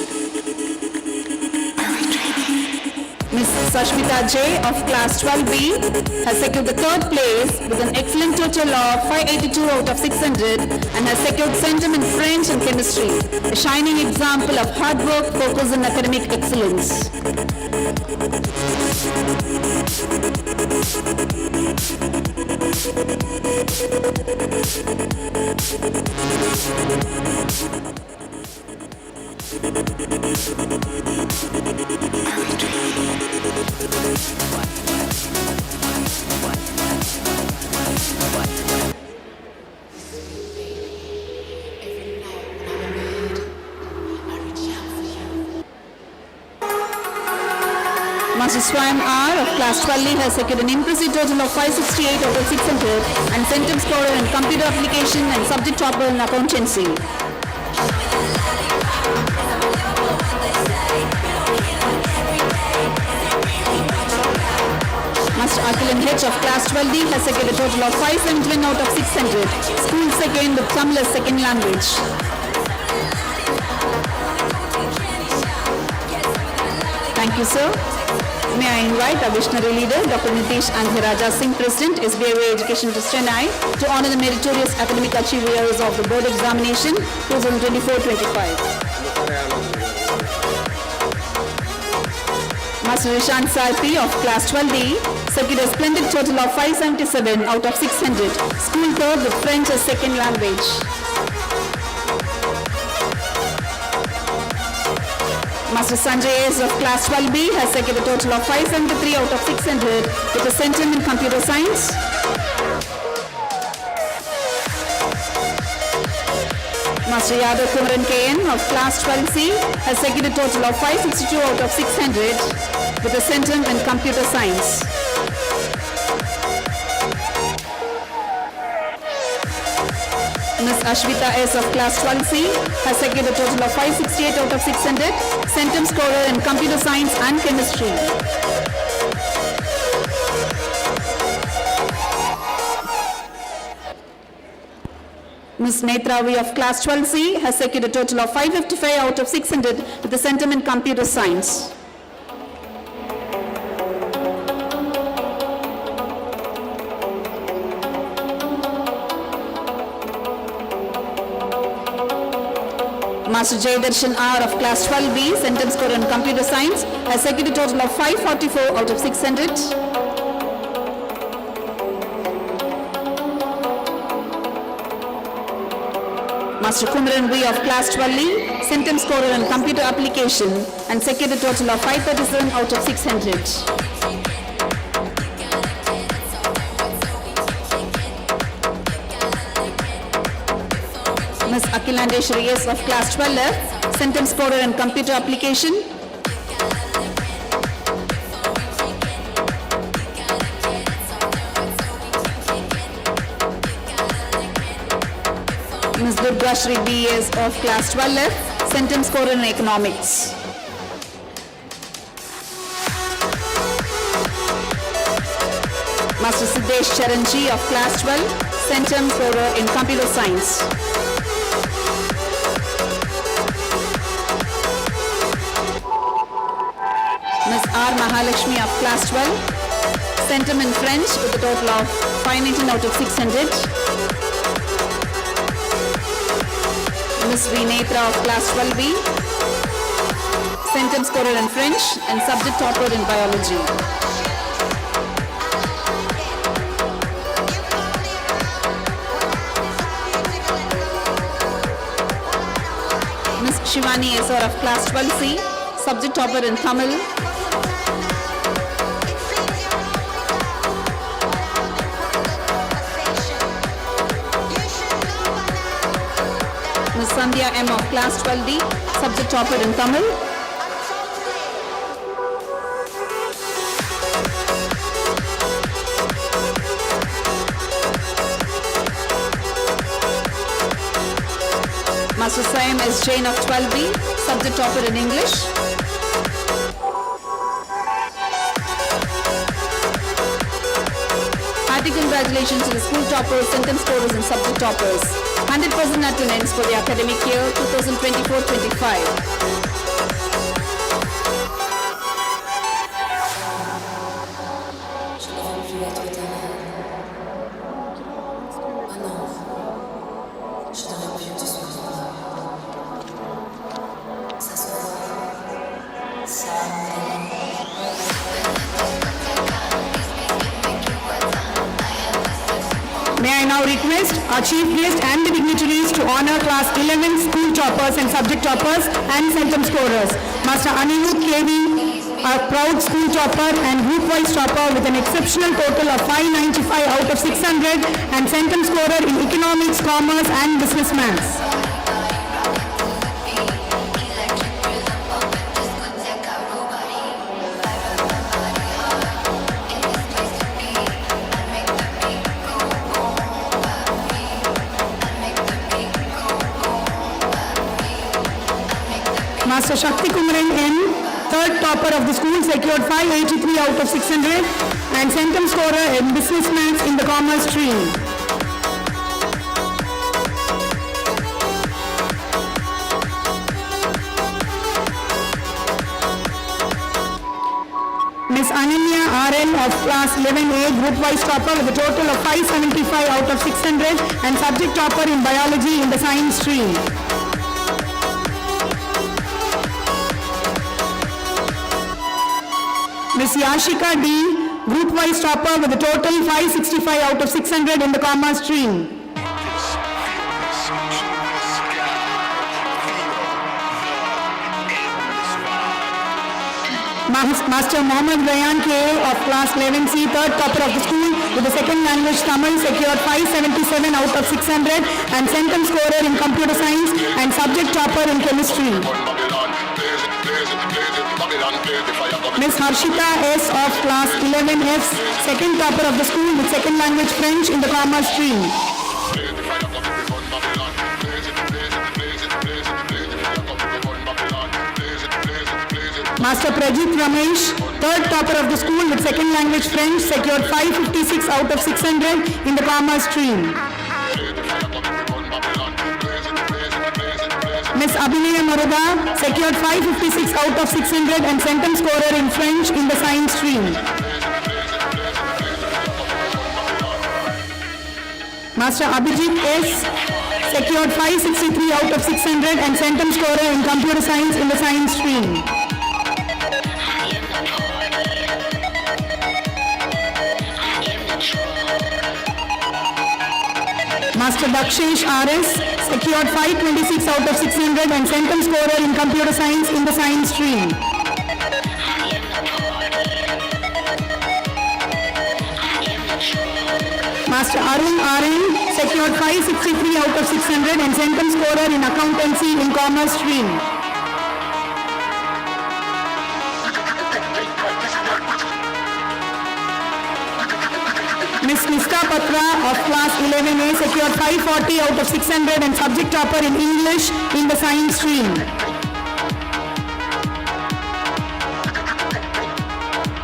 Ms. Sashmita J of class 12B has secured the 3rd place with an excellent total of 582 out of 600 and has secured center in French and chemistry, a shining example of hard work, focus and academic excellence. Master Swam R of class 12E has secured an impressive total of 568 out of 600 and centum scorer in computer application and subject topper in accountancy. Master Akilan H of class 12D has secured a total of 571 out of 600. School second with Tamil as second language. Thank you, sir. May I invite our visionary leader, Dr. Nithish and Singh, President, SBIOA Educational Trust, Chennai, to honor the meritorious academic achievers of the board examination 2024-25. Master Rishan Sarpi of class 12D secured a splendid total of 577 out of 600. School third with French as second language. Master Sanjay S of class 12B has secured a total of 573 out of 600 with a centum in computer science. Master Yadav Kumaran KN of class 12C has secured a total of 562 out of 600 with a centum in computer science. Ms. Ashwita S of class 12C has secured a total of 568 out of 600, centum scorer in computer science and chemistry. Ms. Netravi of class 12C has secured a total of 555 out of 600 with a centum in computer science. Master Jaydarshan R of class 12B, centum score in computer science, has secured a total of 544 out of 600. Master Kumaran V of class 12E, centum scorer in computer application, and secured a total of 537 out of 600. Ms. Akhilandeshwari S of class 12F, centum scorer in computer application. Ms. Durga Shri B.S. of class 12F, centum scorer in economics. Master Siddesh Charanji of class 12, centum scorer in computer science. Ms. R. Mahalakshmi of class 12, centum in French with a total of 519 out of 600. Ms. V. Netra of class 12B, centum scorer in French and subject topper in biology. Ms. Shivani S. of class 12C, subject topper in Tamil. Ms. Sandhya M. of class 12D, subject topper in Tamil. Master Sayam S. Jain of 12B, subject topper in English. Hearty congratulations to the school toppers, centum scorers and subject toppers. 100% attendance for the academic year 2024-25. May I now request our chief guest and the dignitaries to honor class 11 school toppers and subject toppers and centum scorers. Master Anirudh KV, our proud school topper and group-wise topper with an exceptional total of 595 out of 600 and centum scorer in economics, commerce and business maths. Master Shakti Kumaran N, third topper of the school, secured 583 out of 600 and centum scorer in business maths in the commerce stream. Ms. Ananya RL of class 11A, group-wise topper with a total of 575 out of 600 and subject topper in biology in the science stream. Ms. Yashika D, group-wise topper with a total 565 out of 600 in the commerce stream. Master Mohammad Rayan K of class 11C, third topper of the school with the second language Tamil, secured 577 out of 600 and centum scorer in computer science and subject topper in chemistry. Ms. Harshita S of class 11F, second topper of the school with second language French in the commerce stream. Master Prajit Ramesh, third topper of the school with second language French, secured 556 out of 600 in the commerce stream. Ms. Abhinaya Maruda secured 556 out of 600 and centum scorer in French in the science stream. Master Abhijit S secured 563 out of 600 and centum scorer in computer science in the science stream. Master Dakshesh RS secured 526 out of 600 and centum scorer in computer science in the science stream. Master Arun RN secured 563 out of 600 and centum scorer in accountancy in commerce stream. Ms. Nishka Patra of class 11A secured 540 out of 600 and subject topper in English in the science stream.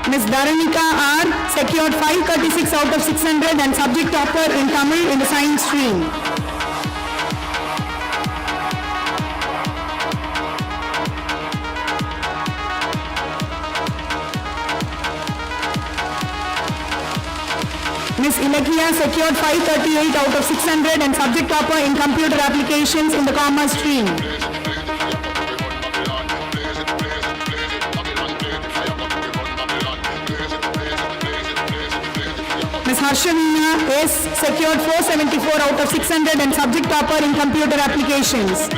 Ms. Dharanika R secured 536 out of 600 and subject topper in Tamil in the science stream. Ms. Ilakia secured 538 out of 600 and subject topper in computer applications in the commerce stream. Ms. Harshavina S secured 474 out of 600 and subject topper in computer applications.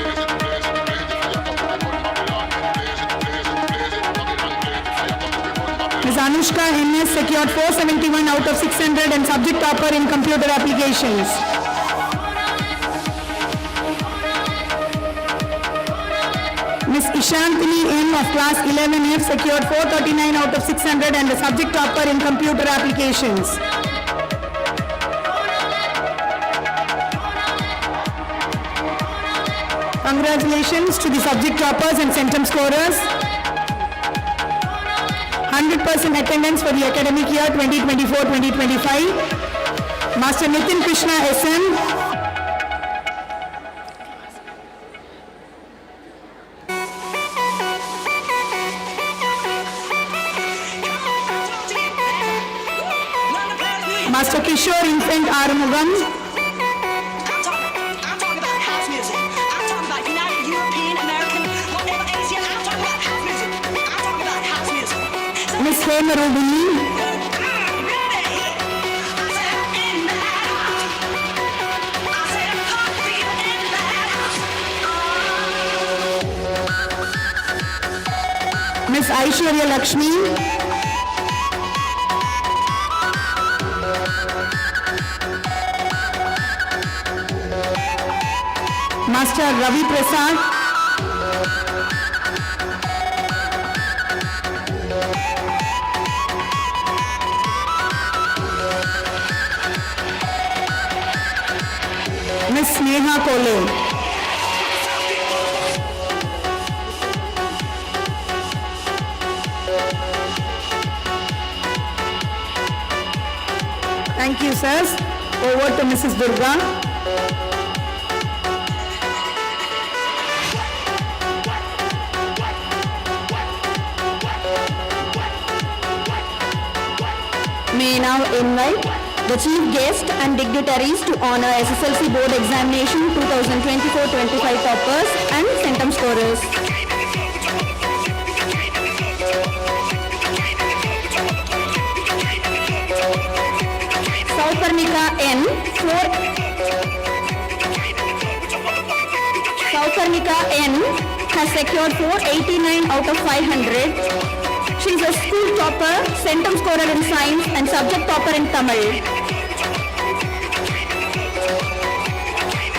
Ms. Anushka NS secured 471 out of 600 and subject topper in computer applications. Ms. Ishantini M of class 11F secured 439 out of 600 and the subject topper in computer applications. Congratulations to the subject toppers and centum scorers. 100% attendance for the academic year 2024-2025. Master Nitin Krishna SM. Master Kishore Infant Arumugam. Miss Hema Rubini. Miss Aishwarya Lakshmi. Master Ravi Prasad. Miss Sneha Kole. Thank you, sirs. Over to Mrs. Durga. May I now invite the chief guest and dignitaries to honor SSLC Board Examination 2024-25 toppers and centum scorers. Sauparnika N. Sauparnika N has secured 489 out of 500. She is a school topper, centum scorer in science and subject topper in Tamil.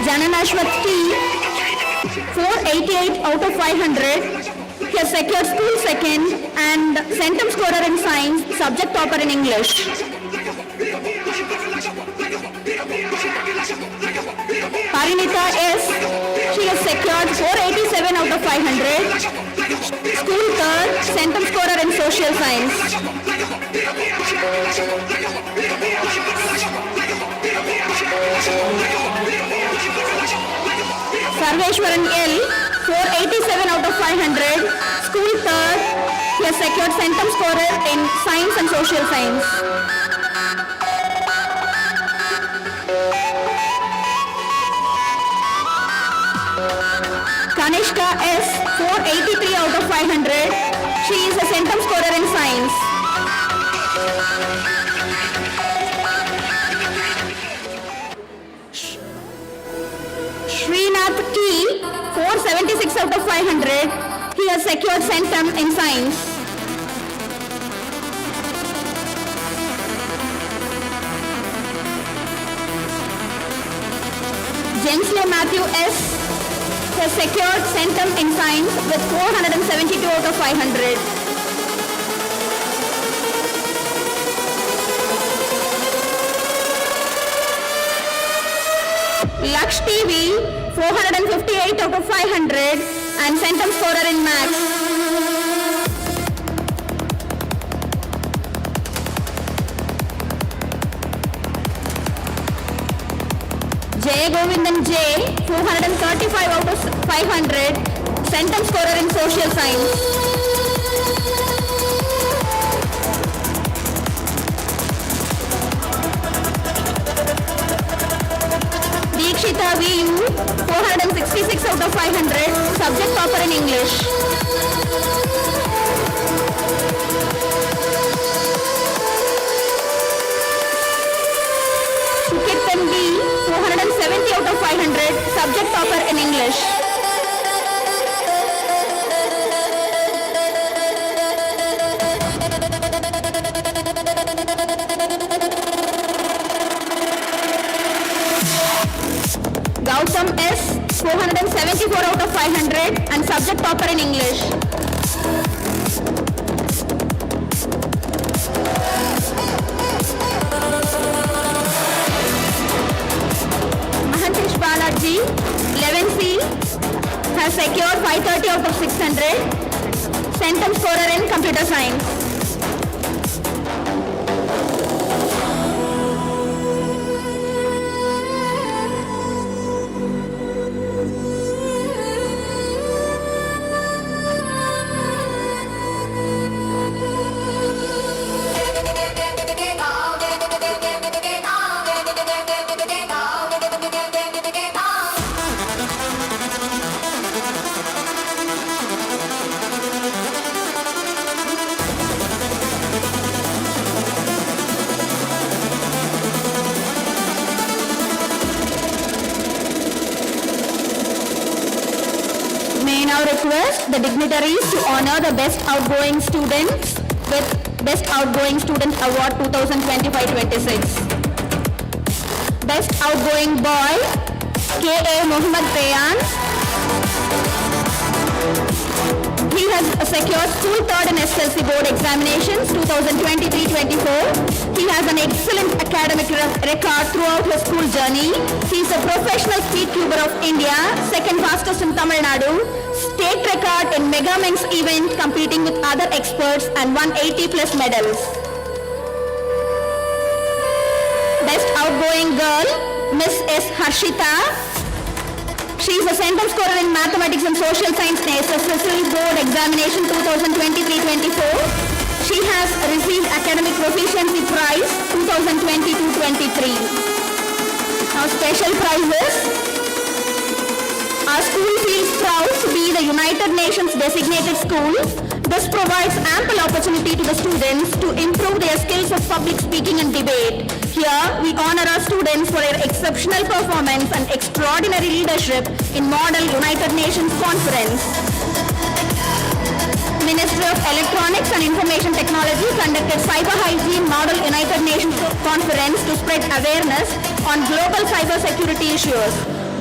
Jananashwat T, 488 out of 500. He has secured school second and centum scorer in science, subject topper in English. Parinita S, she has secured 487 out of 500. School third, centum scorer in social science. Sarveshwaran L, 487 out of 500. School third, he has secured centum scorer in science and social science. Kanishka S, 483 out of 500. She is a centum scorer in science. Srinath T, 476 out of 500. He has secured centum in science. Jensley Matthew S has secured centum in science with 472 out of 500. Laksh TV, 458 out of 500 and centum scorer in maths. Jay Govindan J, 435 out of 500, centum scorer in social science. Deekshita VU, 466 out of 500, subject topper in English. Sukirtan B, 470 out of 500, subject topper in English. Gautam S, 474 out of 500 and subject topper in English. Mahantesh Balaji, 11C, has secured 530 out of 600, centum scorer in computer science. now request the dignitaries to honor the Best Outgoing Students with Best Outgoing Student Award 2025-26. Best Outgoing Boy, K.A. Mohammad Payan. He has secured school third in SLC board examinations 2023-24. He has an excellent academic record throughout his school journey. He is a professional speed cuber of India, second fastest in Tamil Nadu, state record in Megaminx event competing with other experts and won 80 plus medals. Best Outgoing Girl, Miss S. Harshita. She is a center scorer in Mathematics and Social Science SSLC Board Examination 2023-24. She has received Academic Proficiency Prize 2022-23. Now special prizes. Our school feels proud to be the United Nations designated school. This provides ample opportunity to the students to improve their skills of public speaking and debate. Here, we honor our students for their exceptional performance and extraordinary leadership in Model United Nations Conference. Ministry of Electronics and Information Technology conducted Cyber Hygiene Model United Nations Conference to spread awareness on global cyber security issues.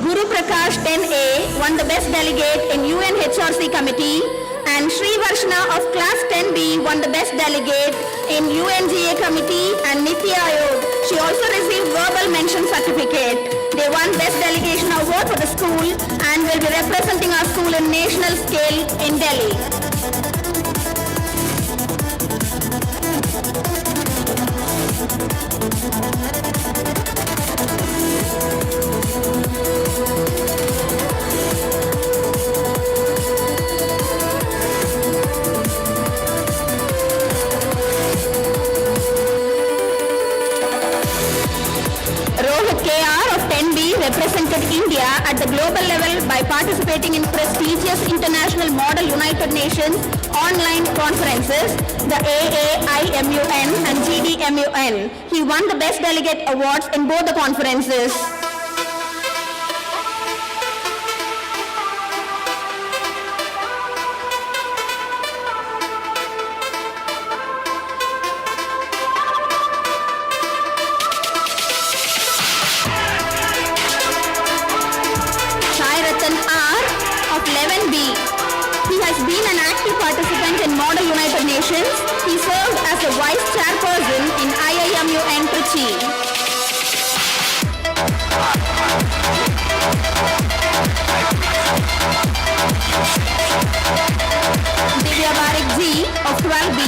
Guru Prakash 10A won the Best Delegate in UN HRC Committee, and Shri Varshna of Class 10B won the Best Delegate in UNGA Committee and Niti Aayog. She also received Verbal Mention Certificate. They won Best Delegation Award for the school and will be representing our school in national scale in Delhi. Represented India at the global level by participating in prestigious international Model United Nations online conferences, the AAIMUN and GDMUN. He won the Best Delegate Awards in both the conferences. Model United Nations. He served as the Vice Chairperson in IIMUN Trichy. Divya Barik G of 12B.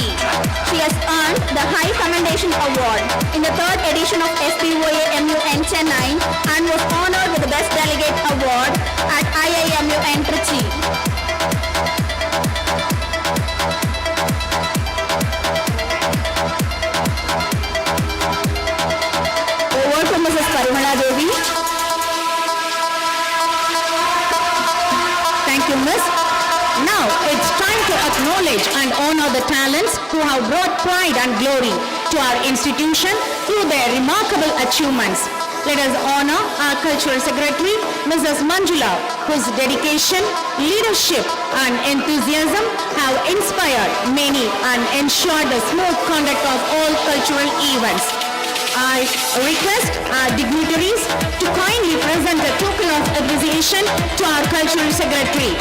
She has earned the High Commendation Award in the 3rd edition of SBOA MUN Chennai and was honored with the Best Delegate Award at IIMUN Trichy. Thank you, Miss. Now it's time to acknowledge and honor the talents who have brought pride and glory to our institution through their remarkable achievements. Let us honor our Cultural Secretary, Mrs. Manjula, whose dedication, leadership and enthusiasm have inspired many and ensured the smooth conduct of all cultural events. I request our dignitaries to kindly present a token of appreciation to our Cultural Secretary.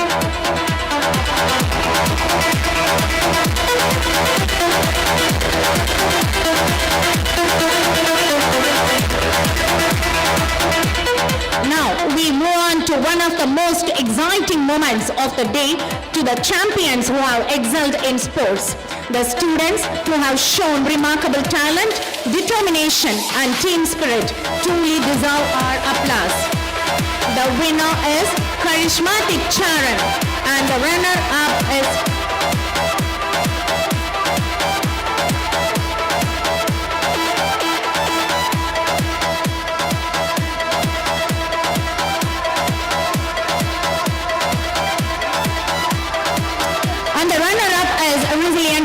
Now we move on to one of the most exciting moments of the day, to the champions who have excelled in sports. The students who have shown remarkable talent, determination and team spirit truly deserve our applause. The winner is Charismatic Charan and the runner-up is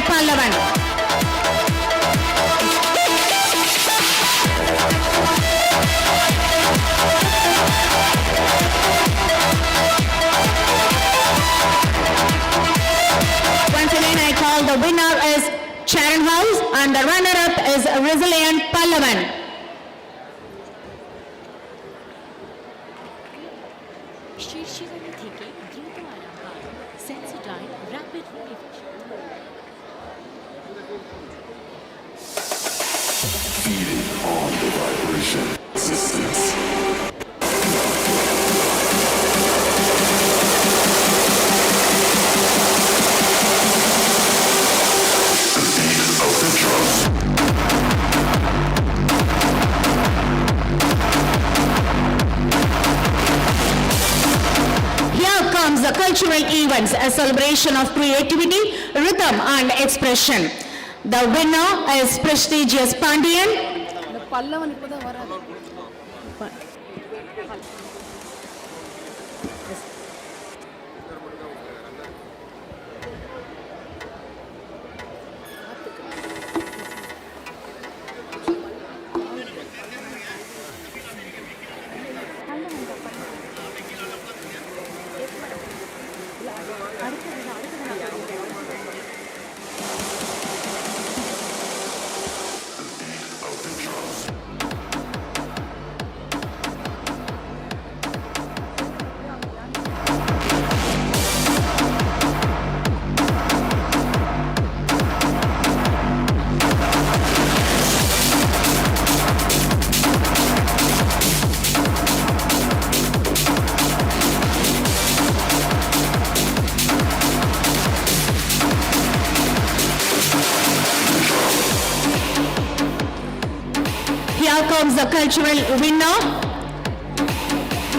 Pallavan. শীর্ষিরানি থেকে দ্রুত Arambagh Sensodyne rapid relief. Feeding on the vibration resistance. The beat of the drum. Here comes the cultural events, a celebration of creativity, rhythm and expression. The winner is prestigious Pandian. Here comes the cultural winner,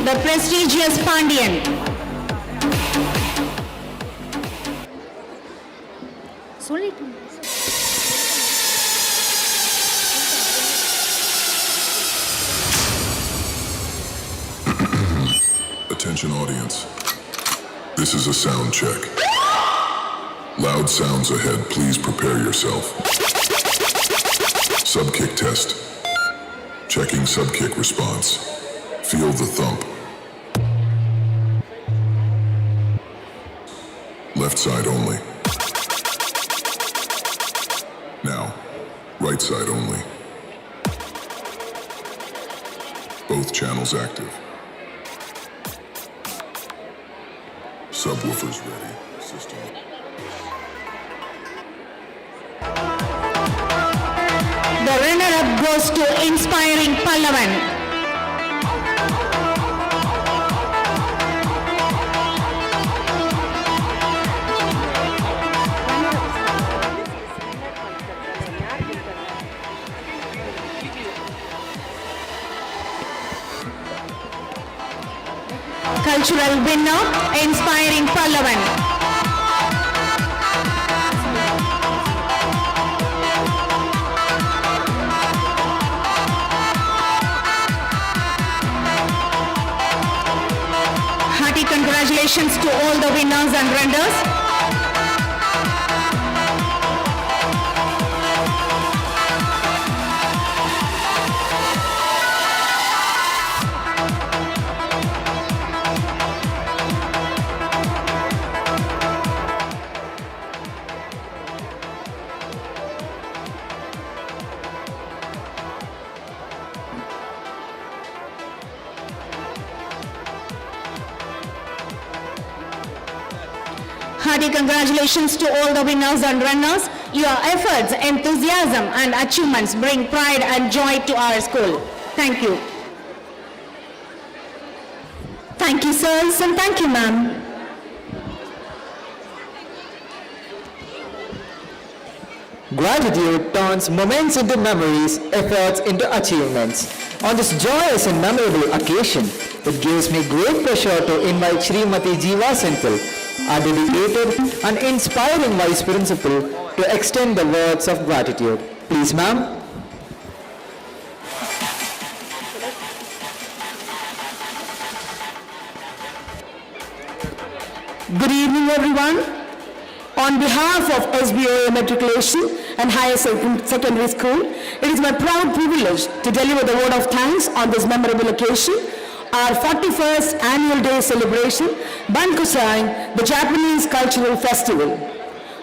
the prestigious Pandian. Attention audience. This is a sound check. Loud sounds ahead, please prepare yourself. Subkick test. Checking subkick response. Feel the thump. Left side only. Now, right side only. Both channels active. Subwoofers ready. System. The runner-up goes to Inspiring Pallavan. Cultural winner, Inspiring Pallavan. Hearty congratulations to all the winners and runners. Hearty congratulations to all the winners and runners. Your efforts, enthusiasm and achievements bring pride and joy to our school. Thank you. Thank you, sirs, and thank you, ma'am. Gratitude turns moments into memories, efforts into achievements. On this joyous and memorable occasion, it gives me great pleasure to invite Srimati Jiva Senthil, our dedicated and inspiring Vice Principal, to extend the words of gratitude. Please, ma'am. Good evening, everyone. On behalf of SBOA Matriculation and Higher Secondary School, it is my proud privilege to deliver the word of thanks on this memorable occasion, our 41st annual day celebration, Bunkasai, the Japanese Cultural Festival.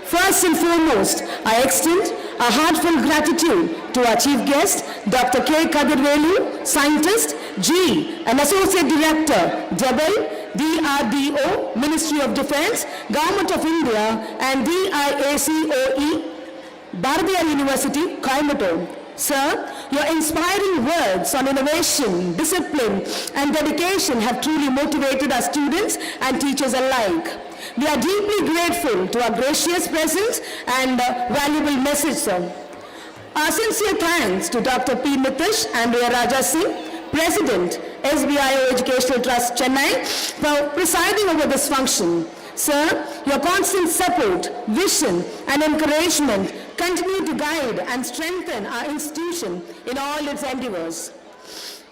First and foremost, I extend a heartfelt gratitude to our chief guest, Dr. K. Kadirvelu, scientist, G, and Associate Director, DEBEL, DRDO, Ministry of Defence, Government of India, and DIACOE, Bharathiar University, Coimbatore. Sir, your inspiring words on innovation, discipline, and dedication have truly motivated our students and teachers alike. We are deeply grateful to our gracious presence and valuable message, sir. Our sincere thanks to Dr. P. Nithish, Andreyya Singh, President, SBIOA Educational Trust, Chennai, for presiding over this function. Sir, your constant support, vision, and encouragement continue to guide and strengthen our institution in all its endeavors.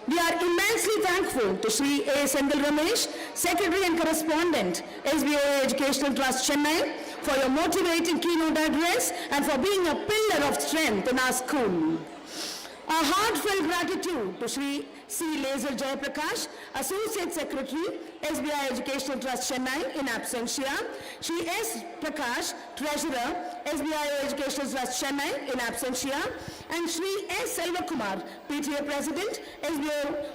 We are immensely thankful to Shri A. Senthil Ramesh, Secretary and Correspondent, SBOA Educational Trust, Chennai, for your motivating keynote address and for being a pillar of strength in our school. Our heartfelt gratitude to Shri C. Laser Jayaprakash, Associate Secretary, SBI Educational Trust, Chennai, in absentia, Shri S. Prakash, Treasurer, SBI Educational Trust, Chennai, in absentia, and Shri S. Selvakumar, PTA President, SBOA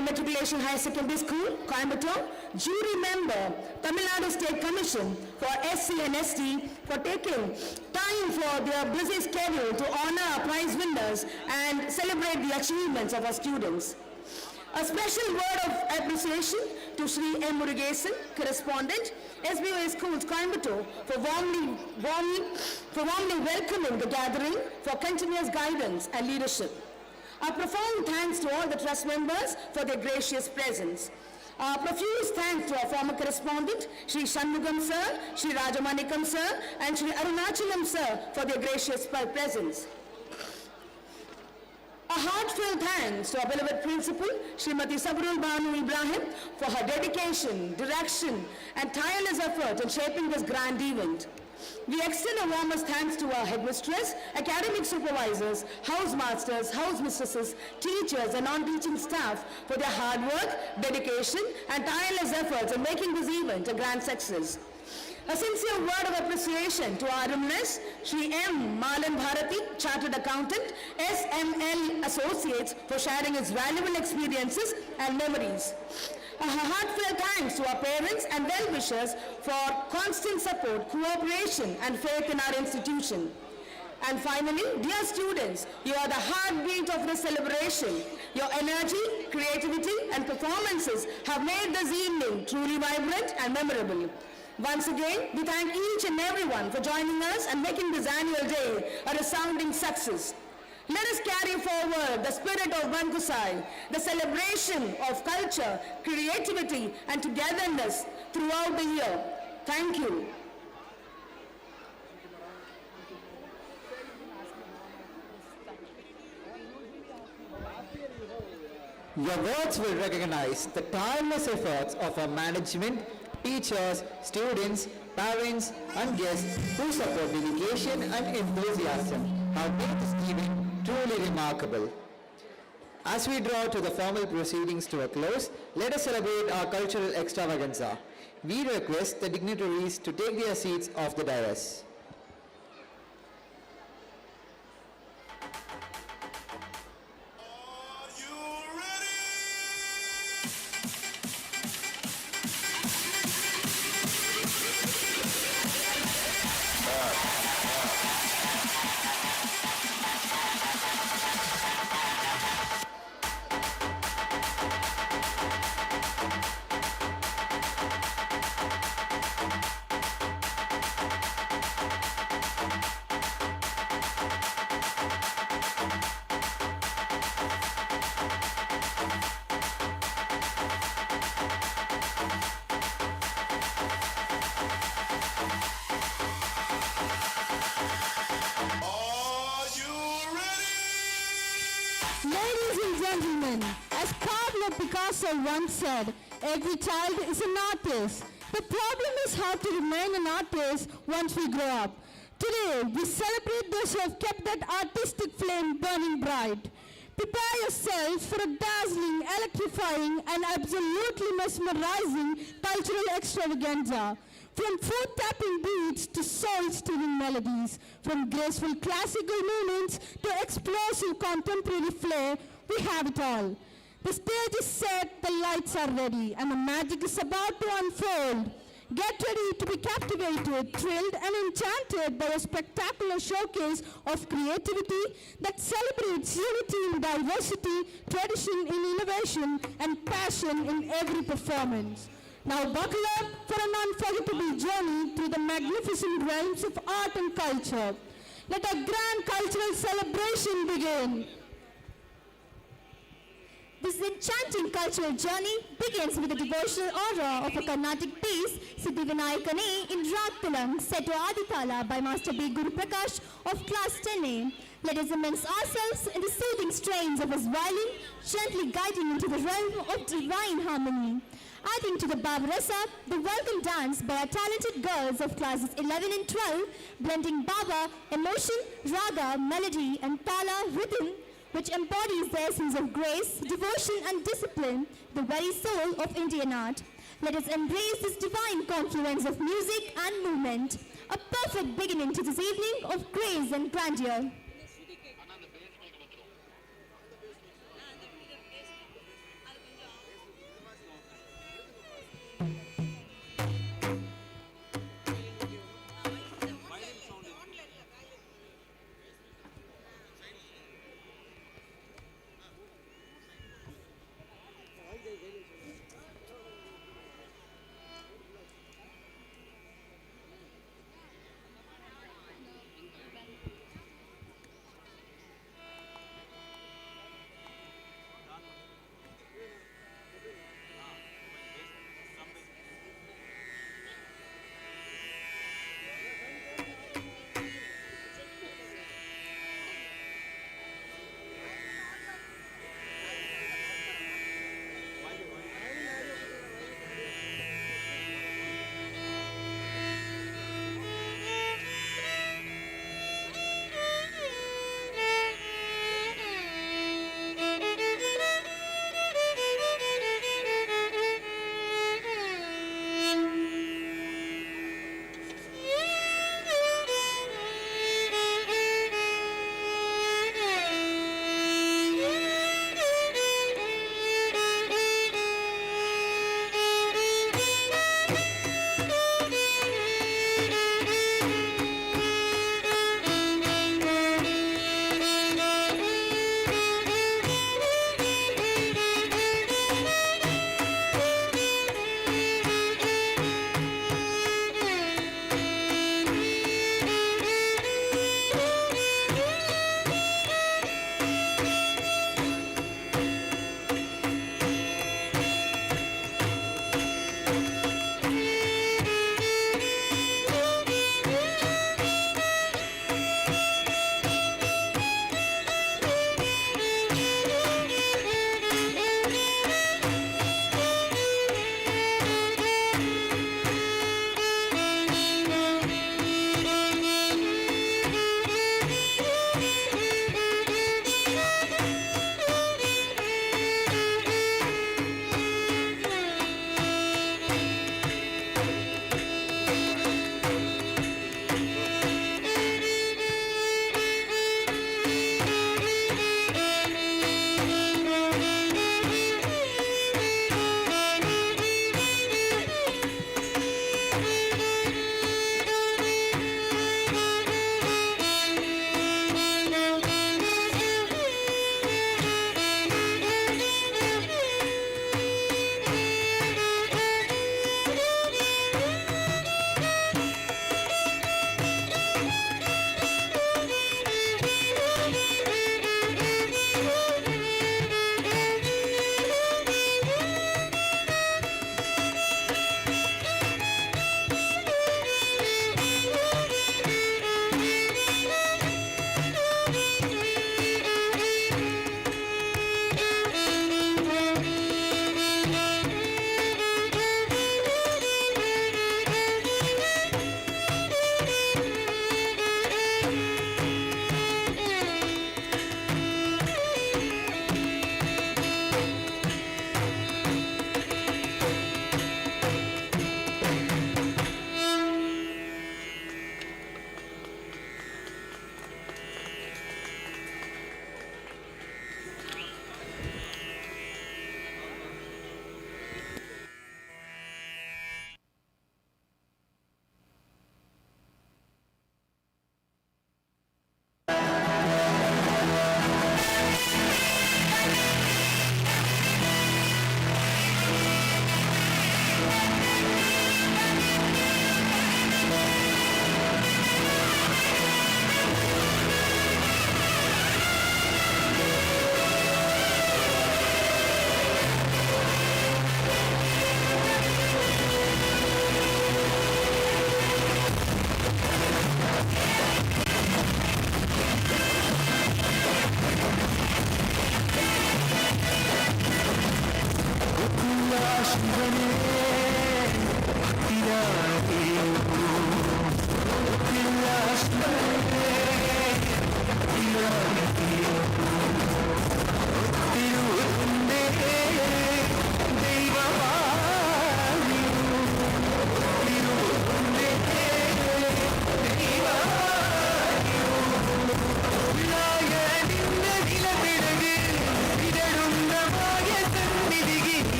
Matriculation High Secondary School, Coimbatore, Jury Member, Tamil Nadu State Commission for SC and ST, for taking time for their busy schedule to honor our prize winners and celebrate the achievements of our students. A special word of appreciation to Shri M. Murugesan, Correspondent, SBOA Schools, Coimbatore, for warmly welcoming the gathering, for continuous guidance and leadership. Our profound thanks to all the trust members for their gracious presence. Our profuse thanks to our former correspondent, Shri Shanmugam sir, Shri Rajamanikam sir, and Shri Arunachalam sir for their gracious presence. A heartfelt thanks to our beloved principal, Srimati Sabrul Banu Ibrahim, for her dedication, direction, and tireless effort in shaping this grand event. We extend our warmest thanks to our headmistress, academic supervisors, housemasters, housemistresses, teachers, and non-teaching staff for their hard work, dedication, and tireless efforts in making this event a grand success. A sincere word of appreciation to our alumnus, Shri M. Malan Bharathi, Chartered Accountant, SML Associates, for sharing his valuable experiences and memories. A heartfelt thanks to our parents and well-wishers for constant support, cooperation, and faith in our institution. And finally, dear students, you are the heartbeat of this celebration. Your energy, creativity, and performances have made this evening truly vibrant and memorable. Once again, we thank each and everyone for joining us and making this annual day a resounding success. Let us carry forward the spirit of Bunkasai, the celebration of culture, creativity, and togetherness throughout the year. Thank you. Your words will recognize the tireless efforts of our management, teachers, students, parents, and guests who support dedication and enthusiasm have made this event truly remarkable. As we draw to the formal proceedings to a close, let us celebrate our cultural extravaganza. We request the dignitaries to take their seats off the dais. Ladies and gentlemen, as Pablo Picasso once said, every child is an artist. The problem is how to remain an artist once we grow up. Today, we celebrate those who have kept that artistic flame burning bright. Prepare yourselves for a dazzling, electrifying, and absolutely mesmerizing cultural extravaganza. From foot-tapping beats to soul-stirring melodies, from graceful classical movements to explosive contemporary flair, we have it all. The stage is set, the lights are ready, and the magic is about to unfold. Get ready to be captivated, thrilled, and enchanted by a spectacular showcase of creativity that celebrates unity in diversity, tradition in innovation, and passion in every performance. Now buckle up for an unforgettable journey through the magnificent realms of art and culture. Let a grand cultural celebration begin. This enchanting cultural journey begins with the devotional aura of a Carnatic piece, Siddhi Vinayakane in Rag Tilang, set to Aditala by Master B. Guru Prakash of Class 10A. Let us immerse ourselves in the soothing strains of his violin, gently guiding into the realm of divine harmony. Adding to the Bhavarasa, the welcome dance by our talented girls of classes 11 and 12, blending Baba, emotion, raga, melody, and tala, rhythm, which embodies the essence of grace, devotion, and discipline, the very soul of Indian art. Let us embrace this divine confluence of music and movement, a perfect beginning to this evening of grace and grandeur.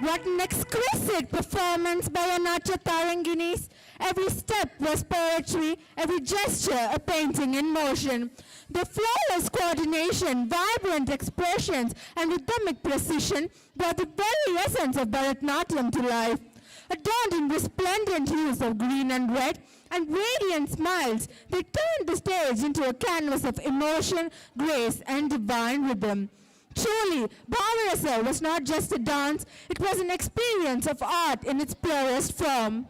What an exquisite performance by our Natya Taranginis. Every step was poetry, every gesture a painting in motion. The flawless coordination, vibrant expressions, and rhythmic precision brought the very essence of Bharatanatyam to life. Adorned in resplendent hues of green and red and radiant smiles, they turned the stage into a canvas of emotion, grace, and divine rhythm. Truly, Bharathiar was not just a dance, it was an experience of art in its purest form.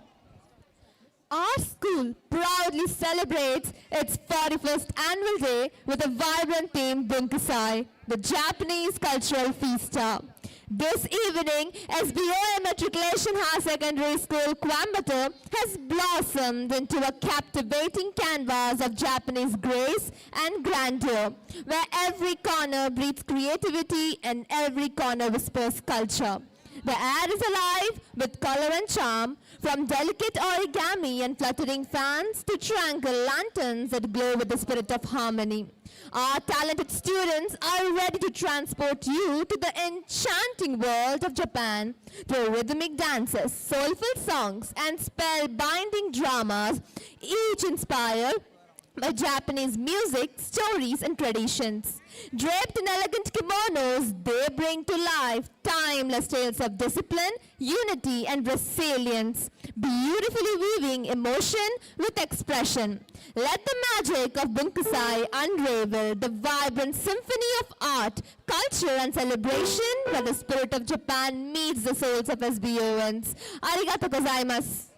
Our school proudly celebrates its 41st annual day with a vibrant theme, Bunkasai, the Japanese cultural fiesta. This evening, SBOA Matriculation Higher Secondary School, Coimbatore, has blossomed into a captivating canvas of Japanese grace and grandeur, where every corner breathes creativity and every corner whispers culture. The air is alive with color and charm, from delicate origami and fluttering fans to tranquil lanterns that glow with the spirit of harmony. Our talented students are ready to transport you to the enchanting world of Japan through rhythmic dances, soulful songs, and spellbinding dramas, each inspired by Japanese music, stories, and traditions. Draped in elegant kimonos, they bring to life timeless tales of discipline, unity, and resilience, beautifully weaving emotion with expression. Let the magic of Bunkasai unravel the vibrant symphony of art, culture, and celebration where the spirit of Japan meets the souls of SBOans. Arigato gozaimasu.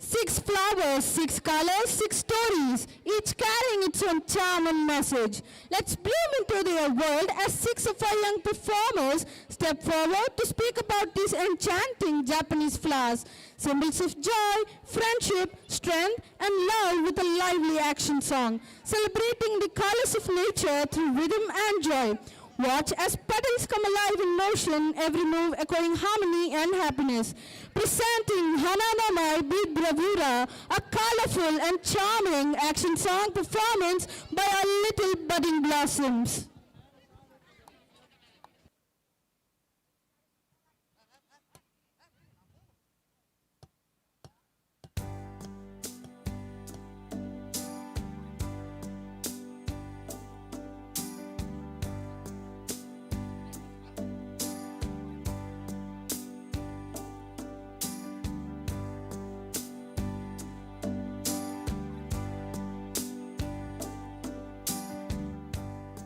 6 flowers, 6 colors, 6 stories, each carrying its own charm and message. Let's bloom into their world as 6 of our young performers step forward to speak about these enchanting Japanese flowers, symbols of joy, friendship, strength, and love with a lively action song, celebrating the colors of nature through rhythm and joy. Watch as petals come alive in motion, every move echoing harmony and happiness. Presenting Hananamai Beat Bravura, a colorful and charming action song performance by our little budding blossoms.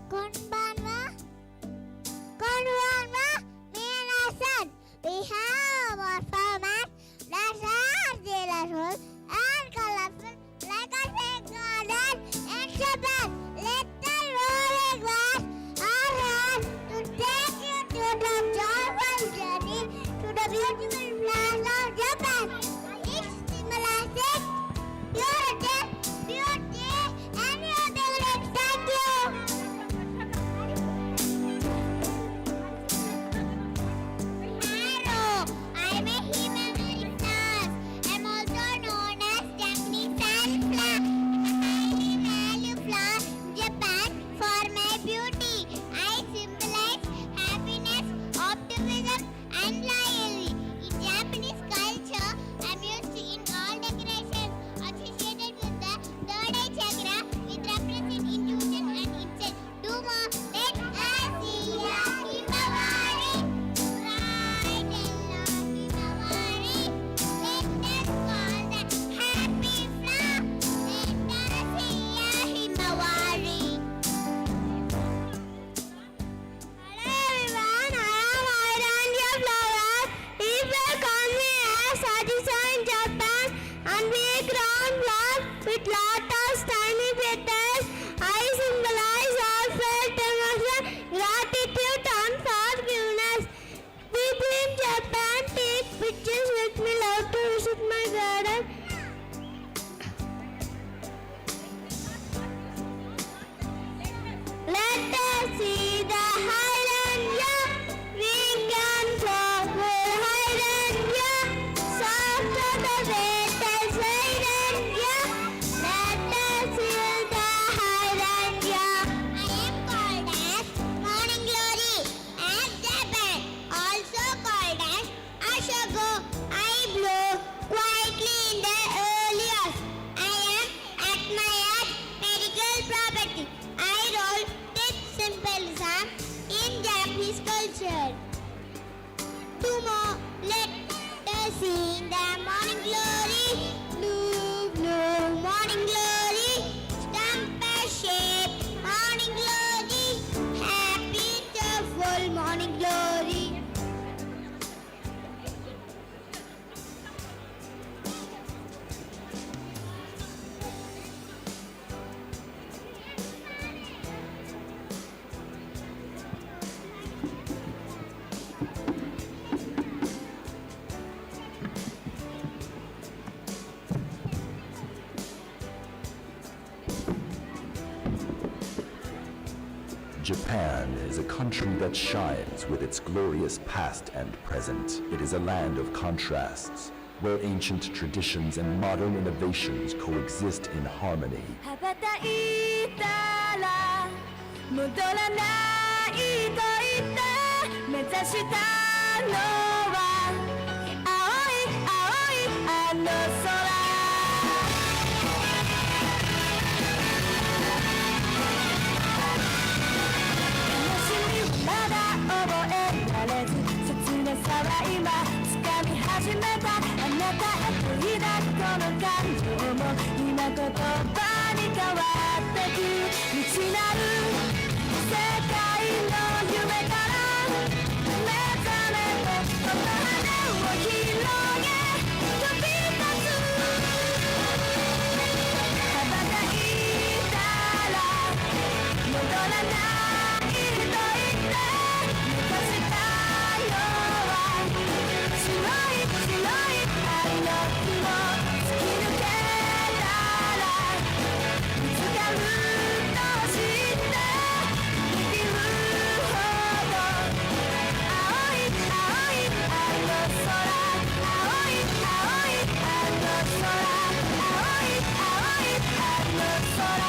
Con Japan is a country that shines with its glorious past and present. It is a land of contrasts, where ancient traditions and modern innovations coexist in harmony. 羽ばたいたら戻らないと言って目指したのは青い青いあの空まだ覚えられず切なさは今掴み始めたあなたへと抱くこの感情も今言葉に変わってく未知なる世界の夢から目覚めてその羽を広げ飛び立つ羽ばたいたら戻らないと言って目指したのは白い白い愛の雲突き抜けたら見つかると知って生きるほど青い青い愛の空青い青い愛の空青い青い愛の空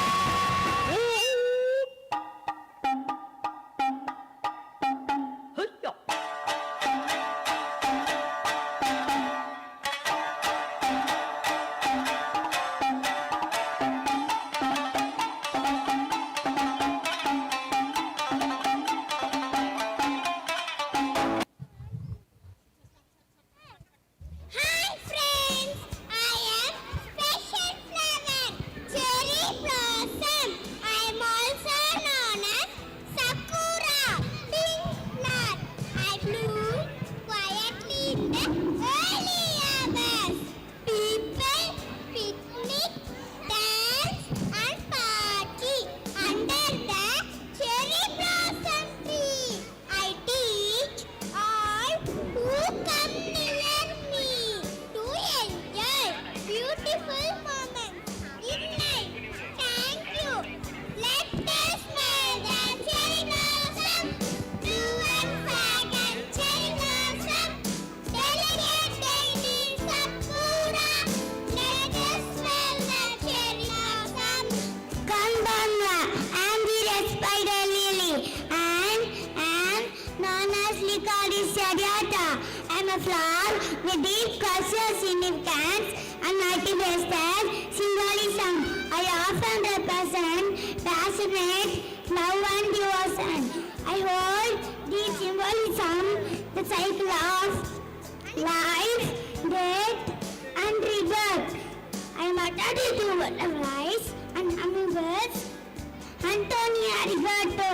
Hi friends, I am Special Flower, Cherry Blossom. I am also known as Sakura, pink flower. I bloom quietly in the early hours. People picnic, dance and party under the cherry blossom tree. I teach all who come near me to enjoy beautiful moments in life. Thank you. Let us smell the cherry blossom. Do and flag and cherry blossom. Delegate lady Sakura. Let us smell the cherry blossom. Konbanwa, I am the red spider lily and am known as Licorice radiata. I am a flower with deep cultural significance and multifaceted symbolism. I often represent passionate love and devotion. I hold the symbolism, the cycle of life, death and rebirth. I am attached to butterflies and hummingbirds. Antonia Arigato.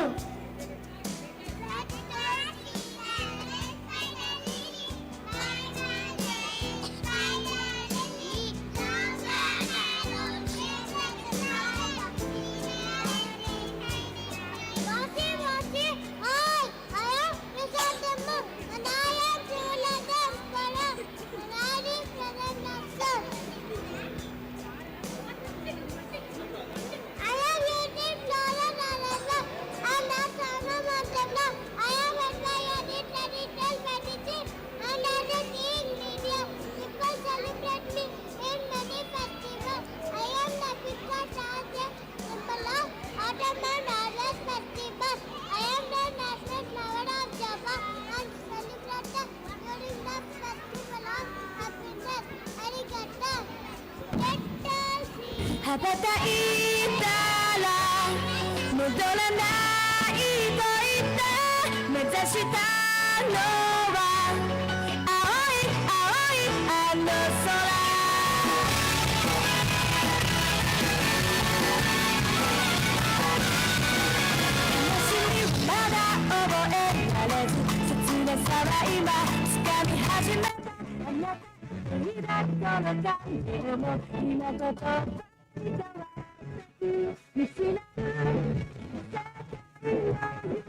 羽ばたいたら戻らないと言って目指したのは青い青いあの空まだ覚えられず切なさは今掴み始めたあなたの抱くこの感情も今言葉に変わってく見知らぬ世界の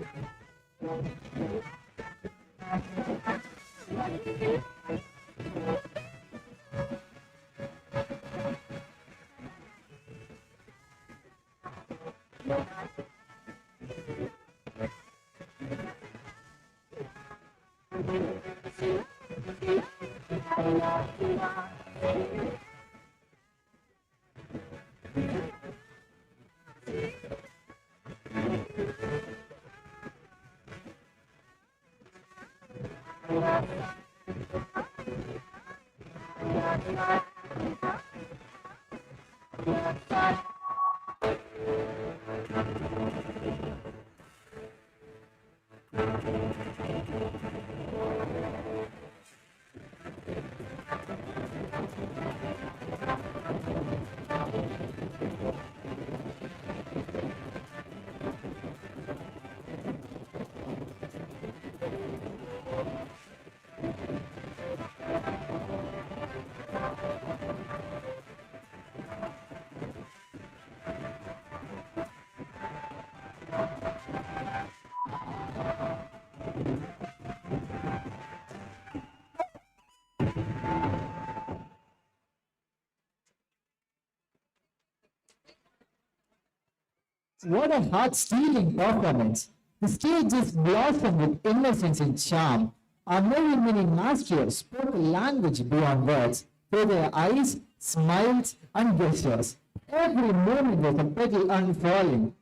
What a heart-stealing performance. The stage is blossomed with innocence and charm. Our many masters spoke a language beyond words through their eyes, smiles, and gestures. Every moment was a petal unfurling,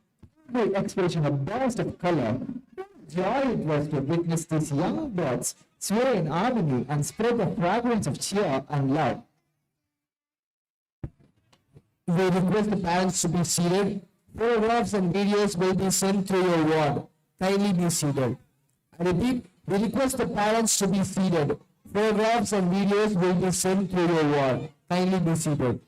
every expression a burst of color. Joy it was to witness these young birds sway in harmony and spread the fragrance of cheer and love. We request the parents to be seated. Photographs and videos will be sent through your ward. Kindly be seated. I repeat, we request the parents to be seated. Photographs and videos will be sent through your ward. Kindly be seated.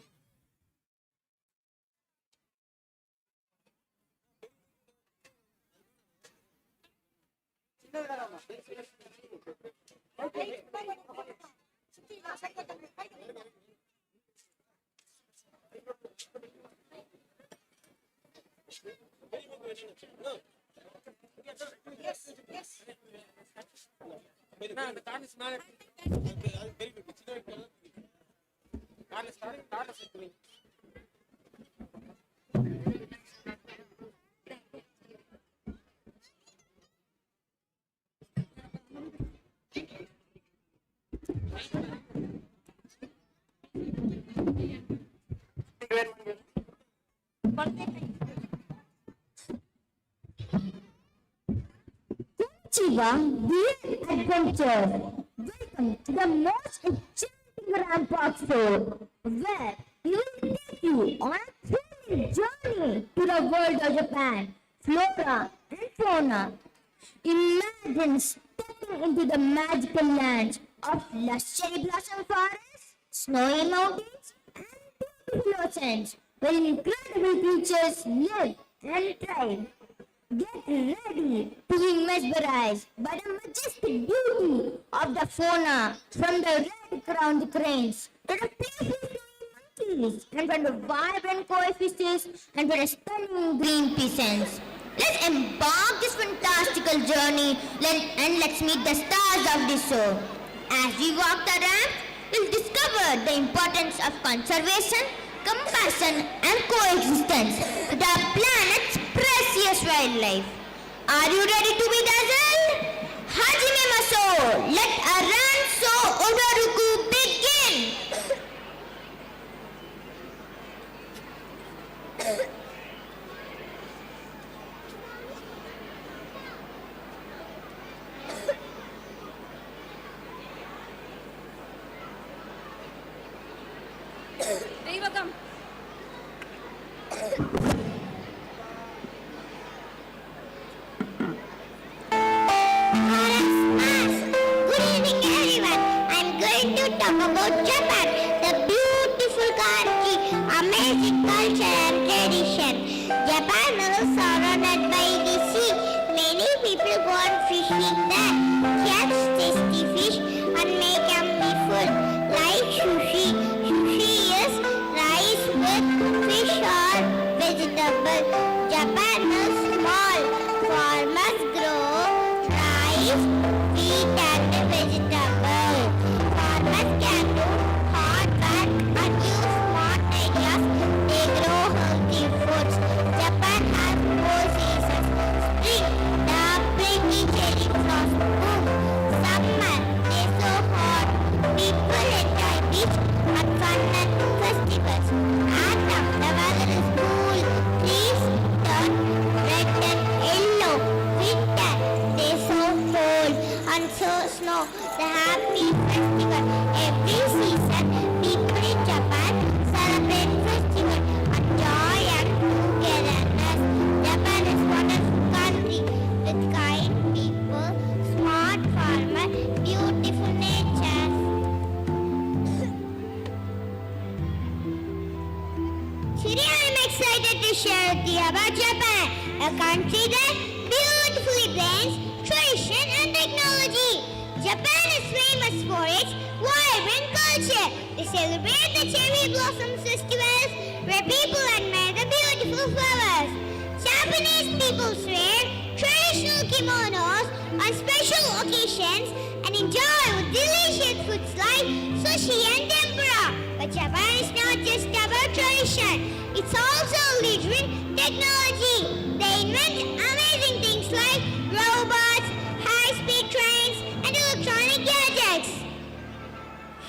Konnichiwa, dear adventurers. Welcome to the most enchanting rampart show, where we will take you on a thrilling journey to the world of Japan, flora and fauna. Imagine stepping into the magical lands of lush cherry blossom forests, snowy mountains, and beautiful oceans, where incredible creatures live and thrive. Get ready to be mesmerized by the majestic beauty of the fauna, from the red-crowned cranes to the playful monkeys, and from the vibrant koi fishes and to the stunning green peasants. Let's embark this fantastical journey and let's meet the stars of this show. As we walk the ramp, we'll discover the importance of conservation, compassion, and coexistence with our planet's precious wildlife. Are you ready to be dazzled? Hajime Maso, let our Ranso Odoruku begin! Devagam. Talk about Japan, the beautiful country, amazing culture and tradition. Japan is surrounded by the sea. Many people go on fishing there, catch tasty fish and make yummy food like sushi. Sushi is rice with fish or vegetable. Japan is small. Farmers grow rice, wheat and vegetable. Farmers can do hard work and use smart ideas. They grow healthy foods. Japan has 4 seasons. Spring, the pretty cherry blossom bloom. Summer, they snow, the happy festival. Every season, people in Japan celebrate festival and joy and togetherness. Japan is wonderful country with kind people, smart farmer, beautiful nature. Today I am excited to share with you about Japan, a country that beautifully blends tradition and technology. Japan is famous for its vibrant culture. They celebrate the cherry blossom festivals where people admire the beautiful flowers. Japanese people wear traditional kimonos on special occasions and enjoy delicious foods like sushi and tempura. But Japan is not just about tradition, it's also a leader in technology. They invent amazing things like robots, high-speed trains, and electronic gadgets.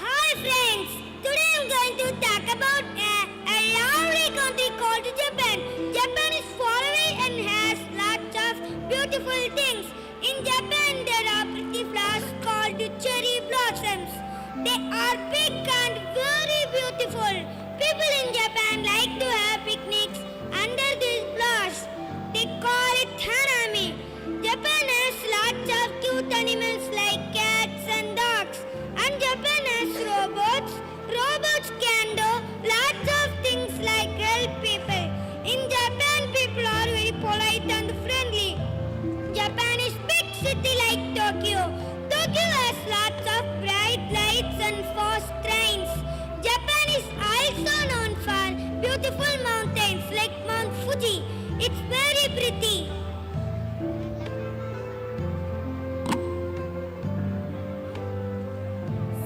Hi friends, today I'm going to talk about a lovely country called Japan. Japan is far away and has lots of beautiful things. In Japan there are pretty flowers called cherry blossoms. They are big and very beautiful. People in Japan like to have picnics under these flowers. They call it hanami. Japan has lots of cute animals like cats and dogs. And Japan has robots. Robots can do lots of things like help people. In Japan, people are very polite and friendly. Japan is big city like Tokyo. Tokyo has lots of bright lights and fast trains. Japan is also known for beautiful mountains like Mount Fuji. It's very pretty.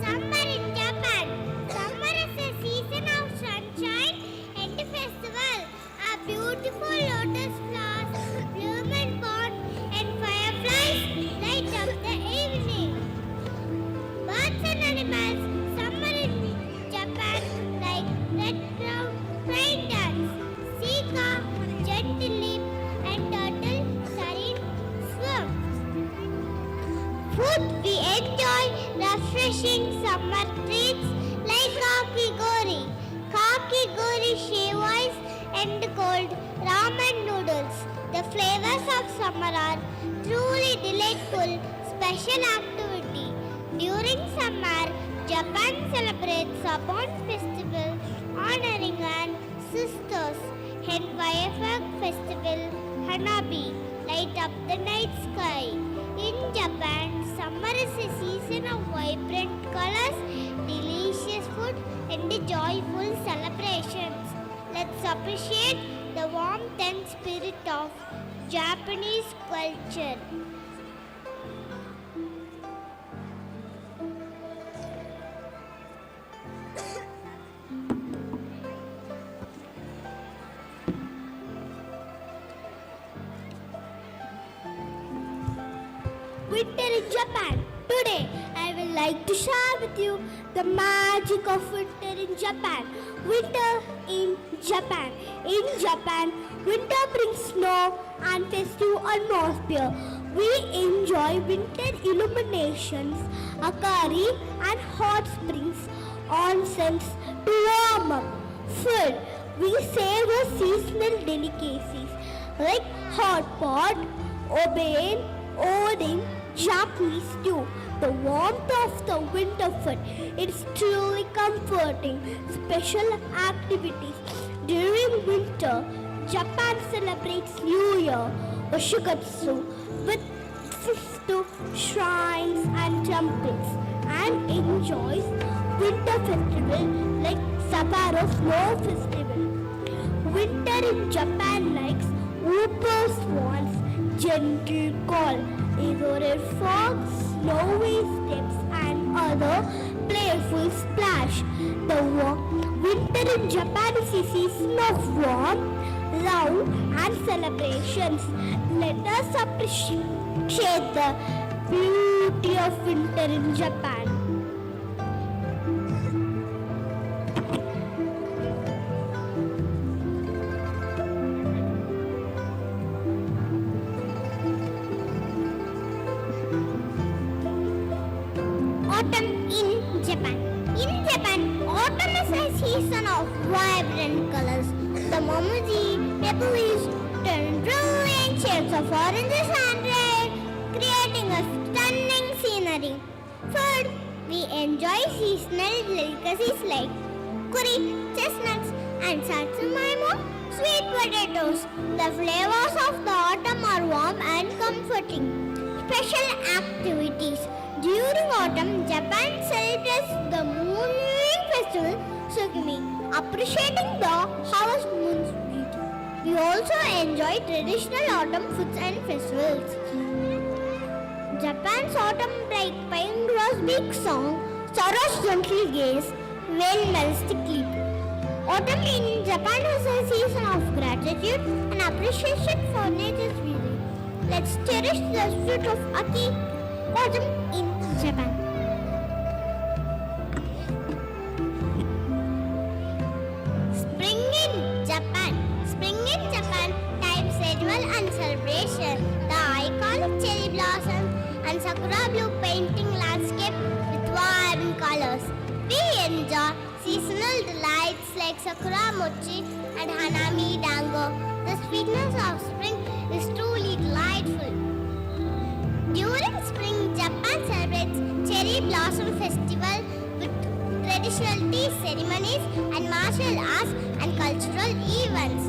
Summer in Japan. Summer is a season of sunshine and festival. A beautiful lotus flowers bloom and pond and fireflies light up the evening. Birds and animals. Summer in Japan like red-crowned crane dance, sika, gentle leap, and turtle serene swim. Food we enjoy refreshing summer treats like kakigori, shave ice, and cold ramen noodles. The flavors of summer are truly delightful special activity. During summer, Japan celebrates a Bon festival honoring ancestors and firework festival Hanabi light up the night sky. In Japan, summer is a season of vibrant colors, delicious food, and joyful celebrations. Let's appreciate the warmth and spirit of Japanese culture. Winter in Japan. Today, I would like to share with you the magic of winter in Japan. Winter in Japan. In Japan, winter brings snow and festive atmosphere. We enjoy winter illuminations, akari and hot springs, onsens to warm up. Food. We savor seasonal delicacies like hot pot, oben, odin, Japanese stew. The warmth of the winter food. It's truly comforting. Special activities. During winter, Japan celebrates New Year, Oshikatsu, with to shrines and temples, and enjoys winter festival like Sapporo Snow Festival. Winter in Japan likes whooper swans, gentle call, azure frogs, snowy steps, and other playful splash. The winter in Japan is a season of warmth, love, and celebrations. Let us appreciate the beauty of winter in Japan. Japan. In Japan, autumn is a season of vibrant colors. The momiji, maple leaves turn brilliant shades of oranges and red, creating a stunning scenery. Third, we enjoy seasonal delicacies like curry, chestnuts, and satsumimo, sweet potatoes. The flavors of the autumn are warm and comforting. Special activities. During autumn, Japan celebrates the moon festival, Tsukimi, appreciating the harvest moon's beauty. We also enjoy traditional autumn foods and festivals. Japan's autumn bright pine grows big song, sorrows gently gaze, wind melts the clip. Autumn in Japan is a season of gratitude and appreciation for nature's beauty. Let's cherish the spirit of Aki, autumn in Japan. Spring in Japan. Spring in Japan times annual and celebration. The iconic cherry blossom and sakura blue painting landscape with vibrant colors. We enjoy seasonal delights like sakura mochi and hanami dango. The sweetness of spring is truly delightful. During spring, Japan celebrates Cherry Blossom Festival with traditional tea ceremonies and martial arts and cultural events.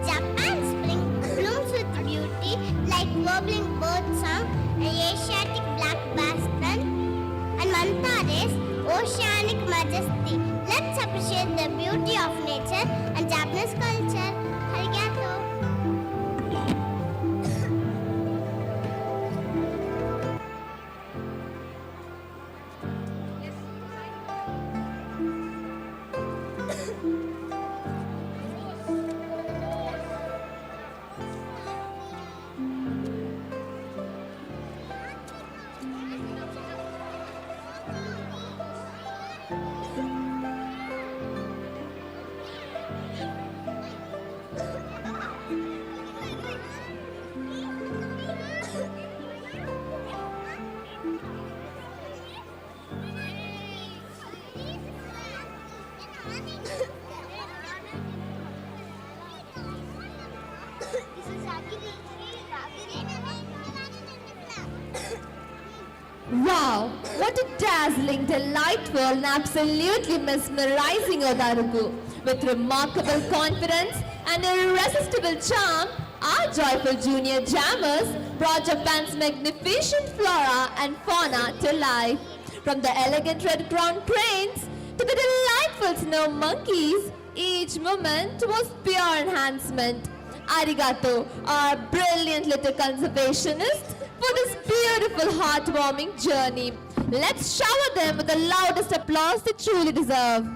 Japan's spring blooms with beauty like warbling bird song and Asiatic black bass and Mantare's oceanic majesty. Let's appreciate the beauty of nature and Japanese culture. Arigato. Wow, what a dazzling, delightful and absolutely mesmerizing Odaruku. With remarkable confidence and irresistible charm, our joyful junior jammers brought Japan's magnificent flora and fauna to life. From the elegant red-crowned cranes to the delightful snow monkeys, each moment was pure enhancement. Arigato, our brilliant little conservationists, for this beautiful, heartwarming journey. Let's shower them with the loudest applause they truly deserve.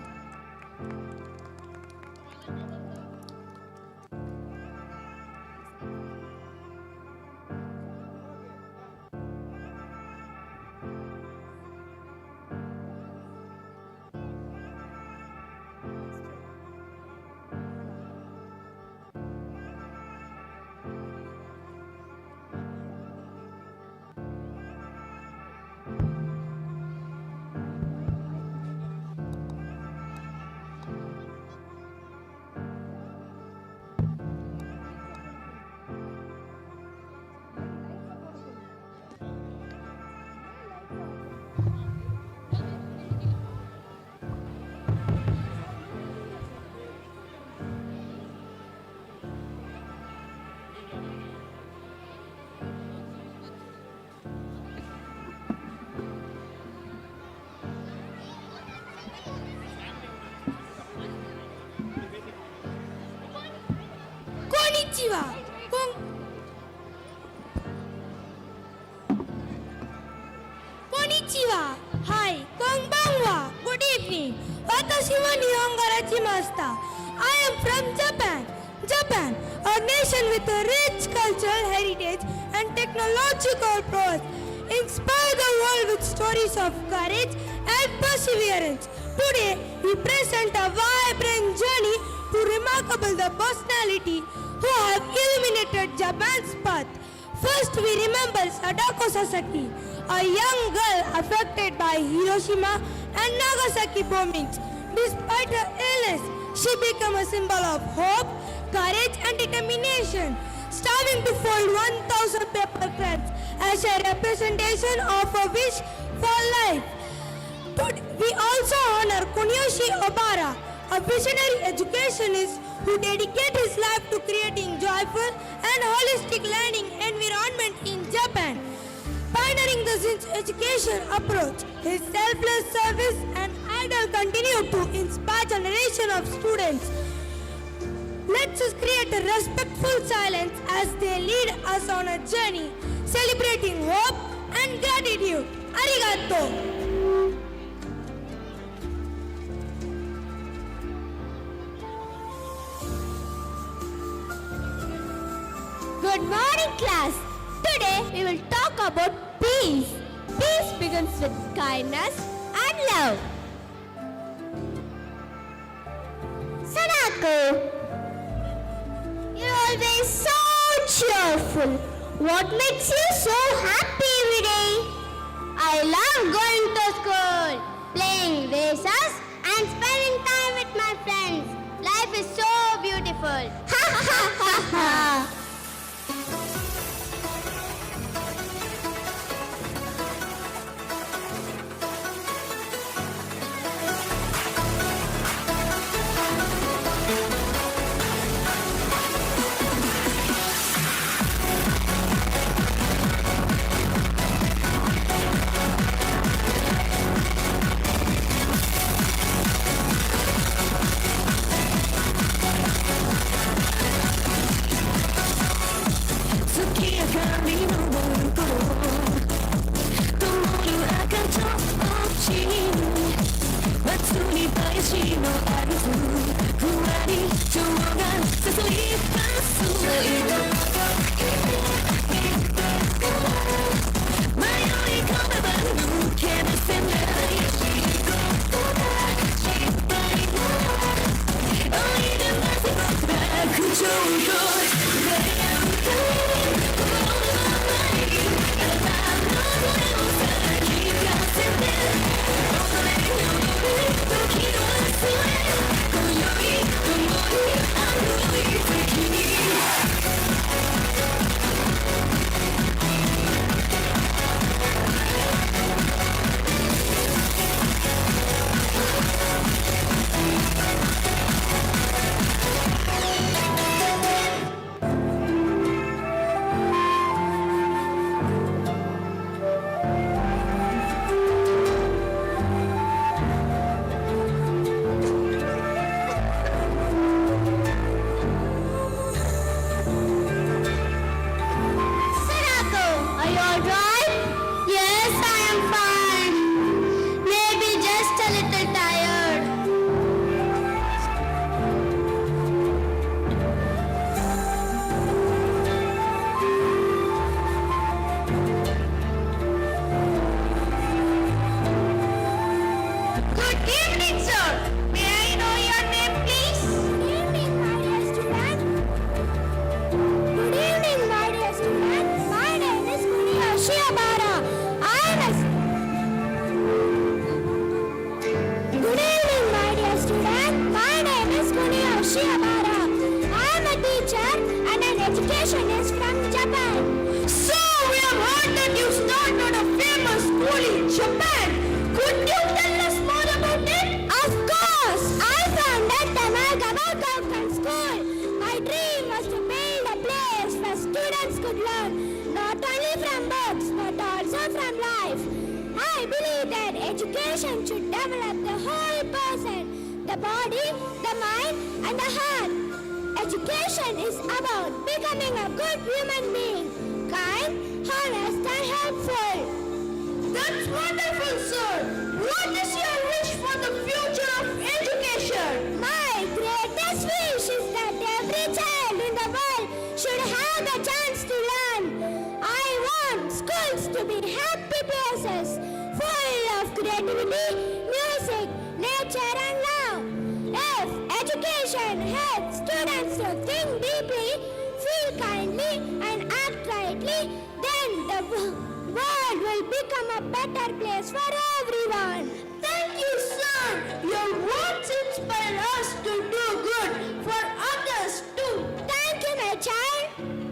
Konnichiwa. Konnichiwa. Hi. Konbanwa. Good evening. Watashi wa Nihon ga rachimashita. I am from Japan. Japan, a nation with a rich cultural heritage and technological prowess, inspire the world with stories of courage and perseverance. Today, we present a vibrant journey to remarkable the personality who have illuminated Japan's path. First, we remember Sadako Sasaki, a young girl affected by Hiroshima and Nagasaki bombings. Despite her illness, she became a symbol of hope, courage and determination, striving to fold 1,000 paper crabs as a representation of a wish for life. We also honor Kunyoshi Obara, a visionary educationist who dedicated his life to creating joyful and holistic learning environment in Japan. Pioneering the Zen education approach, his selfless service and idol continue to inspire generation of students. Let's just create a respectful silence as they lead us on a journey, celebrating hope and gratitude. Arigato! Good morning, class. Today we will talk about peace. Peace begins with kindness and love. Sadako, you're always so cheerful. What makes you so happy every day? I love going to school, playing races and spending time with my friends. Life is so beautiful. Ha ha ha ha. Education should develop the whole person, the body, the mind and the heart. Education is about becoming a good human being, kind, honest and helpful. That's wonderful, sir. What is your wish for the future of education? My greatest wish is that every child in the world should have the chance to learn. I want schools to be happy places, full of creativity, music, nature and love. If education helps students to think deeply, feel kindly and act rightly, then the world will become a better place for everyone. Thank you, inspire us to do good for others too. Thank you, my child.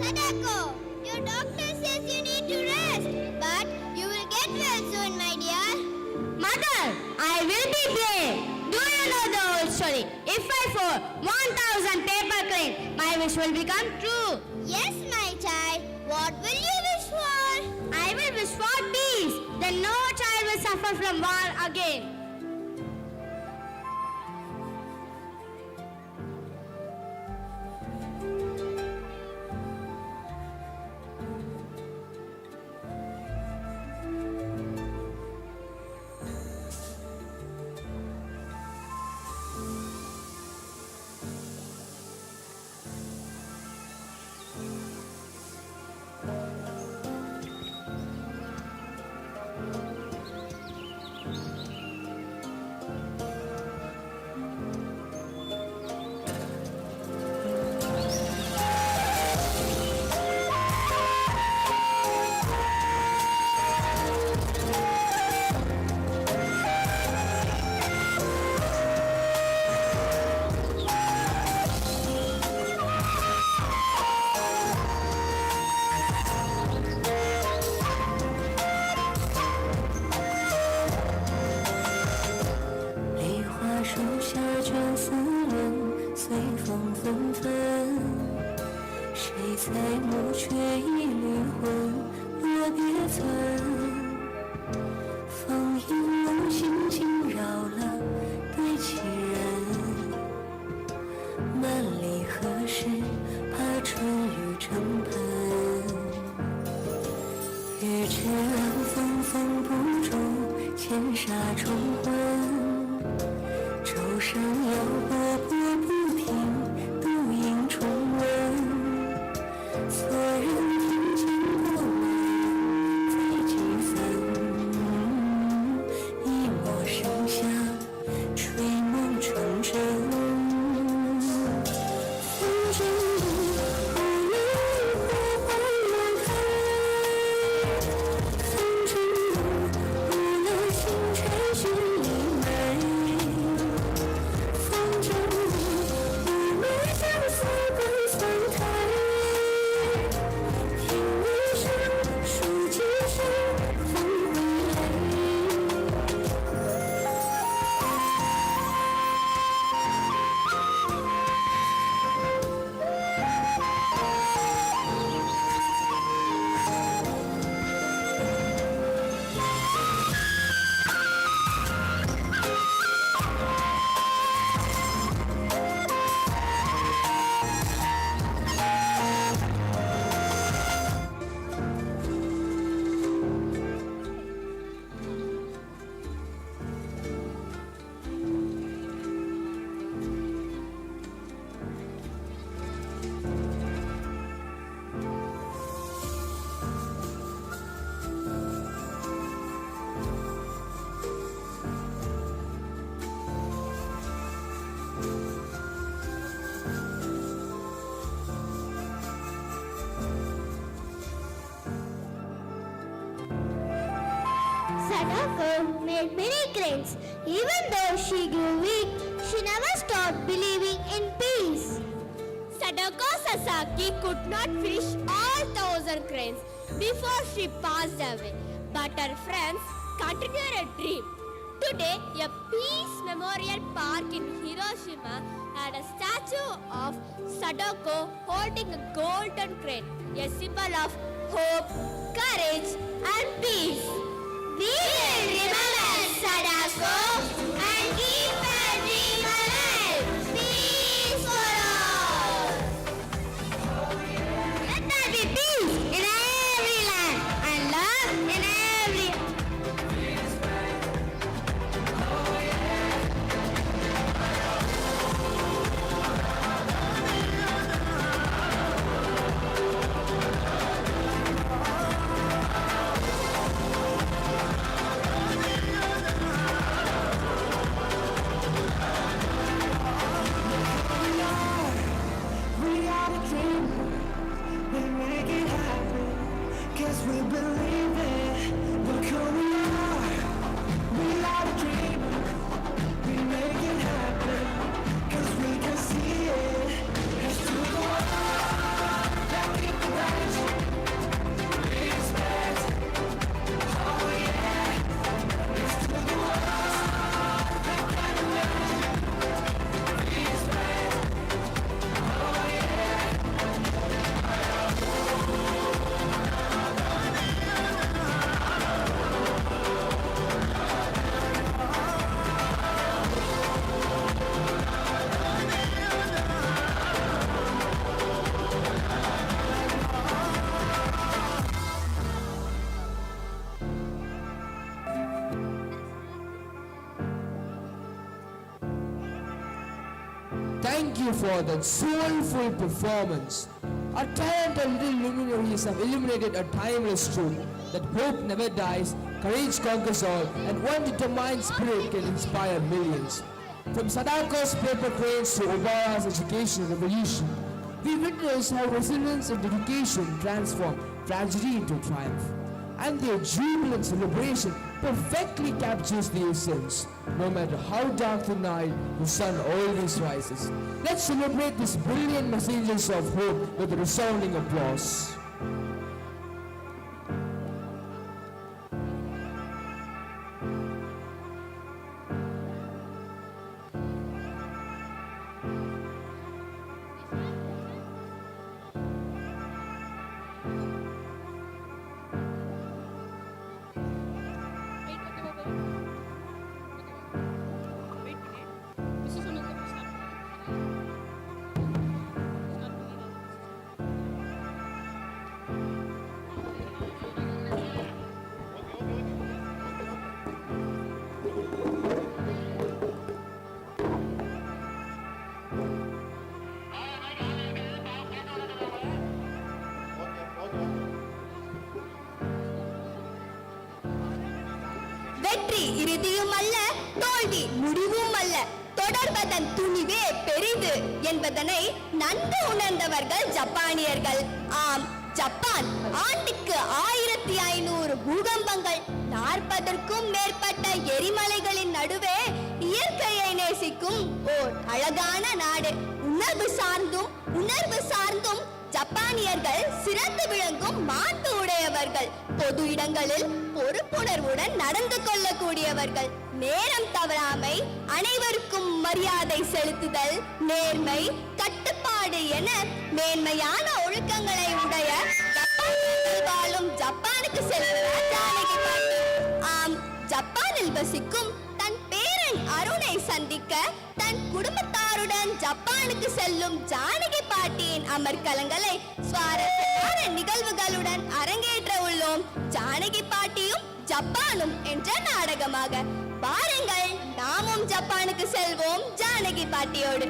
Sadako, your doctor says you need to rest, but you will get well soon, my dear. Mother, I will be there. Do you know the old story? If I pour 1,000 paper cranes, my wish will become true. Yes, my child. What will you wish for? I will wish for peace. Then no child will suffer from war again. Sadako made many cranes. Even though she grew weak, she never stopped believing in peace. Sadako Sasaki could not finish all 1,000 cranes before she passed away, but her friends continued her dream. Today, a peace memorial park in Hiroshima had a statue of Sadako holding a golden crane, a symbol of hope, courage, and peace. We will remember Sadako and keep her dream alive. Peace for all. Let there be peace in every land and love in every. Thank you for that soulful performance. Our talented little luminaries have illuminated a timeless truth that hope never dies, courage conquers all, and one determined spirit can inspire millions. From Sadako's paper cranes to Obara's education revolution, we witness how resilience and dedication transform tragedy into triumph. And their jubilant celebration perfectly captures the essence. No matter how dark the night, the sun always rises. Let's celebrate these brilliant messengers of hope with a resounding applause. வெற்றி இறுதியும் அல்ல, தோல்வி முடிவும் அல்ல, தொடர்வதன் துணிவே பெரிது என்பதனை நன்கு உணர்ந்தவர்கள் ஜப்பானியர்கள். ஆம், ஜப்பான் ஆண்டுக்கு 1500 பூகம்பங்கள், 40க்கும் மேற்பட்ட எரிமலைகளின் நடுவே இயற்கையை நேசிக்கும் ஓர் அழகான நாடு. உணர்வு சார்ந்தும் ஜப்பானியர்கள் சிறந்து விளங்கும் மாண்பு உடையவர்கள். பொது இடங்களில் பொறுப்புணர்வுடன் நடந்து கொள்ளக்கூடியவர்கள். நேரம் தவறாமை, அனைவருக்கும் மரியாதை செலுத்துதல், நேர்மை, கட்டுப்பாடு என மேன்மையான ஒழுக்கங்களை உடைய ஜப்பானியர்கள் வாழும் ஜப்பானுக்கு செல்கிறார் ஜானகி பாட்டி. ஆம், ஜப்பானில் வசிக்கும் தன் பேரன் அருணை சந்திக்க தன் குடும்பத்தாருடன் ஜப்பானுக்கு செல்லும் ஜானகி பாட்டியின் அமர்க்கலங்களை சுவாரஸ்யமான நிகழ்வுகளுடன் அரங்கேற்ற உள்ளோம். ஜானகி பாட்டியும் ஜப்பானும் என்ற நாடகமாக. பாருங்கள், நாமும் ஜப்பானுக்கு செல்வோம் ஜானகி பாட்டியோடு.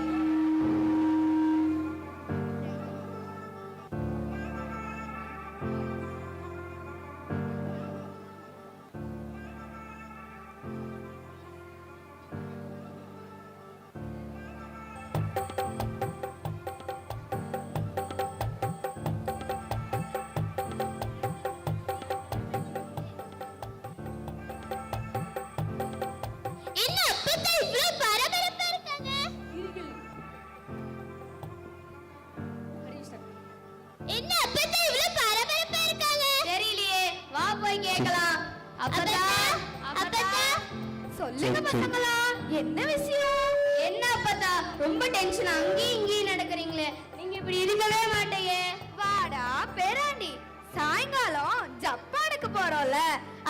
பசங்களா, என்ன விஷயம்? என்ன அப்பதா ரொம்ப டென்ஷன் அங்கேயும் இங்கேயும் நடக்கிறீங்களே, நீங்க இப்படி இருக்கவே மாட்டீங்க. வாடா பேராண்டி, சாயங்காலம் ஜப்பானுக்கு போறோம்ல,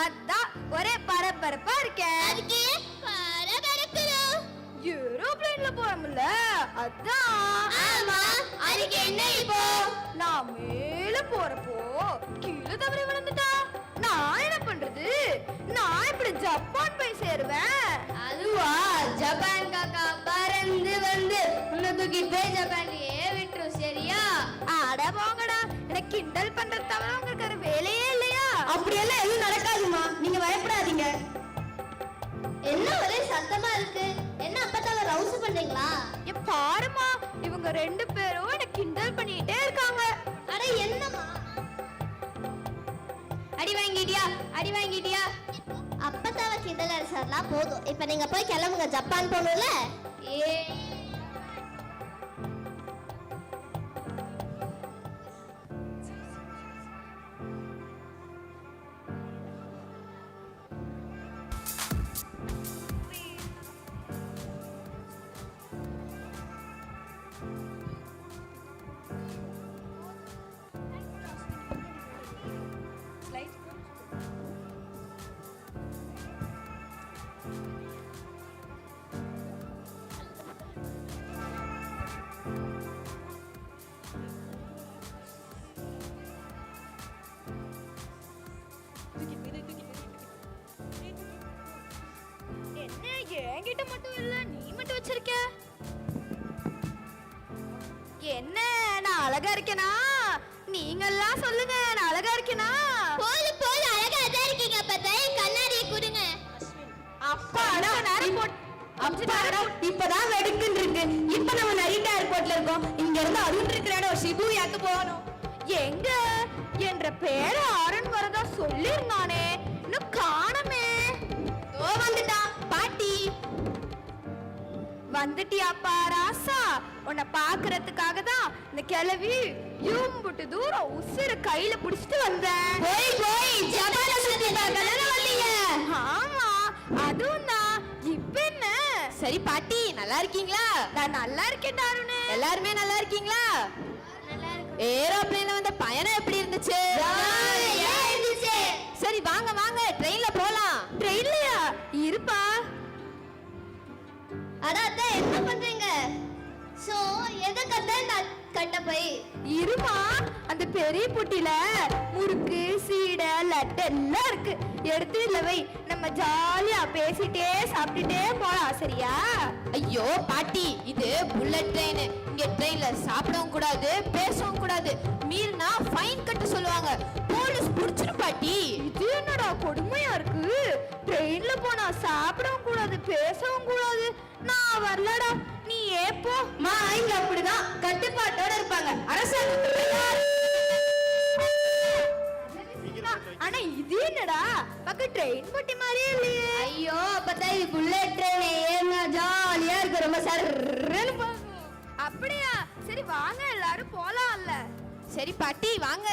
அதான் ஒரே பரபரப்பா இருக்கேன். அதுக்கு பரபரக்கிறோம், ஏரோப்ளேன்ல போறோம்ல, அதான். ஆமா, அதுக்கு என்ன இப்போ? நான் மேல போறப்போ கீழே தவறி விழுந்துட்டா நான் என்ன பண்றது? நான் இப்படி ஜப்பான் போய் சேருவேன். அதுவா, ஜப்பான் காக்கா பறந்து வந்து உன்னை தூக்கி போய் ஜப்பான்லயே விட்டுரும், சரியா? அட போங்கடா, எனக்கு கிண்டல் பண்றது தவிர உங்களுக்கு வேலையே இல்லையா? அப்படியெல்லாம் எதுவும் நடக்காதுமா, நீங்க பயப்படாதீங்க. என்ன ஒரே சத்தமா இருக்கு? என்ன அப்பத்தால ரவுஸ் பண்றீங்களா? பாருமா, இவங்க ரெண்டு பேரும் என்ன கிண்டல் பண்ணிட்டே இருக்காங்க. அட என்னமா? அடி வாங்கிட்டியா? அடி வாங்கிட்டியா? அப்பத்தாவ கிண்டல் அடிச்சதெல்லாம் போதும், இப்ப நீங்க போய் கிளம்புங்க, ஜப்பான் போகணும்ல. ஏ என்கிட்ட மட்டும் இல்ல, நீ மட்டும் வச்சிருக்க. என்ன, நான் அழகா இருக்கேனா? நீங்க எல்லாம் சொல்லுங்க, நான் அழகா இருக்கேனா? போது போது, அழகா தான் இருக்கீங்க. அப்பதா கண்ணாடியை கொடுங்க. அப்பாடா, இப்பதான் வெடுக்குன்னு இருக்கு. இப்ப நம்ம நரிட்டா ஏர்போர்ட்ல இருக்கோம். இங்க இருந்து அருண் இருக்கிற இடம் ஷிபுயாக்கு போகணும். எங்க என்ற பேரை அருண் வரதா சொல்லிருந்தானே, இன்னும் காணமே. ஓ வந்துட்டா பாட்டி. வந்துட்டியாப்பா ராசா? உன்னை பாக்குறதுக்காக தான் இந்த கிளவி யூம்புட்டு தூரம் உசுர கையில புடிச்சிட்டு வந்தேன். போய் போய் ஜப்பான சுத்தி பார்க்கதானே வந்தீங்க? ஆமா, அதுவும் தான். இப்ப என்ன? சரி பாட்டி, நல்லா இருக்கீங்களா? நான் நல்லா இருக்கேன் அருண். எல்லாருமே நல்லா இருக்கீங்களா? ஏரோப்ளேன்ல வந்த பயணம் எப்படி இருந்துச்சு? சரி வாங்க வாங்க, ட்ரெயின்ல போலாம். ட்ரெயின்லயா? இருப்பா. அட என்ன பண்றீங்க? சோ எதை கட்ட போய் இருமா, அந்த பெரிய புட்டில முறுக்கு சீடை லட்டு எல்லாம் இருக்கு, எடுத்து இல்ல வை, நம்ம ஜாலியா பேசிட்டே சாப்பிட்டுட்டே போலாம், சரியா? ஐயோ பாட்டி, இது புல்லட் ட்ரெயின். இங்க ட்ரெயின்ல சாப்பிடவும் கூடாது, பேசவும் கூடாது, மீறினா ஃபைன் கட்ட சொல்லுவாங்க, போலீஸ் புடிச்சிரும் பாட்டி. இது என்னடா கொடுமையா இருக்கு? ட்ரெயின்ல போனா சாப்பிடவும் கூடாது, பேசவும் கூடாது. நான் வரலடா, நீ ஏப்போ. மா, இங்க அப்படிதான் கட்டுப்பாட்டோட இருப்பாங்க அரசாங்கம். ஆனா இது என்னடா, பக்க ட்ரெயின் பட்டி மாதிரியே இல்லையே. ஐயோ, அப்பதான் இது புல்லட் ட்ரெயின், ஏன்னா ஜாலியா இருக்கு, ரொம்ப சர்ன்னு போகும். அப்படியா? சரி வாங்க, எல்லாரும் போலாம்ல. சரி பாட்டி வாங்க.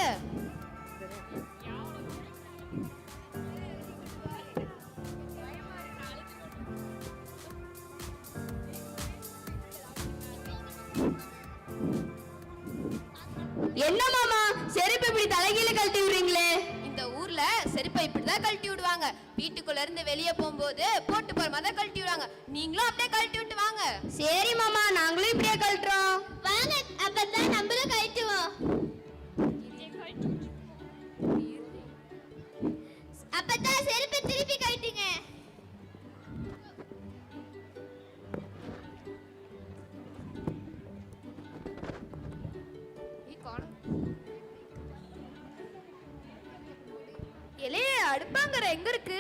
என்ன மாமா, செருப்பு இப்படி தலைகீழ கழட்டி விடுறீங்களே? இந்த ஊர்ல செருப்பை இப்படிதான் கழட்டி விடுவாங்க. வீட்டுக்குள்ள இருந்து வெளியே போகும்போது போட்டு போற மாதிரி கழட்டி விடுவாங்க. நீங்களும் அப்படியே கழட்டி விட்டு வாங்க. சரி மாமா, நாங்களும் இப்படியே கழட்டுறோம். வாங்க, அப்பதான் நம்மளும் கழட்டுவோம். அப்பதான் செருப்பை திருப்பி கழட்டுங்க. அடுப்பாங்கற எங்க இருக்கு?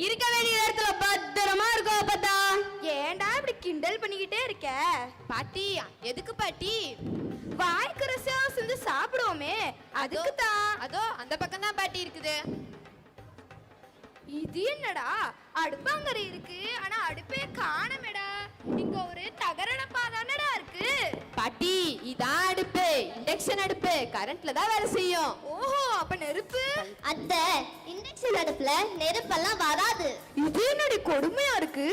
இருக்க வேண்டிய இடத்துல பத்திரமா இருக்கும். அப்பதா ஏன்டா இப்படி கிண்டல் பண்ணிக்கிட்டே இருக்க? பாட்டி, எதுக்கு பாட்டி? வாய்க்கு ரசம் செஞ்சு சாப்பிடுவோமே, அதுக்கு தான். அதோ அந்த பக்கம் தான் பாட்டி இருக்குது. இது என்னடா, அடுப்பாங்கற இருக்கு, ஆனா அடுப்பே காணமேடா. இங்க ஒரு தகரடப்பா தானடா இருக்கு. பாட்டி, இதான் அடுப்பு, இண்டக்ஷன் இண்டக்ஷன் அடுப்பு கரண்ட்ல தான் வேலை செய்யும். ஓஹோ, அப்ப நெருப்பு? அத்தை, இண்டக்ஷன் அடுப்புல நெருப்பெல்லாம் வராது. இது என்னடி கொடுமையா இருக்கு.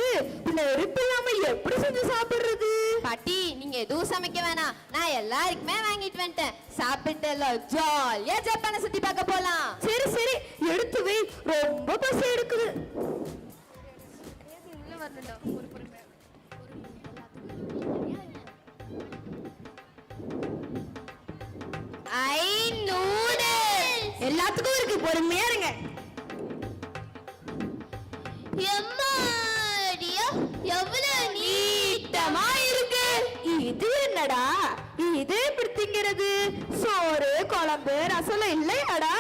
நெருப்பு இல்லாம எப்படி செஞ்சு சாப்பிடுறது? பாட்டி, நீங்க எதுவும் சமைக்க வேணாம், நான் எல்லாருக்குமே வாங்கிட்டு வந்துட்டேன். சாப்பிட்டு எல்லாம் ஜாலியா ஜப்பானை சுத்தி பார்க்க போலாம். சரி சரி, எடுத்து வை, ரொம்ப பசி எடுக்குது. எல்லாத்துக்கும் இருக்கு, பொறுமையா இருங்க. எவ்வளவு நீட்டமா இருக்கு. இது என்னடா, இது எப்படி திங்கிறது? சோறு குழம்பு ரசம் இல்லையாடா?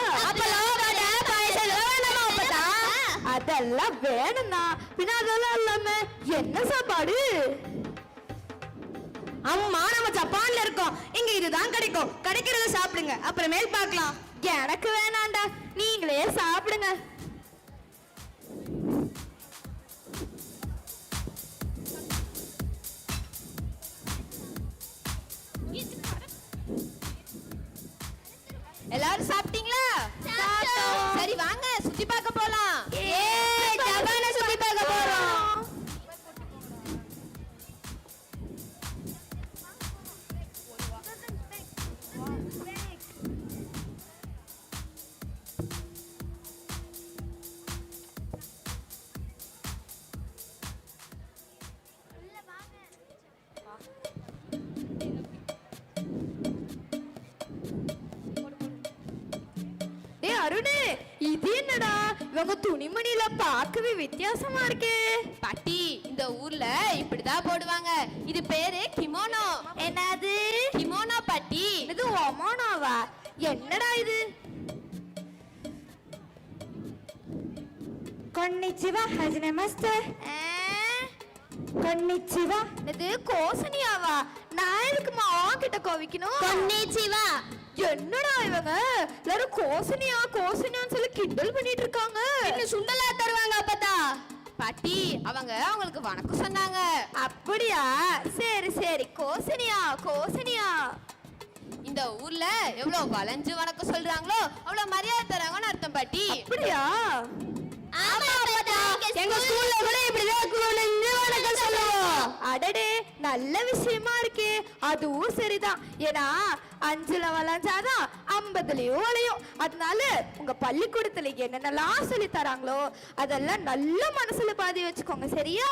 அதெல்லாம் வேணும்னா பின்ன அதெல்லாம் இல்லாம என்ன சாப்பாடு? அம்மா, நம்ம ஜப்பான்ல இருக்கோம், இங்க இதுதான் கிடைக்கும், கிடைக்கிறத சாப்பிடுங்க, அப்புறமேல் பார்க்கலாம். எனக்கு வேணாண்டா, நீங்களே சாப்பிடுங்க. எல்லாரும் சாப்பிட்டீங்களா? சரி வாங்க, சுத்தி பார்க்க போலாம். ஜப்பானை சுத்தி பார்க்க போறோம். அருணே, இது என்னடா, இவங்க துணிமணியில பார்க்கவே வித்தியாசமா இருக்கே. பாட்டி, இந்த ஊர்ல இப்படிதான் போடுவாங்க. இது பேரு கிமோனோ. என்னது கிமோனோ பாட்டி? இது ஒமோனோவா? என்னடா இது? கொன்னிச்சிவா, ஹஜ்னமஸ்தே. கொன்னிச்சிவா. இது கோசனியாவா? நான் எதுக்குமா கிட்ட கோவிக்கணும்? கொன்னிச்சிவா. என்னடா இவங்க எல்லாரும் கோசனியா கோசனியான்னு சொல்லி கிண்டல் பண்ணிட்டு இருக்காங்க. இன்னும் சுண்டலா தருவாங்க அப்பதா. பாட்டி, அவங்க அவங்களுக்கு வணக்கம் சொன்னாங்க. அப்படியா? சரி சரி, கோசனியா கோசனியா. இந்த ஊர்ல எவ்வளவு வளைஞ்சு வணக்கம் சொல்றாங்களோ அவ்வளவு மரியாதை தராங்கன்னு அர்த்தம் பாட்டி. அப்படியா? ஆமா அப்பதா, எங்க ஸ்கூல்ல கூட இப்படிதான் குனிஞ்சு வணக்கம் சொல்லுவோம். அடடே, நல்ல விஷயமா இருக்கே. அதுவும் சரிதான், ஏன்னா 5ல வளைஞ்சாதான் 50லயும் வளையும். அதனால உங்க பள்ளிக்கூடத்துல என்னென்னலாம் சொல்லி தராங்களோ அதெல்லாம் நல்ல மனசுல பாதி வச்சுக்கோங்க, சரியா?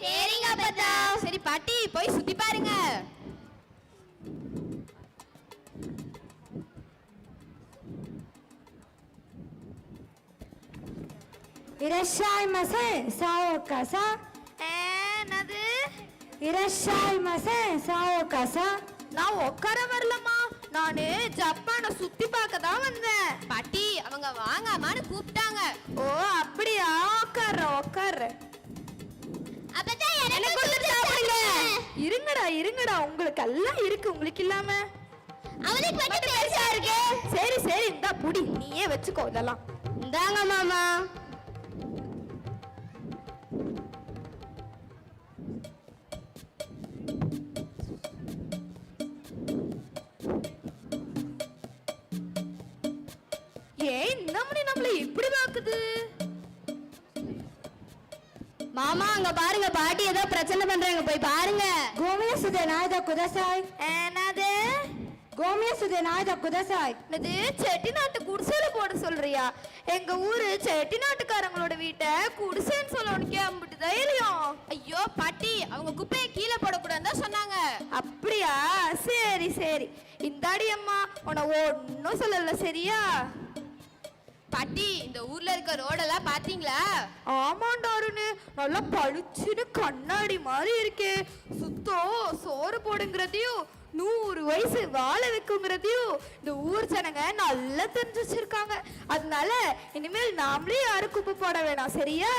சரிங்க அப்பதா. சரி பாட்டி, போய் சுத்தி பாருங்க. இரஷாய்மசே சாவோகாசா. என்னது? இரஷாய்மசே சாவோகாசா. நான் உட்கார வரலமா, நானு ஜப்பானை சுத்தி பார்க்க தான் வந்தேன். பாட்டி, அவங்க வாங்கம்மான்னு கூப்பிட்டாங்க. ஓ அப்படியா? உட்கார உட்கார. அப்பதா எனக்கு கொடுத்து சாப்பிடுங்க. இருங்கடா இருங்கடா, உங்களுக்கு எல்லாம் இருக்கு, உங்களுக்கு இல்லாம அவளுக்கு மட்டும் பெருசா இருக்கு. சரி சரி, இந்தா புடி, நீயே வச்சுக்கோ இதெல்லாம். இந்தாங்க மாமா. ஏன் இந்த மணி நம்மள இப்படி பாக்குது? மாமா, அங்க பாருங்க, பாட்டி ஏதோ பிரச்சனை பண்றாங்க, போய் பாருங்க. கோமிய சுதே நாயத குதசாய். என்னது? கோமிய சுதே நாயத குதசாய். இது செட்டிநாட்டு குடிசையில போட சொல்றியா? எங்க ஊரு செட்டிநாட்டுக்காரங்களோட வீட்டை குடிசைன்னு சொல்ல உனக்கு அம்பிட்டு தைரியம்? ஐயோ பாட்டி, அவங்க குப்பையை கீழே போடக்கூடாதுன்னு சொன்னாங்க. அப்படியா? சரி சரி, இந்தாடி அம்மா, உன்னை ஒன்னும் சொல்லல, சரியா? பாட்டி, இந்த ஊர்ல இருக்க ரோடெல்லாம் பாத்தீங்களா? ஆமாண்டா அருணு, நல்லா பளிச்சுன்னு கண்ணாடி மாதிரி இருக்கே. சுத்தம் சோறு போடுங்கிறதையும் 100 வயசு வாழ வைக்குங்கிறதையும் இந்த ஊர் ஜனங்க நல்லா தெரிஞ்சு வச்சிருக்காங்க. அதனால இனிமேல் நாமளே யாரும் குப்பை போட வேணாம், சரியா?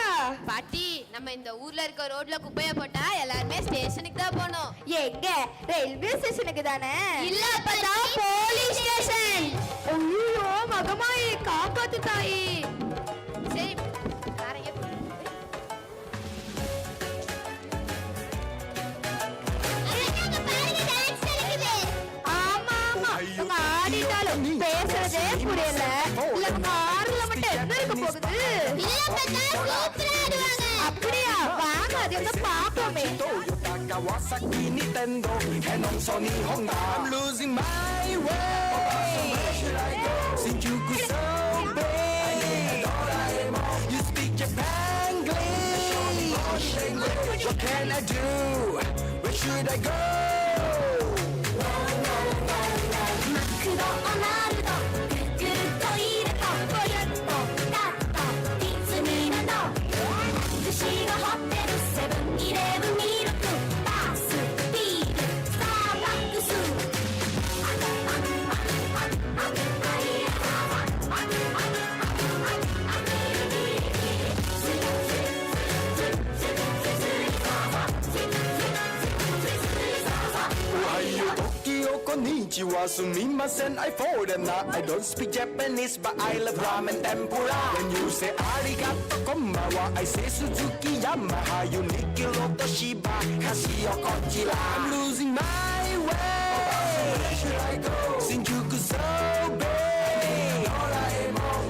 பாட்டி, நம்ம இந்த ஊர்ல இருக்க ரோட்ல குப்பைய போட்டா எல்லாருமே ஸ்டேஷனுக்கு தான் போகணும். எங்க? ரயில்வே ஸ்டேஷனுக்கு தானே? இல்ல அப்பதா, போலீஸ் ஸ்டேஷன். ஐயோ மகமாயி, காப்பாத்து தாயி. சரி, ஆமா ஆமா, உங்க பேசுறதே புரியல. இல்ல கார்ல மட்டும் என்ன இருக்க போகுது? அப்படியா? வாங்க அது வந்து பாப்போமே. Kawasaki, Nintendo, and on Sony, Honda. I'm losing my way. Where should I go? Shinjuku so big. You speak Japanese. What can I do? Where should I go? Konnichiwa, sumimasen, I foreign. I don't speak Japanese, but I love ramen tempura. When you say arigato konbawa, I say Suzuki, Yamaha, Uniqlo, Toshiba, Casio, Cordially. I'm losing my way. Where should I go? Shinjuku so big.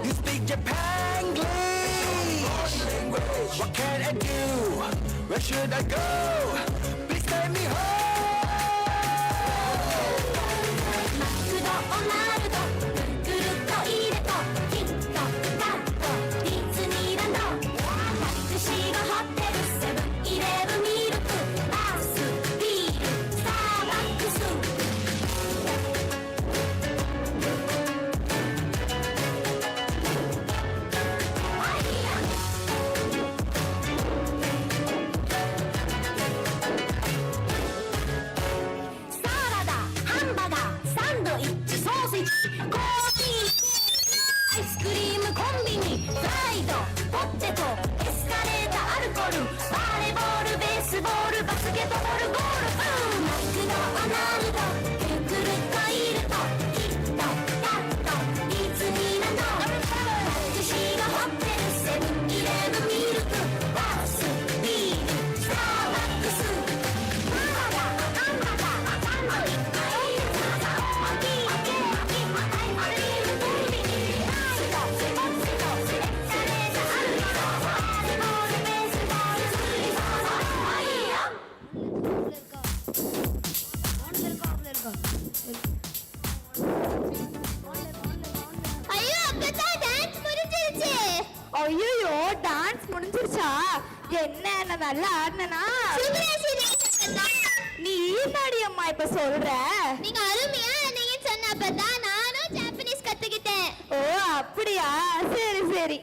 You speak Japanese. What can I do? Where should I go? Please take me home. ஐயோ dance முடிஞ்சிருச்சா? என்ன நல்லா ஆடுனா? நீ ஈனாடி அம்மா இப்ப சொல்ற? நீங்க அருமையா நீங்க சொன்னப்பதான் நானும் ஜாப்பனீஸ் கத்துக்கிட்டேன். ஓ அப்படியா? சரி சரி.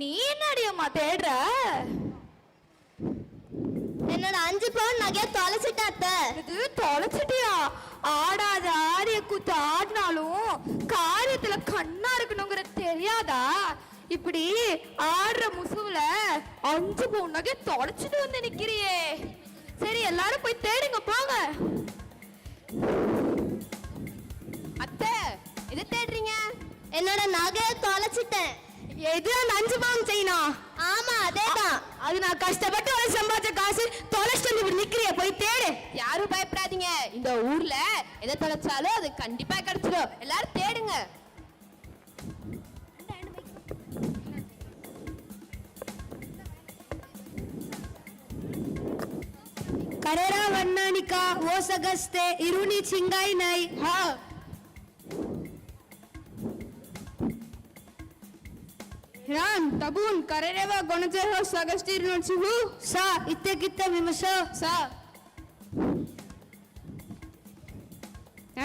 நீ என்னடி அம்மா தேடுற? என்னோட 5 பவுன் நகைய தொலைச்சிட்டேன் அத்தை. இது தொலைச்சிட்டியா? ஆடாத ஆரிய கூத்து ஆடினாலும் காரியத்துல கண்ணா இருக்கணுங்கிற தெரியாதா? இப்படி ஆடுற முசுவுல 5 பவுன் நகைய தொலைச்சிட்டு வந்து நிக்கிறியே. சரி எல்லாரும் போய் தேடுங்க போங்க. அத்தை எது தேடுறீங்க? என்னோட நகைய தொலைச்சிட்டேன். எது 5 பவுன் செய்யணும்? ஆமா அதேதான். அது நான் கஷ்டப்பட்டு ஒரு சம்பாதிச்ச காசு தொலைச்சிட்டு இப்படி நிக்கிறிய போய் தேடு. யாரும் பயப்படாதீங்க. இந்த ஊர்ல எதை தொலைச்சாலும் அது கண்டிப்பா கிடைச்சிடும். எல்லாரும் தேடுங்க. Karera Vannanika, Vosagaste, Iruni Chingai Nai. Ha. Hiran, Tabun, Karereva, Gonajeho, Sagasti, Irunchihu. Sa, Itte Kitte Vimasha. Sa.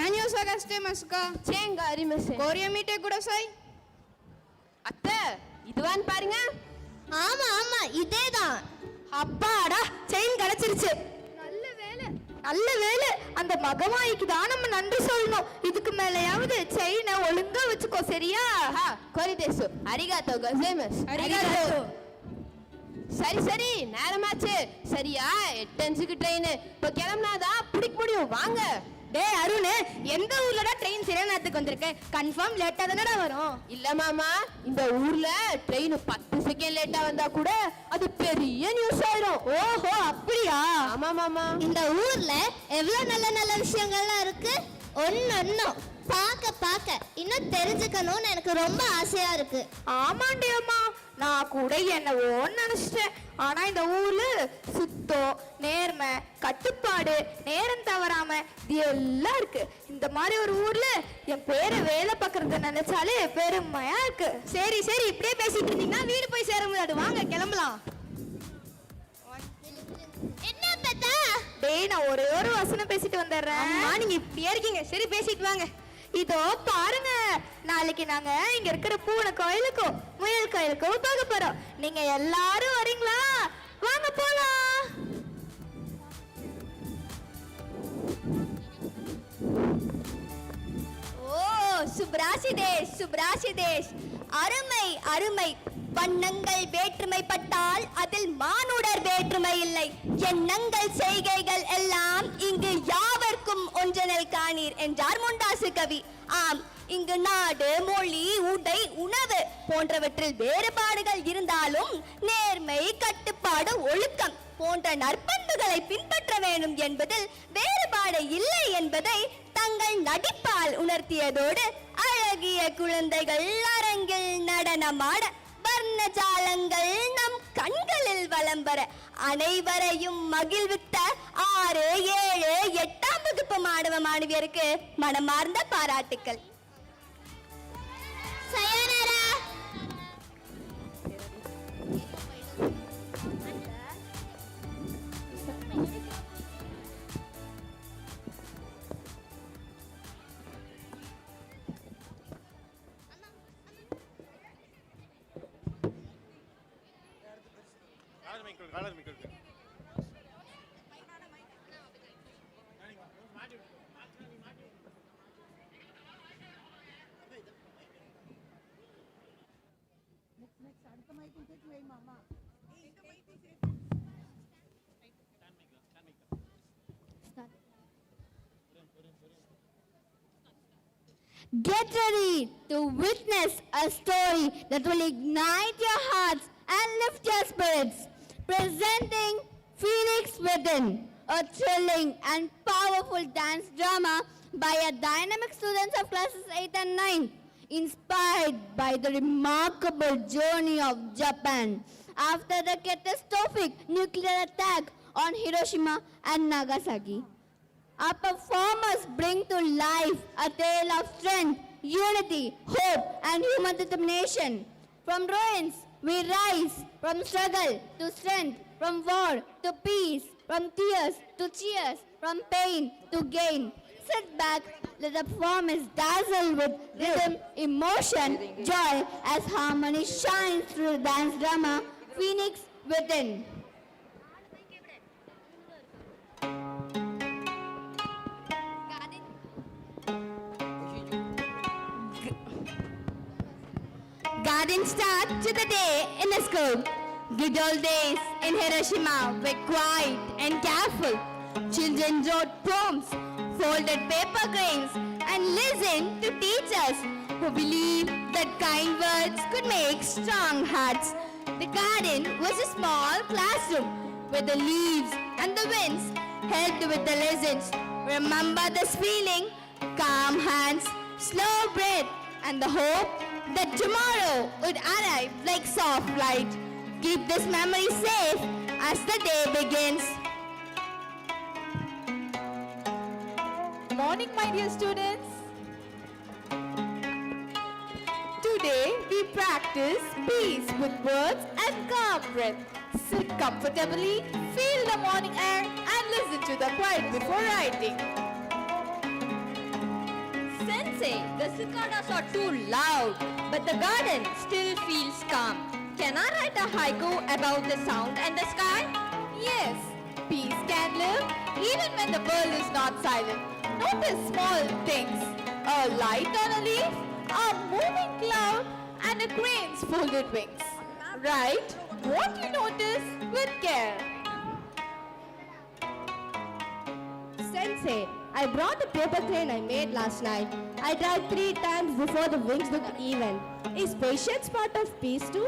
Anyo Sagaste Maska. Chenga Arimase. Koriamite Kudasai. அத்தை இதுவான்னு பாருங்க. ஆமா ஆமா இதேதான். அப்பாடா செயின் கிடைச்சிருச்சு. நல்ல வேலை. அந்த மகமாயிக்கு தான் நம்ம நன்றி சொல்லணும். இதுக்கு மேலையாவது செயினை ஒழுங்கா வச்சுக்கோ சரியா? கோரிதேசு அரிகாத்தோ கோசேமஸ். அரிகாத்தோ. சரி சரி நேரமாச்சு. சரியா 8:05க்கு ட்ரெயின். இப்போ கிளம்புனாதான் பிடிக்க முடியும். வாங்க. டேய் அருண், எந்த ஊர்லடா ட்ரெயின் சரியான நேரத்துக்கு வந்திருக்கு? கன்ஃபார்ம் லேட்டா தானடா வரும். இல்ல மாமா, இந்த ஊர்ல ட்ரெயின் 10 செகண்ட் லேட்டா வந்தா கூட அது பெரிய நியூஸ் ஆயிடும். ஓஹோ, அப்படியா? ஆமா மாமா. இந்த ஊர்ல எவ்வளவு நல்ல நல்ல விஷயங்கள்லாம் இருக்கு. ஒன்னொன்னும் பார்க்க இன்னும் தெரிஞ்சுக்கணும்னு எனக்கு ரொம்ப ஆசையா இருக்கு. ஆமாண்டி அம்மா, நான் கூட என்னவோ நினைச்சிட்டேன். ஆனா இந்த ஊர்ல சுத்தம், நேர்மை, கட்டுப்பாடு, நேரம் தவறாம இது எல்லாம் இருக்கு. இந்த மாதிரி ஒரு ஊர்ல என் பேரை வேலை பார்க்கறத நினைச்சாலே பெருமையா இருக்கு. சரி சரி, இப்படியே பேசிட்டு இருந்தீங்கன்னா வீடு போய் சேர முடியாது. வாங்க கிளம்பலாம். என்ன பார்த்தா? டேய், நான் ஒரே ஒரு வசனம் பேசிட்டு வந்துடுறேன். நீங்க இப்படியே இருக்கீங்க. சரி, பேசிட்டு வாங்க. இதோ பாருங்க, நாளைக்கு நாங்க இங்க இருக்கிற பூனை கோயிலுக்கும் முயல் கோயிலுக்கும் பார்க்க போறோம். நீங்க எல்லாரும் வரீங்களா? வாங்க போலாம். ஓ, சுப்ராசிதேஷ் சுப்ராசிதேஷ், அருமை அருமை. வண்ணங்கள் வேற்றுமைப்பட்டால் அதில் மானுடர் வேற்றுமை இல்லை. எண்ணங்கள் செய்கைகள் எல்லாம் இங்கு யாவர்க்கும் ஒன்றனல் காணீர் என்றார் முண்டாசு கவி. ஆம், இங்கு நாடு, மொழி, உடை, உணவு போன்றவற்றில் வேறுபாடுகள் இருந்தாலும் நேர்மை, கட்டுப்பாடு, ஒழுக்கம் போன்ற நற்பண்புகளை பின்பற்ற வேண்டும் என்பதில் வேறுபாடு இல்லை என்பதை தங்கள் நடிப்பால் உணர்த்தியதோடு அழகிய குழந்தைகள் அரங்கில் நடனமாட, வர்ணஜாலங்கள் நம் கண்களில் வலம் வர, அனைவரையும் மகிழ்வித்த 6, 7, 8ஆம் வகுப்பு மாணவ மாணவியருக்கு மனமார்ந்த பாராட்டுக்கள். சயனரா. Get ready to witness a story that will ignite your hearts and lift your spirits. Presenting Phoenix Within, a thrilling and powerful dance drama by a dynamic students of classes 8 and 9, inspired by the remarkable journey of Japan after the catastrophic nuclear attack on Hiroshima and Nagasaki. Our performers bring to life a tale of strength, unity, hope, and human determination. From ruins, we rise, from struggle to strength, from war to peace, from tears to cheers, from pain to gain. Sit back, let the performance dazzle with rhythm, emotion, joy, as harmony shines through the dance drama, Phoenix Within. Garden start to the day in a school. Good old days in Hiroshima were quiet and careful. Children wrote poems, folded paper cranes, and listened to teachers who believed that kind words could make strong hearts. The garden was a small classroom where the leaves and the winds helped with the lessons. Remember this feeling? Calm hands, slow breath, and the hope that tomorrow would arrive like soft light. Keep this memory safe as the day begins. Morning, my dear students. Today we practice peace with words and calm breath. Sit comfortably, feel the morning air, and listen to the quiet before writing. Sensei, the cicadas are too loud, but the garden still feels calm. Can I write a haiku about the sound and the sky? Yes, peace can live even when the world is not silent. Notice small things. A light on a leaf, a moving cloud, and a crane's folded wings. Write what you notice with care. Sensei, I brought a paper crane I made last night. I tried 3 times before the wings looked even. Is patience part of peace too?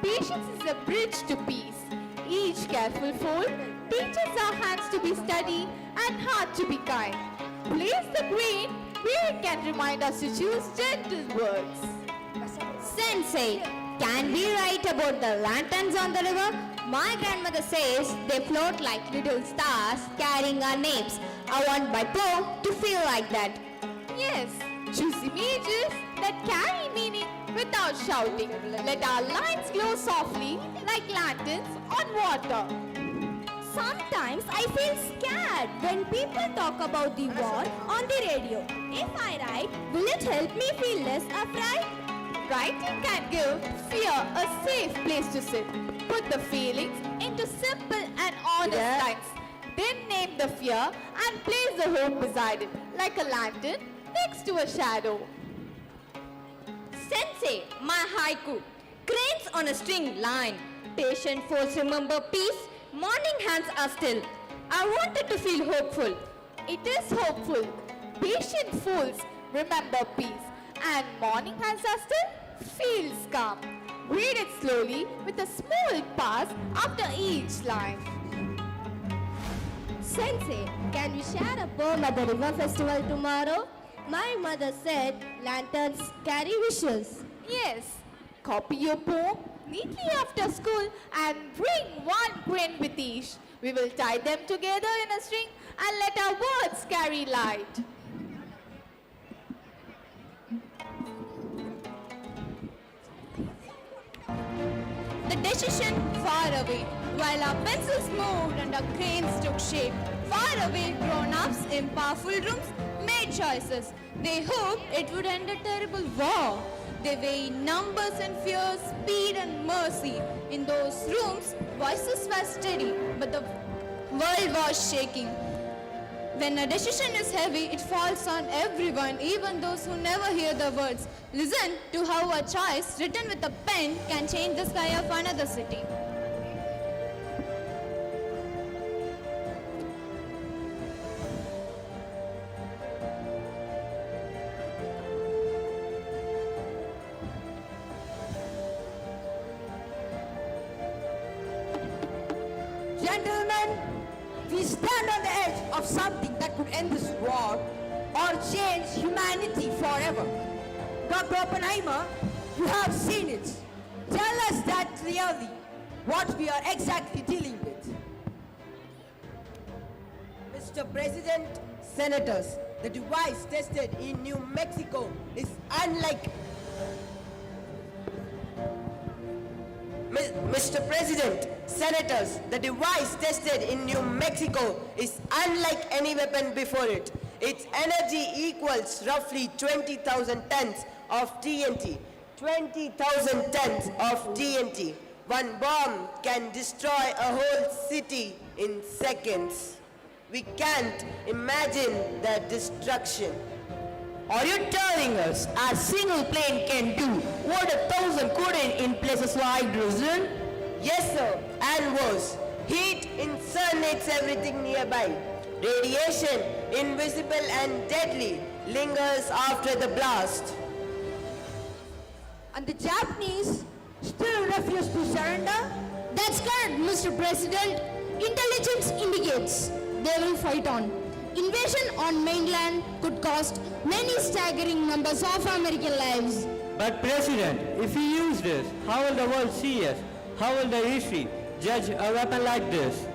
Patience is a bridge to peace. Each careful fold teaches our hands to be steady and heart to be kind. Place the grain where it can remind us to choose gentle words. Sensei, can we write about the lanterns on the river? My grandmother says they float like little stars carrying our names. I want my poem to feel like that. Yes, choose images that carry meaning without shouting. Let our lines glow softly like lanterns on water. Sometimes I feel scared when people talk about the war on the radio. If I write, will it help me feel less afraid? Writing can give fear a safe place to sit. Put the feelings into simple and honest lines. Then name the fear and place the hope beside it, like a lantern next to a shadow. Sensei, my haiku. Cranes on a string line. Patient folks remember peace. Morning hands are still. I wanted to feel hopeful. It is hopeful. Patient fools remember peace. And morning hands are still feels calm. Read it slowly with a smooth pass after each line. Sensei, can we share a poem at the river festival tomorrow? My mother said lanterns carry wishes. Yes. Copy your poem neatly after school and bring 1 grain with each. We will tie them together in a string and let our words carry light. The decision far away, while our pencils moved and our cranes took shape. Far away, grown-ups in powerful rooms made choices. They hoped it would end a terrible war. They weighed numbers and fears, speed and mercy. In those rooms, voices were steady, but the world was shaking. When a decision is heavy, it falls on everyone, even those who never hear the words. Listen to how a choice written with a pen can change the sky of another city. Gentlemen, we stand on the edge of something that could end this war or change humanity forever. Dr. Oppenheimer, you have seen it. Tell us that clearly, what we are exactly dealing with. Mr. President, Senators, the device tested in New Mexico is unlike... Mr. President, Senators, the device tested in New Mexico is unlike any weapon before it. Its energy equals roughly 20,000 tons of TNT. 20,000 tons of TNT. One bomb can destroy a whole city in seconds. We can't imagine the destruction. Are you telling us a single plane can do what 1,000 couldn't in places like Brazil? Yes, sir, and worse. Heat incinerates everything nearby. Radiation, invisible and deadly, lingers after the blast. And the Japanese still refuse to surrender? That's correct, Mr. President. Intelligence indicates they will fight on. Invasion on mainland could cost many staggering numbers of American lives. But President, if we use this, how will the world see us? How will the history judge a weapon like this?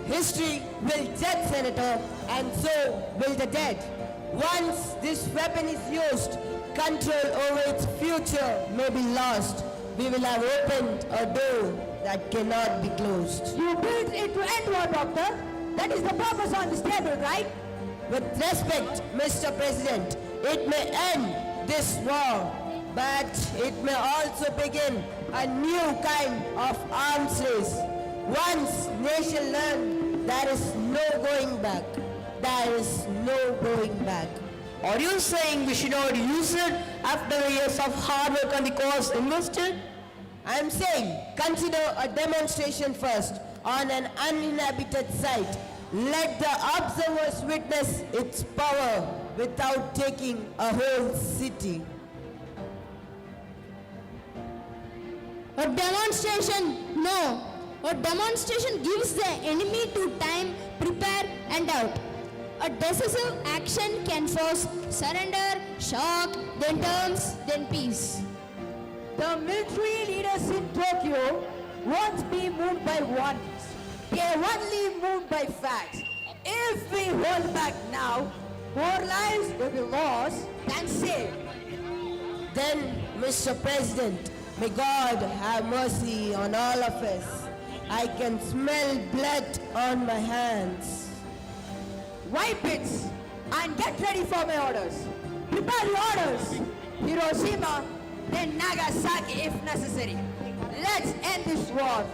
History will judge, Senator, and so will the dead. Once this weapon is used, control over its future may be lost. We will have opened a door that cannot be closed. You built it to end war, Doctor. That is the purpose on this table, right? With respect, Mr. President, it may end this war, but it may also begin a new kind of arms race. Once nation learn, there is no going back. There is no going back. Are you saying we should not use it after the years of hard work and the cost invested? I am saying consider a demonstration first on an uninhabited site. Let the observers witness its power without taking a whole city. A demonstration, no. A demonstration gives the enemy to time, prepare and doubt. A decisive action can force surrender, shock, then terms, then peace. The military leaders in Tokyo won't be moved by warnings. They are only moved by facts. If we hold back now, more lives will be lost than saved. Then, Mr. President, may God have mercy on all of us. I can smell blood on my hands. Wipe it and get ready for my orders. Prepare the orders. Hiroshima, then Nagasaki if necessary. Let's end this war.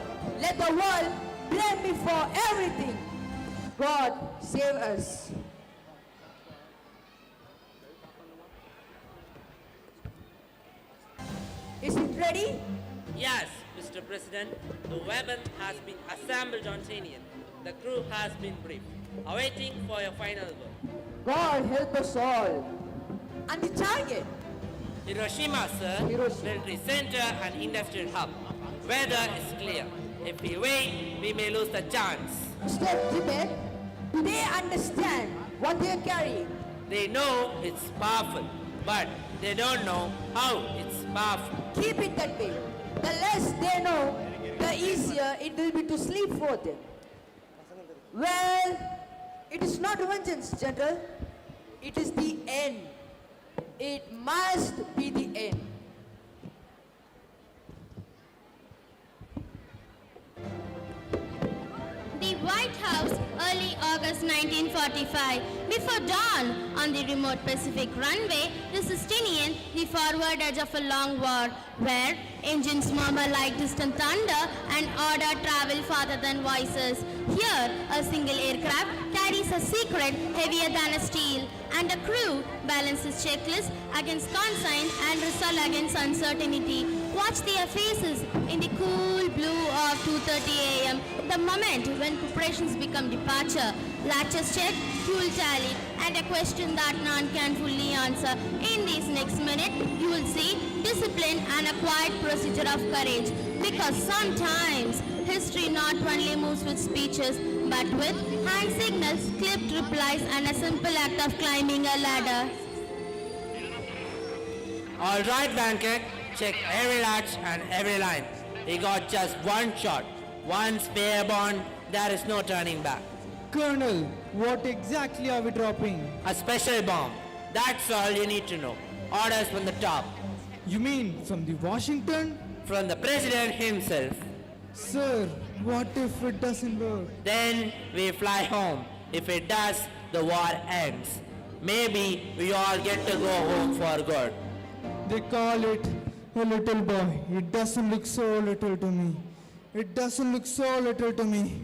Let the world blame me for everything. God save us. Is it ready? Yes, Mr. President. The weapon has been assembled on Tinian. The crew has been briefed. Awaiting for your final word. God help us all. And the target? Hiroshima, sir. Military center and industrial hub. Weather is clear. If we wait, we may lose the chance. Mr. Tibet, do they understand what they are carrying? They know it's powerful, but they don't know how it's powerful. Keep it that way. The less they know, the easier it will be to sleep for them. Well, it is not vengeance, General. It is the end. It must be the end. The White House, early August 1945. Before dawn, on the remote Pacific runway, the Justinian, the forward edge of a long war, where engines murmur like distant thunder and order travel farther than voices. Here, a single aircraft carries a secret heavier than a steel, and a crew balances checklist against consign and resolve against uncertainty. Watch their faces in the cool blue of 2:30 a.m., the moment when preparations become departure. Latches check, fuel tally, and a question that none can fully answer. In this next minute, you will see discipline and a quiet procedure of courage. Because sometimes history not only moves with speeches, but with hand signals, clipped replies, and a simple act of climbing a ladder. All right, Bangkok. Check every latch and every line. He got just one shot. One spare bond, there is no turning back. Colonel, what exactly are we dropping? A special bomb. That's all you need to know. Orders from the top. You mean from the Washington? From the President himself. Sir, what if it doesn't work? Then we fly home. If it does, the war ends. Maybe we all get to go home for good. They call it a little boy. It doesn't look so little to me. It doesn't look so little to me.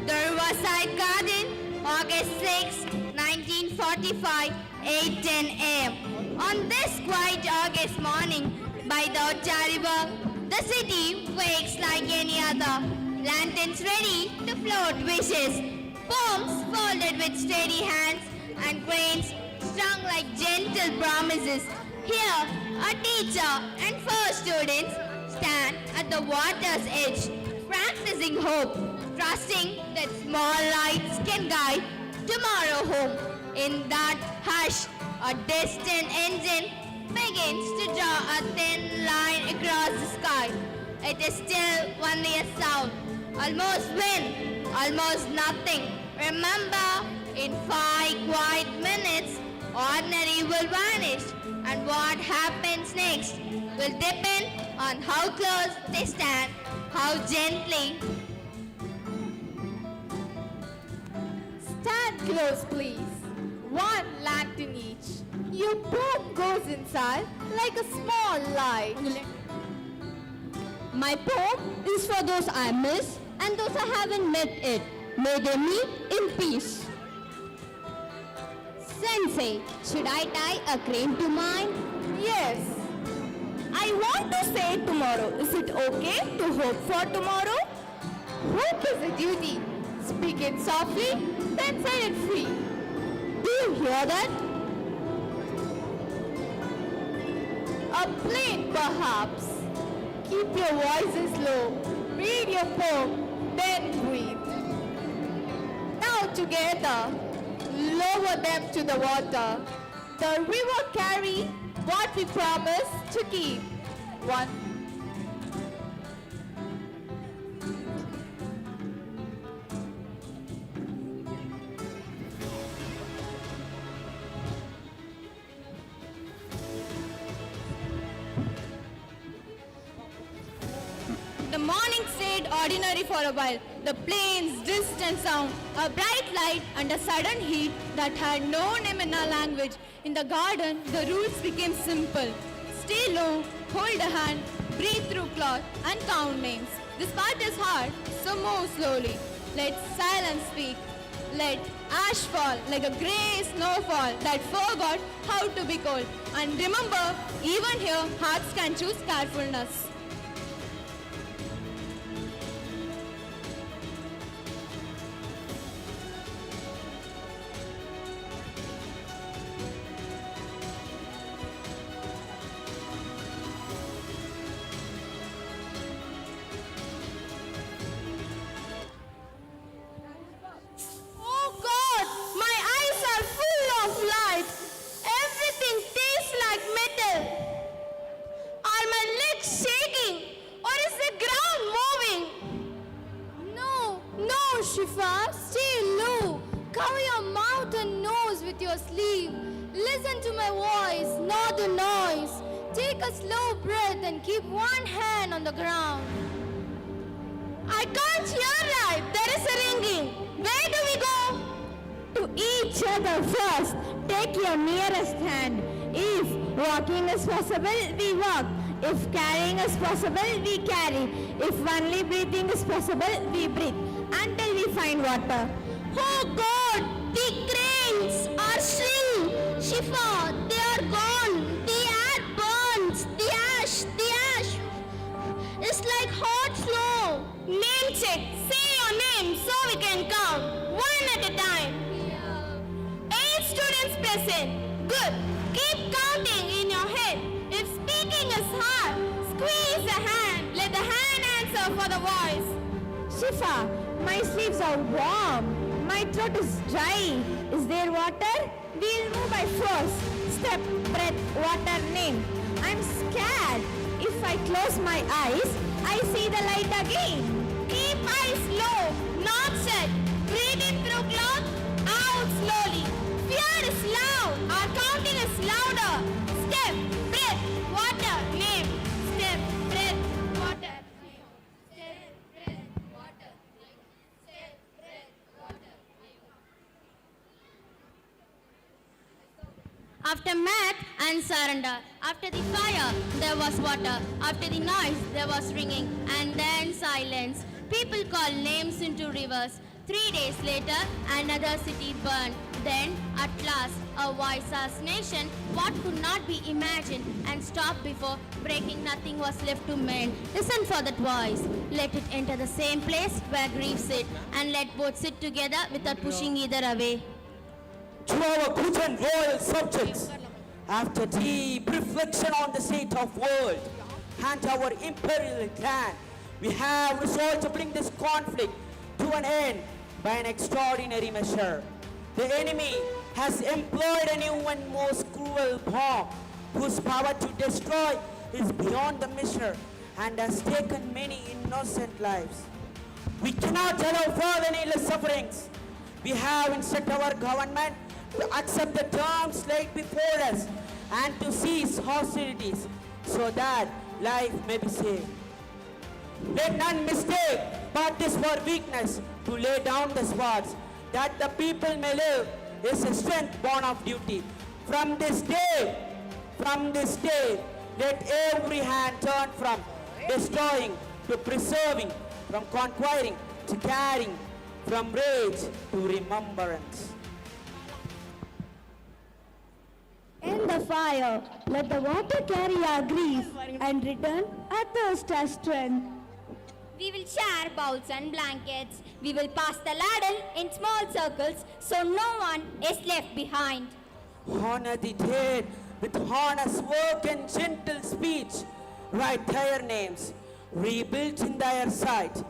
The Riverside Garden, August 6, 1945, 8:10 a.m. On this quiet August morning, by the Ocha River, the city wakes like any other. Lanterns ready to float wishes, poems folded with steady hands, and grains strung like gentle promises. Here, a teacher and 4 students stand at the water's edge, practicing hope, trusting that small lights can guide tomorrow home. In that hush, a distant engine begins to draw a thin line across the sky. It is still only a sound, almost wind, almost nothing. Remember, in 5 quiet minutes, ordinary will vanish, and what happens next will depend on how close they stand, how gently. Stand close, please. 1 lantern each. Your poem goes inside like a small light. My poem is for those I miss and those I haven't met yet. May they meet in peace. Sensei, should I tie a crane to mine? Yes. I want to say tomorrow. Is it okay to hope for tomorrow? Hope is a duty. Speak it softly, then set it free. Do you hear that? A plane, perhaps. Keep your voices low. Read your poem, then breathe. Now together, lower them to the water. The river carry what we promise to keep. One. The morning stayed ordinary for a while. The plains, distant sound, a bright light and a sudden heat that had no name in our language. In the garden, the rules became simple. Stay low, hold a hand, breathe through cloth and count names. This part is hard, so move slowly. Let silence speak. Let ash fall like a grey snowfall that forgot how to be cold. And remember, even here, hearts can choose carefulness. Oh God, my eyes are full of light. Everything tastes like metal. Are my legs shaking or is the ground moving? No, no, Shifa, stay low. Cover your mouth and nose with your sleeve. Listen to my voice, not the noise. Take a slow breath and keep one hand on the ground. I can't hear right. There is a ringing. Where do we go? To each other first. Take your nearest hand. If walking is possible, we walk. If carrying is possible, we carry. If only breathing is possible, we breathe. Until we find water. Oh God, the cranes are still. Shifa, they are gone. The air burns. The ash is like hot snow. Name check. Say your name so we can count. One at a time. 8 students present. Good. Keep counting in your head. If speaking is hard, squeeze the hand. Let the hand answer for the voice. Shifa, my sleeves are warm. My throat is dry. Is there water? We'll move by force. Step, breath, water, name. I'm scared. If I close my eyes, I see the light again. Keep eyes low, not shut. Breathe in through cloth, out slowly. Fear is loud, our counting is louder. Step, breath, water, name. Step, breath, water, name. Step, breath, water, name. Step, breath, water, name. After math and surrender, after the fire there was water, after the noise there was ringing, and then silence. People called names into rivers. 3 days later, another city burned. Then, at last, a voice asked nation what could not be imagined and stopped before breaking. Nothing was left to mend. Listen for that voice. Let it enter the same place where grief sit, and let both sit together without pushing either away. To our good and royal subjects, after deep reflection on the state of world and our imperial clan, we have resolved to bring this conflict to an end by an extraordinary measure. The enemy has employed a new and most cruel bomb, whose power to destroy is beyond the measure and has taken many innocent lives. We cannot allow further needless sufferings. We have instructed our government to accept the terms laid before us and to cease hostilities so that life may be saved. Let none mistake but this for weakness to lay down the swords, that the people may live is a strength born of duty. From this day, let every hand turn from destroying to preserving, from conquiring to caring, from rage to remembrance. In the fire, let the water carry our grief and return our thirst as strength. We will share bowls and blankets. We will pass the ladle in small circles so no one is left behind. Honor the dead with honest work and gentle speech. Write their names, rebuilt in their sight.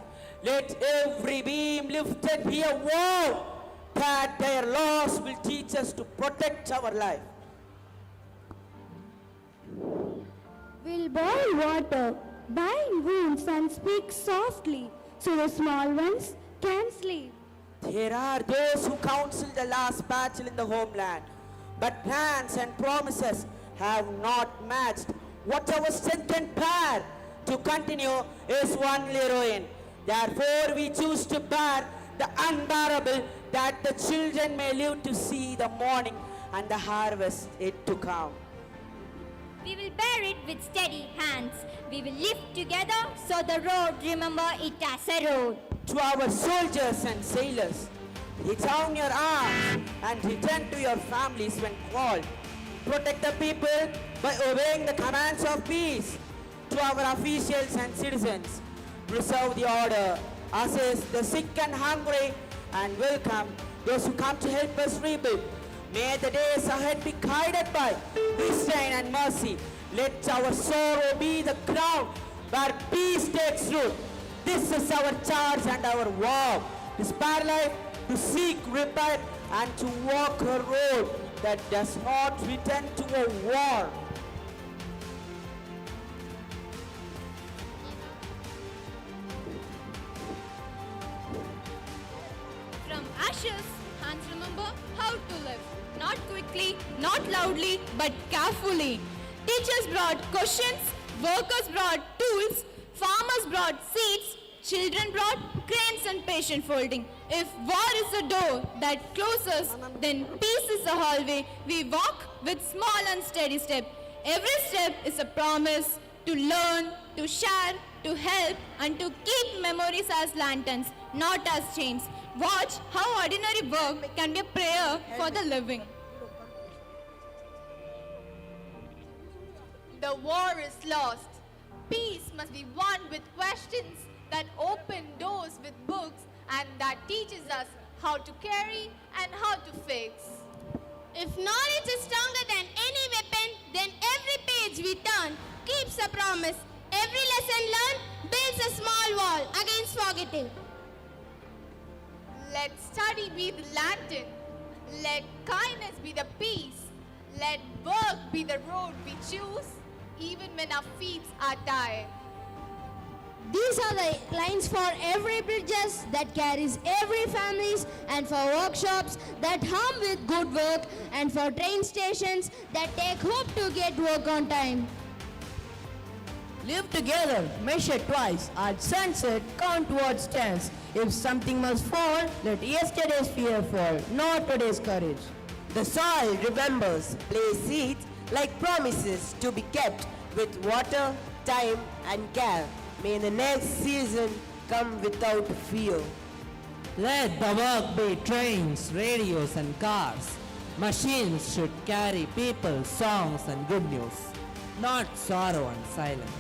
Let every beam lifted be a wall that their laws will teach us to protect our life. We'll boil water, bind wounds and speak softly so the small ones can sleep. There are those who counsel the last battle in the homeland, but plans and promises have not matched. What our strength and power to continue is only ruin. Therefore we choose to bear the unbearable, that the children may live to see the morning and the harvest yet to come. We will bear it with steady hands. We will live together so the road remember it as a road. To our soldiers and sailors, lay down your arms and return to your families when called. Protect the people by obeying the commands of peace. To our officials and citizens, preserve the order, assist the sick and hungry, and welcome those who come to help us rebuild. May the days ahead be guided by restraint and mercy. Let our sorrow be the ground where peace takes root. This is our charge and our vow. To spare life, to seek repair, and to walk a road that does not return to a war. From ashes, hands remember how to live. Not quickly, not loudly, but carefully. Teachers brought questions, workers brought tools, farmers brought seeds, children brought cranes and patient folding. If war is a door that closes, then peace is a hallway. We walk with small and steady step. Every step is a promise to learn, to share, to help, and to keep memories as lanterns, not as chains. Watch how ordinary work can be a prayer for the living. The war is lost. Peace must be won with questions that open doors with books and that teaches us how to carry and how to fix. If knowledge is stronger than any weapon, then every page we turn keeps a promise. Every lesson learned builds a small wall against forgetting. Let study be the lantern. Let kindness be the peace. Let work be the road we choose, even when our feet are tired. These are the lines for every bridges that carries every families, and for workshops that hum with good work, and for train stations that take hope to get work on time. Live together, measure twice, at sunset count towards tens. If something must fall, let yesterday's fear fall, not today's courage. The soil remembers, plays seeds like promises to be kept with water, time and care. May the next season come without fear. Let the work be trains, radios and cars. Machines should carry people, songs and good news, not sorrow and silence.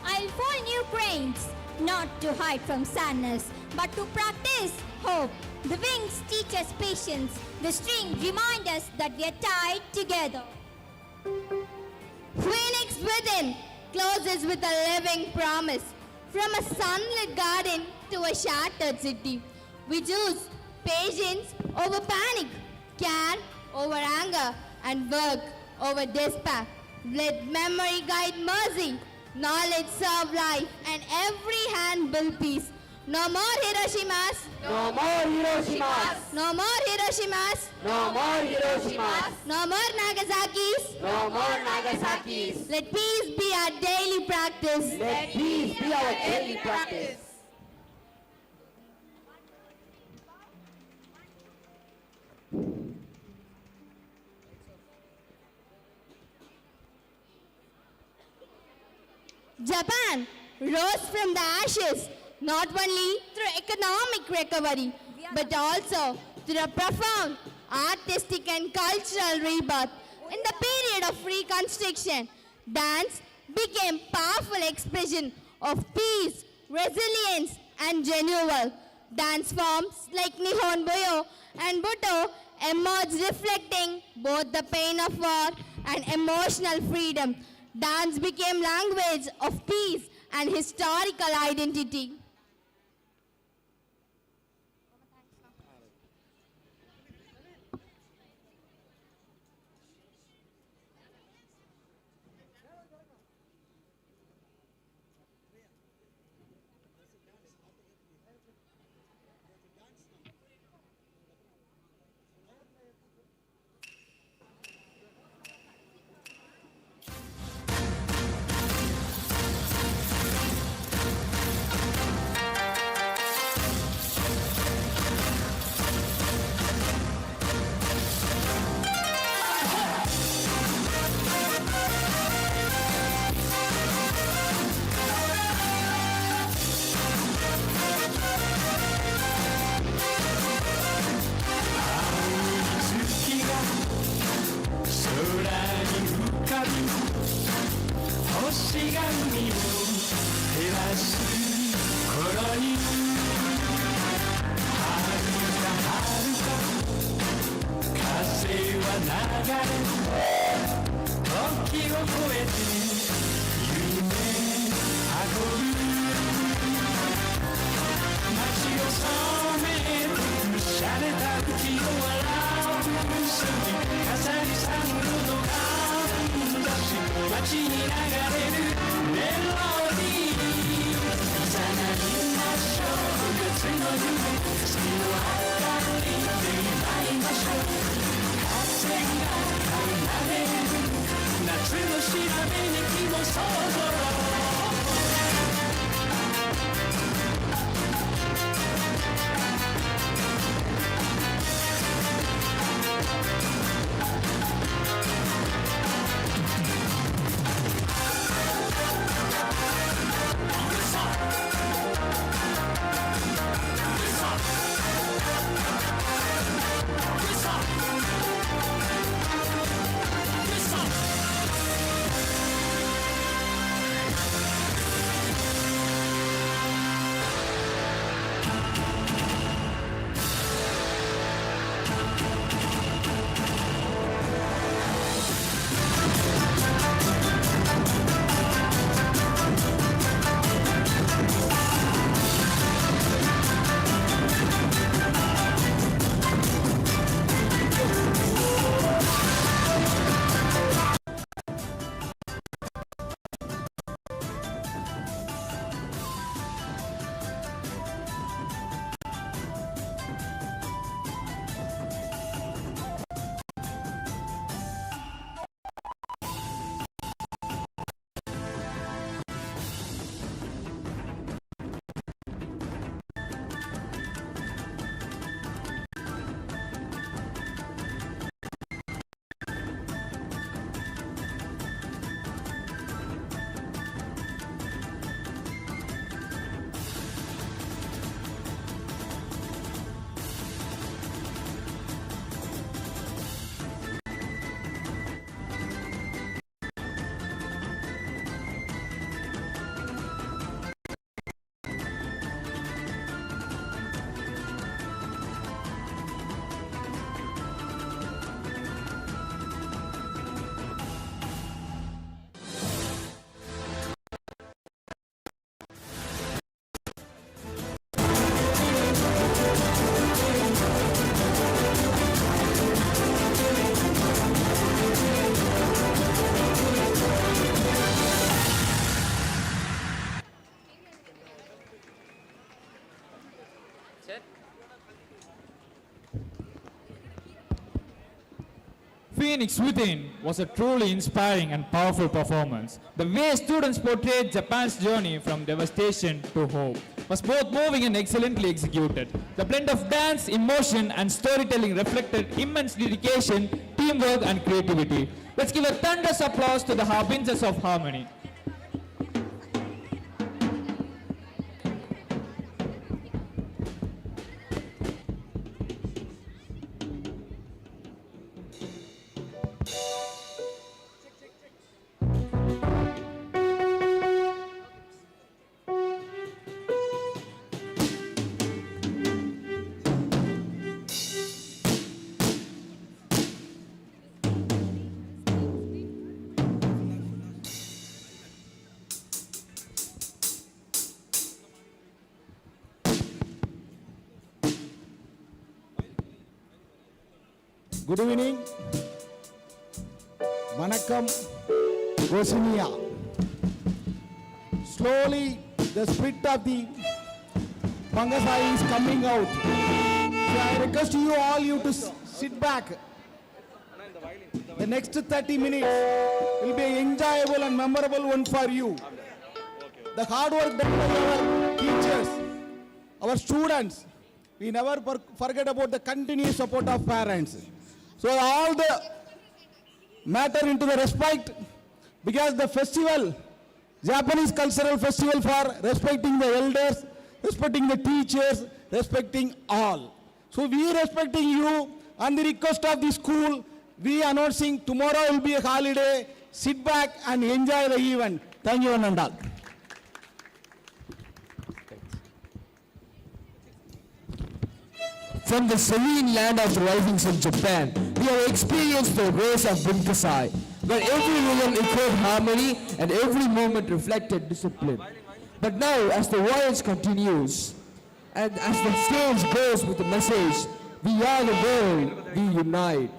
I'll fold new cranes, not to hide from sadness, but to practice hope. The wings teach us patience. The string remind us that we are tied together. Phoenix within closes with a living promise. From a sunlit garden to a shattered city, we choose patience over panic, care over anger, and work over despair. Let memory guide mercy, knowledge serve life, and every hand build peace. No more Hiroshimas. No more Hiroshimas. No more Hiroshimas. No more Hiroshimas. No more Nagasakis. No more Nagasakis. Let peace be our daily practice. Let peace be our daily practice. Japan, rose from the ashes, not only through economic recovery, but also through a profound artistic and cultural rebirth. In the period of reconstruction, dance became powerful expression of peace, resilience, and renewal. Dance forms like Nihon Boyo and Buto emerged reflecting both the pain of war and emotional freedom. Dance became language of peace and historical identity. Phoenix Within was a truly inspiring and powerful performance. The way students portrayed Japan's journey from devastation to hope was both moving and excellently executed. The blend of dance, emotion, and storytelling reflected immense dedication, teamwork, and creativity. Let's give a thunderous applause to the harbingers of harmony. Good evening. Vanakkam, Gosiniya. Slowly, the spirit of the Bunkasai is coming out. So I request you to sit back. The next 30 minutes will be an enjoyable and memorable one for you. The hard work done by our teachers, our students, we never forget about the continuous support of parents. So all the matter into the respect, because the festival, Japanese cultural festival for respecting the elders, respecting the teachers, respecting all. So we respecting you on the request of the school, we announcing tomorrow will be a holiday. Sit back and enjoy the event. Thank you, Anandal. From the serene land of the risings of Japan, we have experienced the race of Bunkasai, where every rhythm echoed harmony and every moment reflected discipline. But now, as the voyage continues, and as the stage goes with the message, we are the world, we unite.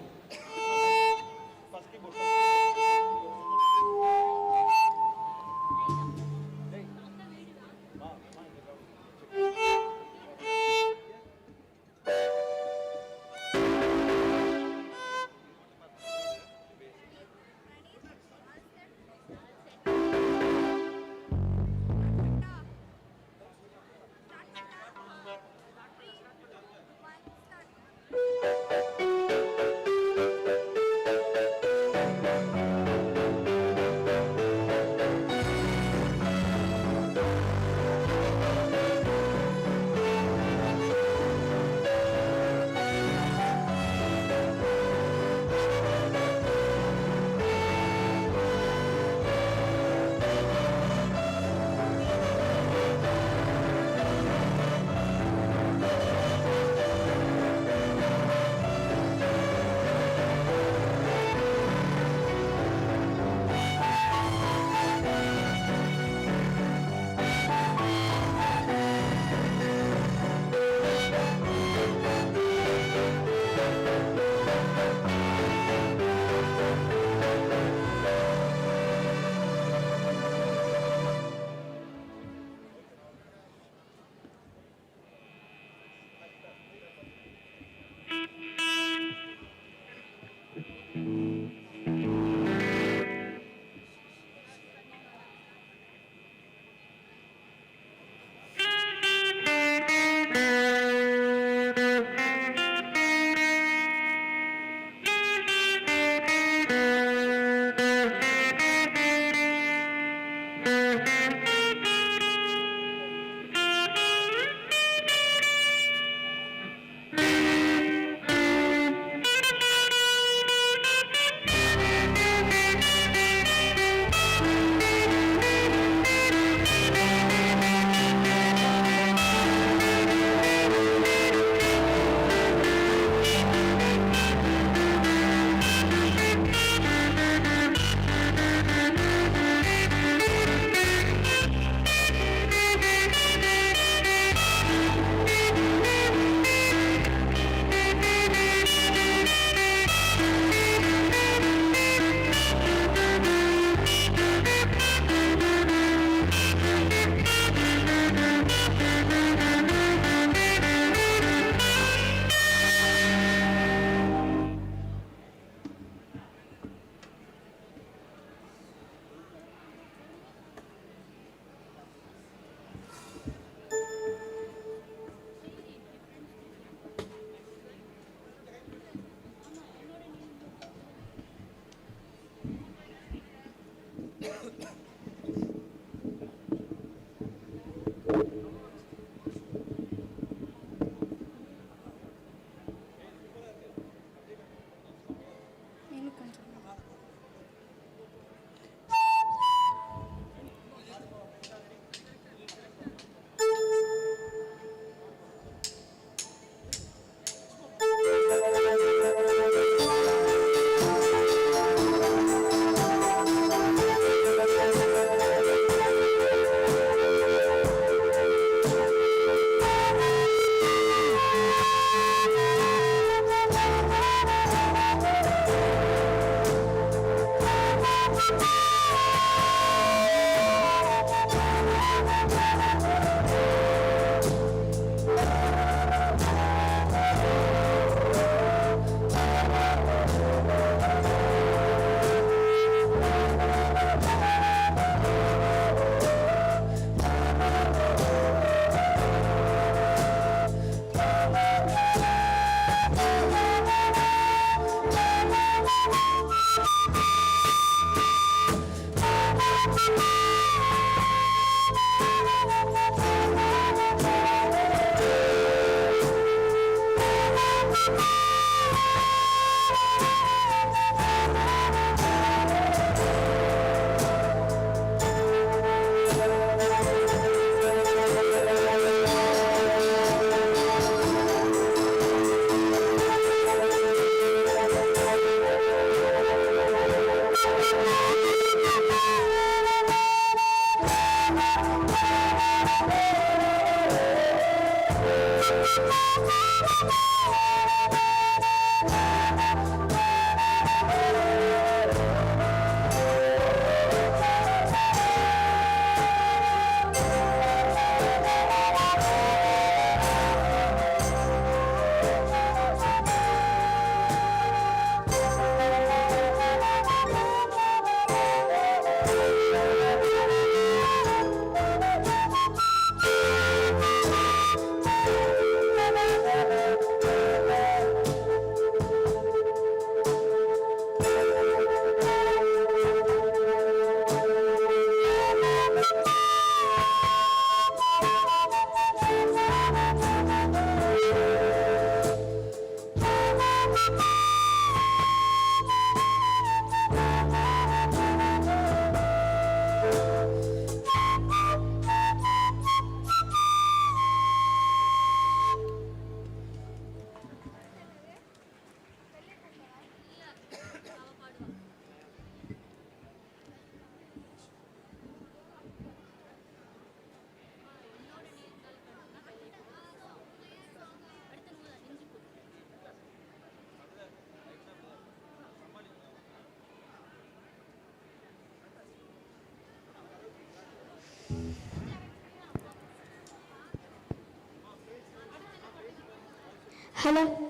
Hello.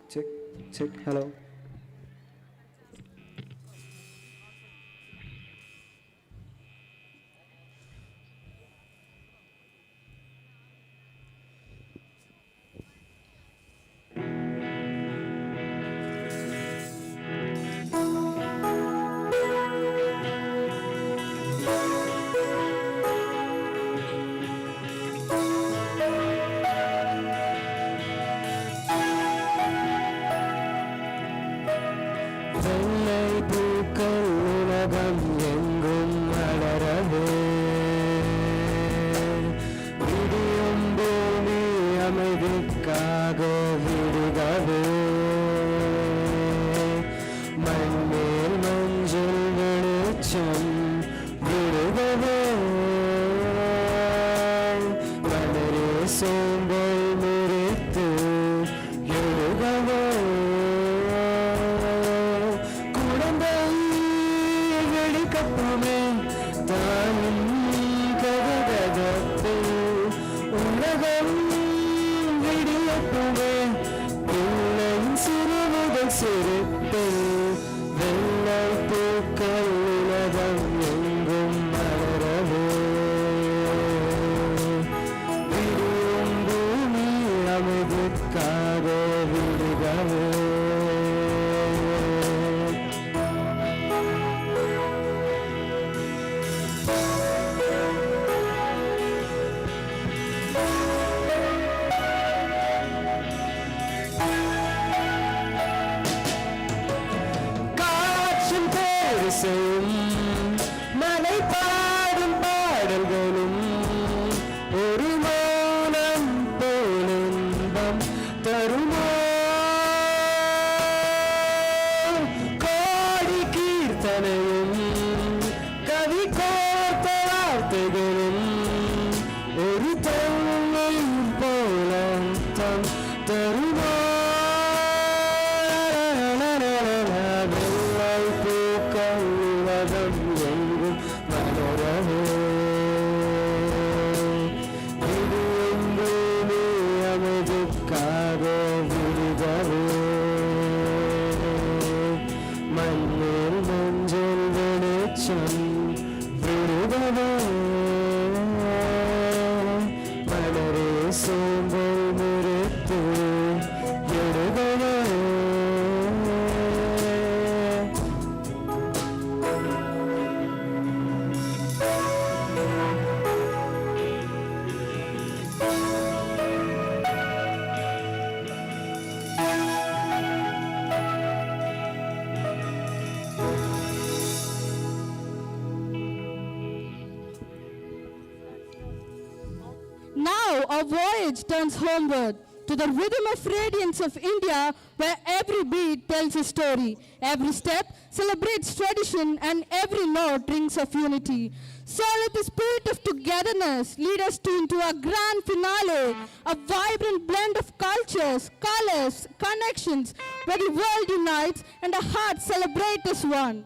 check. Hello. Now our voyage turns homeward to the rhythm of radiance of India, where every beat tells a story, every step celebrates tradition, and every note rings of unity. So let the spirit of togetherness lead us into a grand finale, a vibrant blend of cultures, colors, connections, where the world unites and our hearts celebrate as one.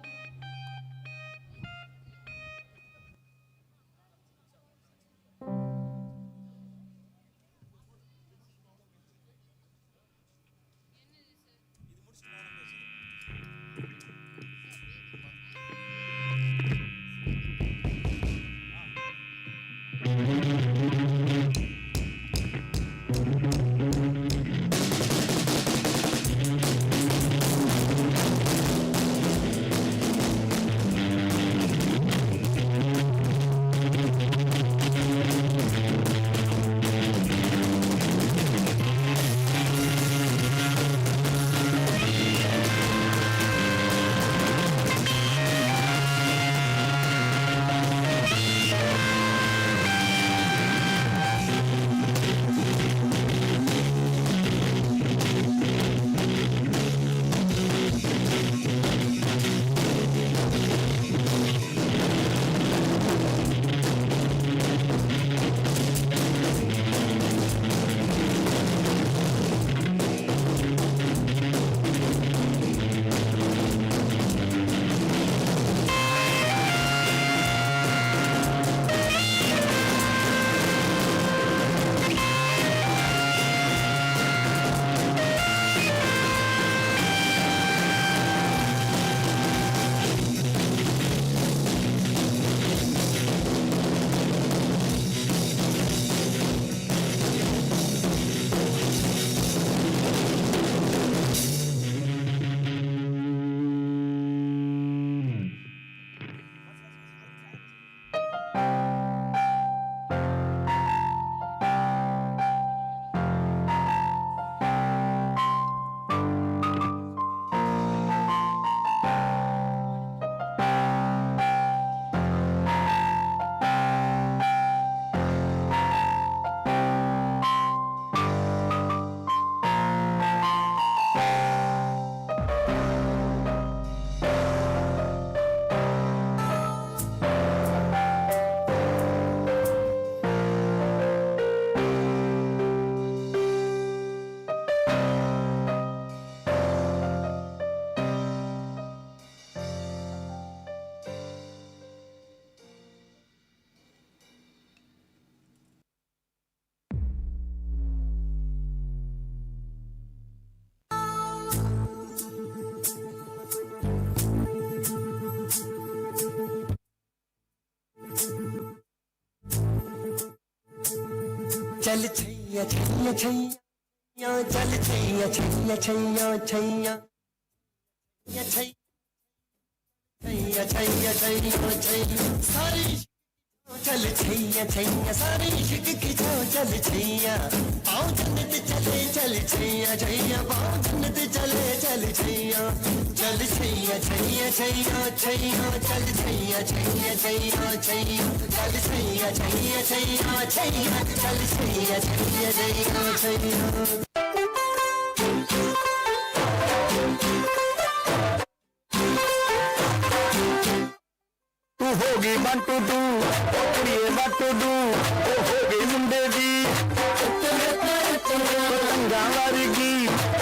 चल छैया छैया छैया चल छैया छैया छैया छैया छैया छैया छैया छैया सारी चल छैया छैया सारी इश्क की छो चल छैया पाँव जन्नत चले चल छैया छैया पाँव जन्नत चले चल छैया चल छैया छैया छैया छैया चल छैया छैया छैया छैया चल छैया छैया छैया छैया चल छैया छैया छैया छैया तू होगी 1 2 2 कुड़िए 1 2 2 ओ होगी मुंडे दी पतंगा वारगी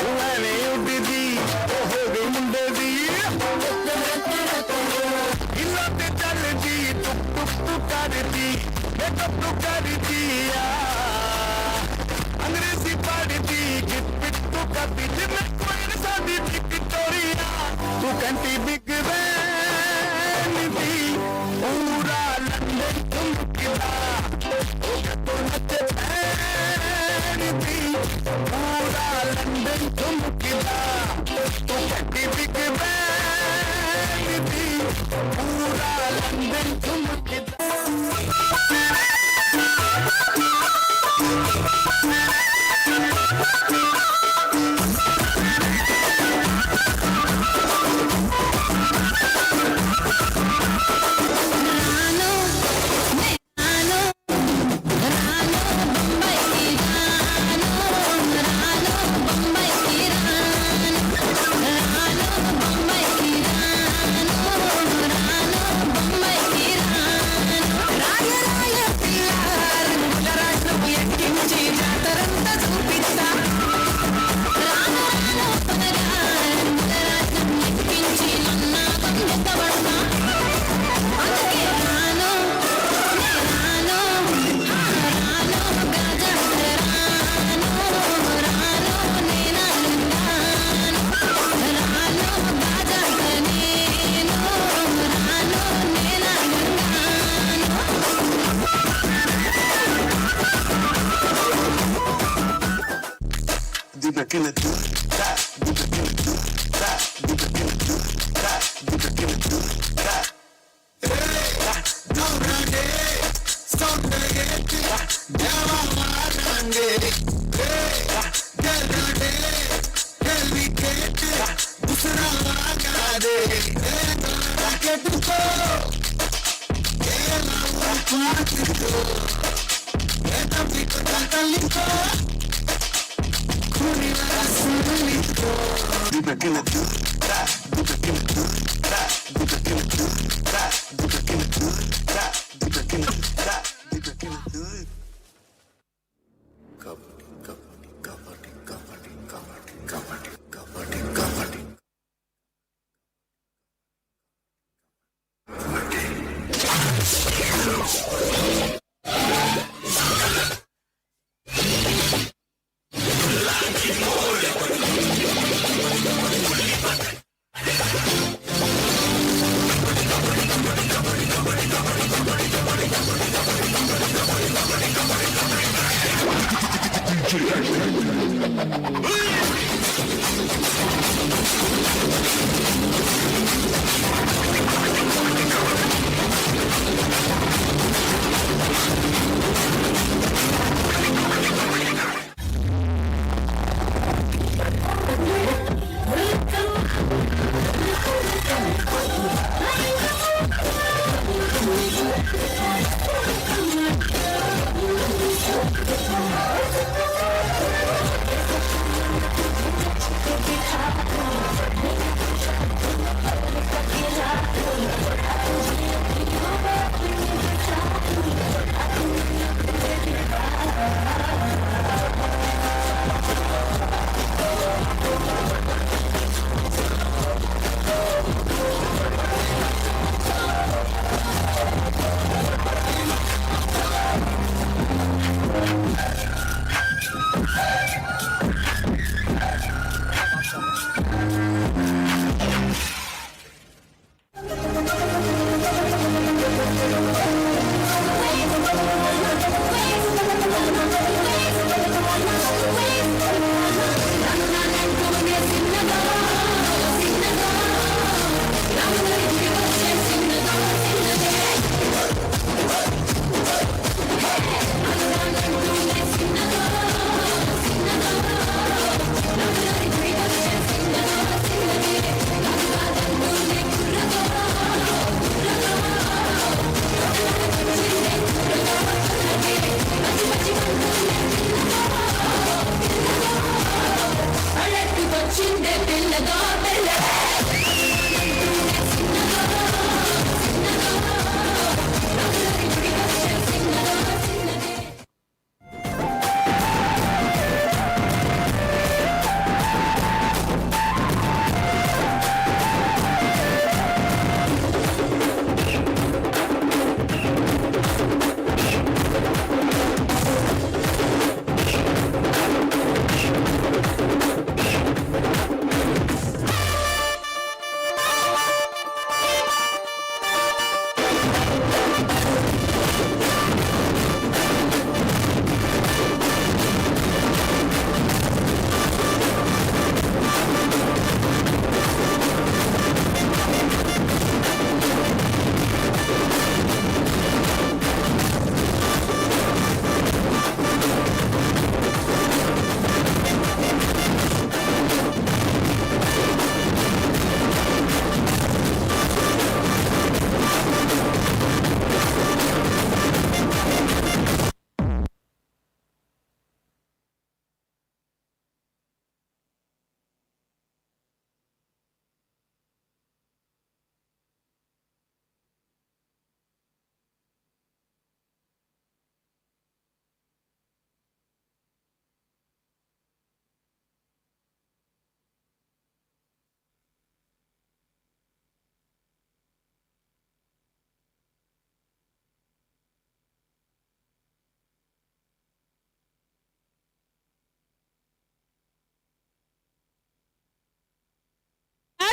उड़ाने उड़दी ओ होगी मुंडे दी इल्ला ते चल दी टुक टुक टुक करदी मैं टुक टुक करदी अंग्रेजी पढ़दी गिट पिट टू करदी जिम्मे कोई न सादी विक्टोरिया तू कंटी बिग बैन दी पूरा लंदन चमकीला तो नचे बैन दी पूरा लंदन चमकीला तो कंटी बिग बैन दी पूरा लंदन चमकीला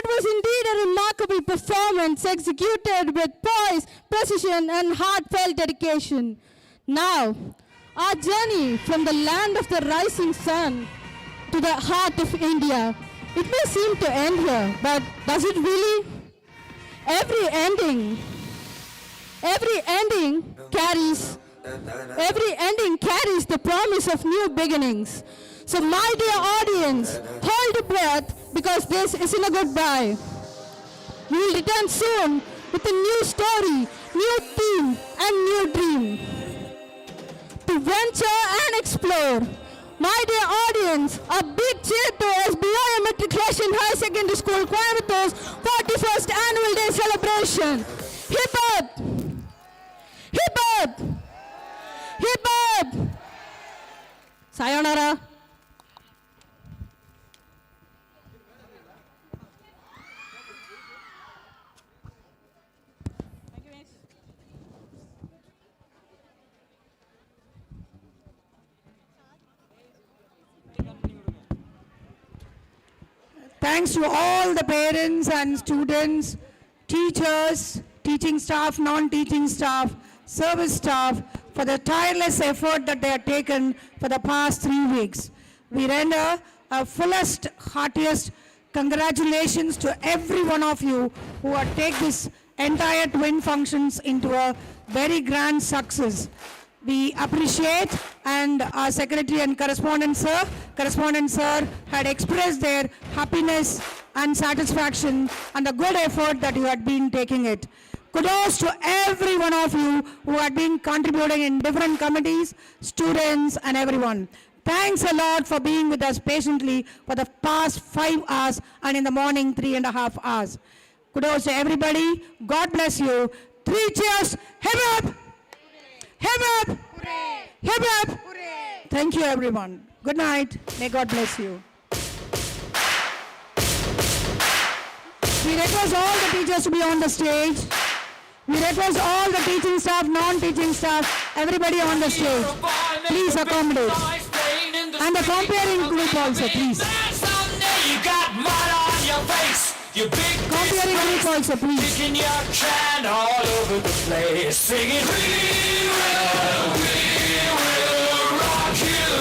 That was indeed a remarkable performance executed with poise, precision, and heartfelt dedication. Now, our journey from the land of the rising sun to the heart of India. It may seem to end here, but does it really? Every ending carries the promise of new beginnings. So my dear audience, hold your breath because this isn't a goodbye. We will return soon with a new story, new theme, and new dream. To venture and explore. My dear audience, a big cheer to SBIOA Matriculation High Secondary School, Coimbatore's 41st Annual Day celebration. Hip hop! Hip hop! Hip hop! Sayonara. Thanks to all the parents and students, teachers, teaching staff, non-teaching staff, service staff for the tireless effort that they have taken for the past 3 weeks. We render our fullest, heartiest congratulations to every one of you who have taken this entire twin functions into a very grand success. We appreciate, and our secretary and correspondent sir had expressed their happiness and satisfaction and the good effort that you had been taking it. Kudos to every one of you who had been contributing in different committees, students and everyone. Thanks a lot for being with us patiently for the past 5 hours and in the morning 3.5 hours. Kudos to everybody. God bless you. 3 cheers. Hip hip! Hip hip! Hip hip! Thank you everyone. Good night. May God bless you. We request all the teachers to be on the stage. We request all the teaching staff, non-teaching staff, everybody on the stage. Please accommodate. And the comparing group also, please. You got mud on your face. Your big comparing group also, please. Sticking your can all over the place. Singing, we will rock you.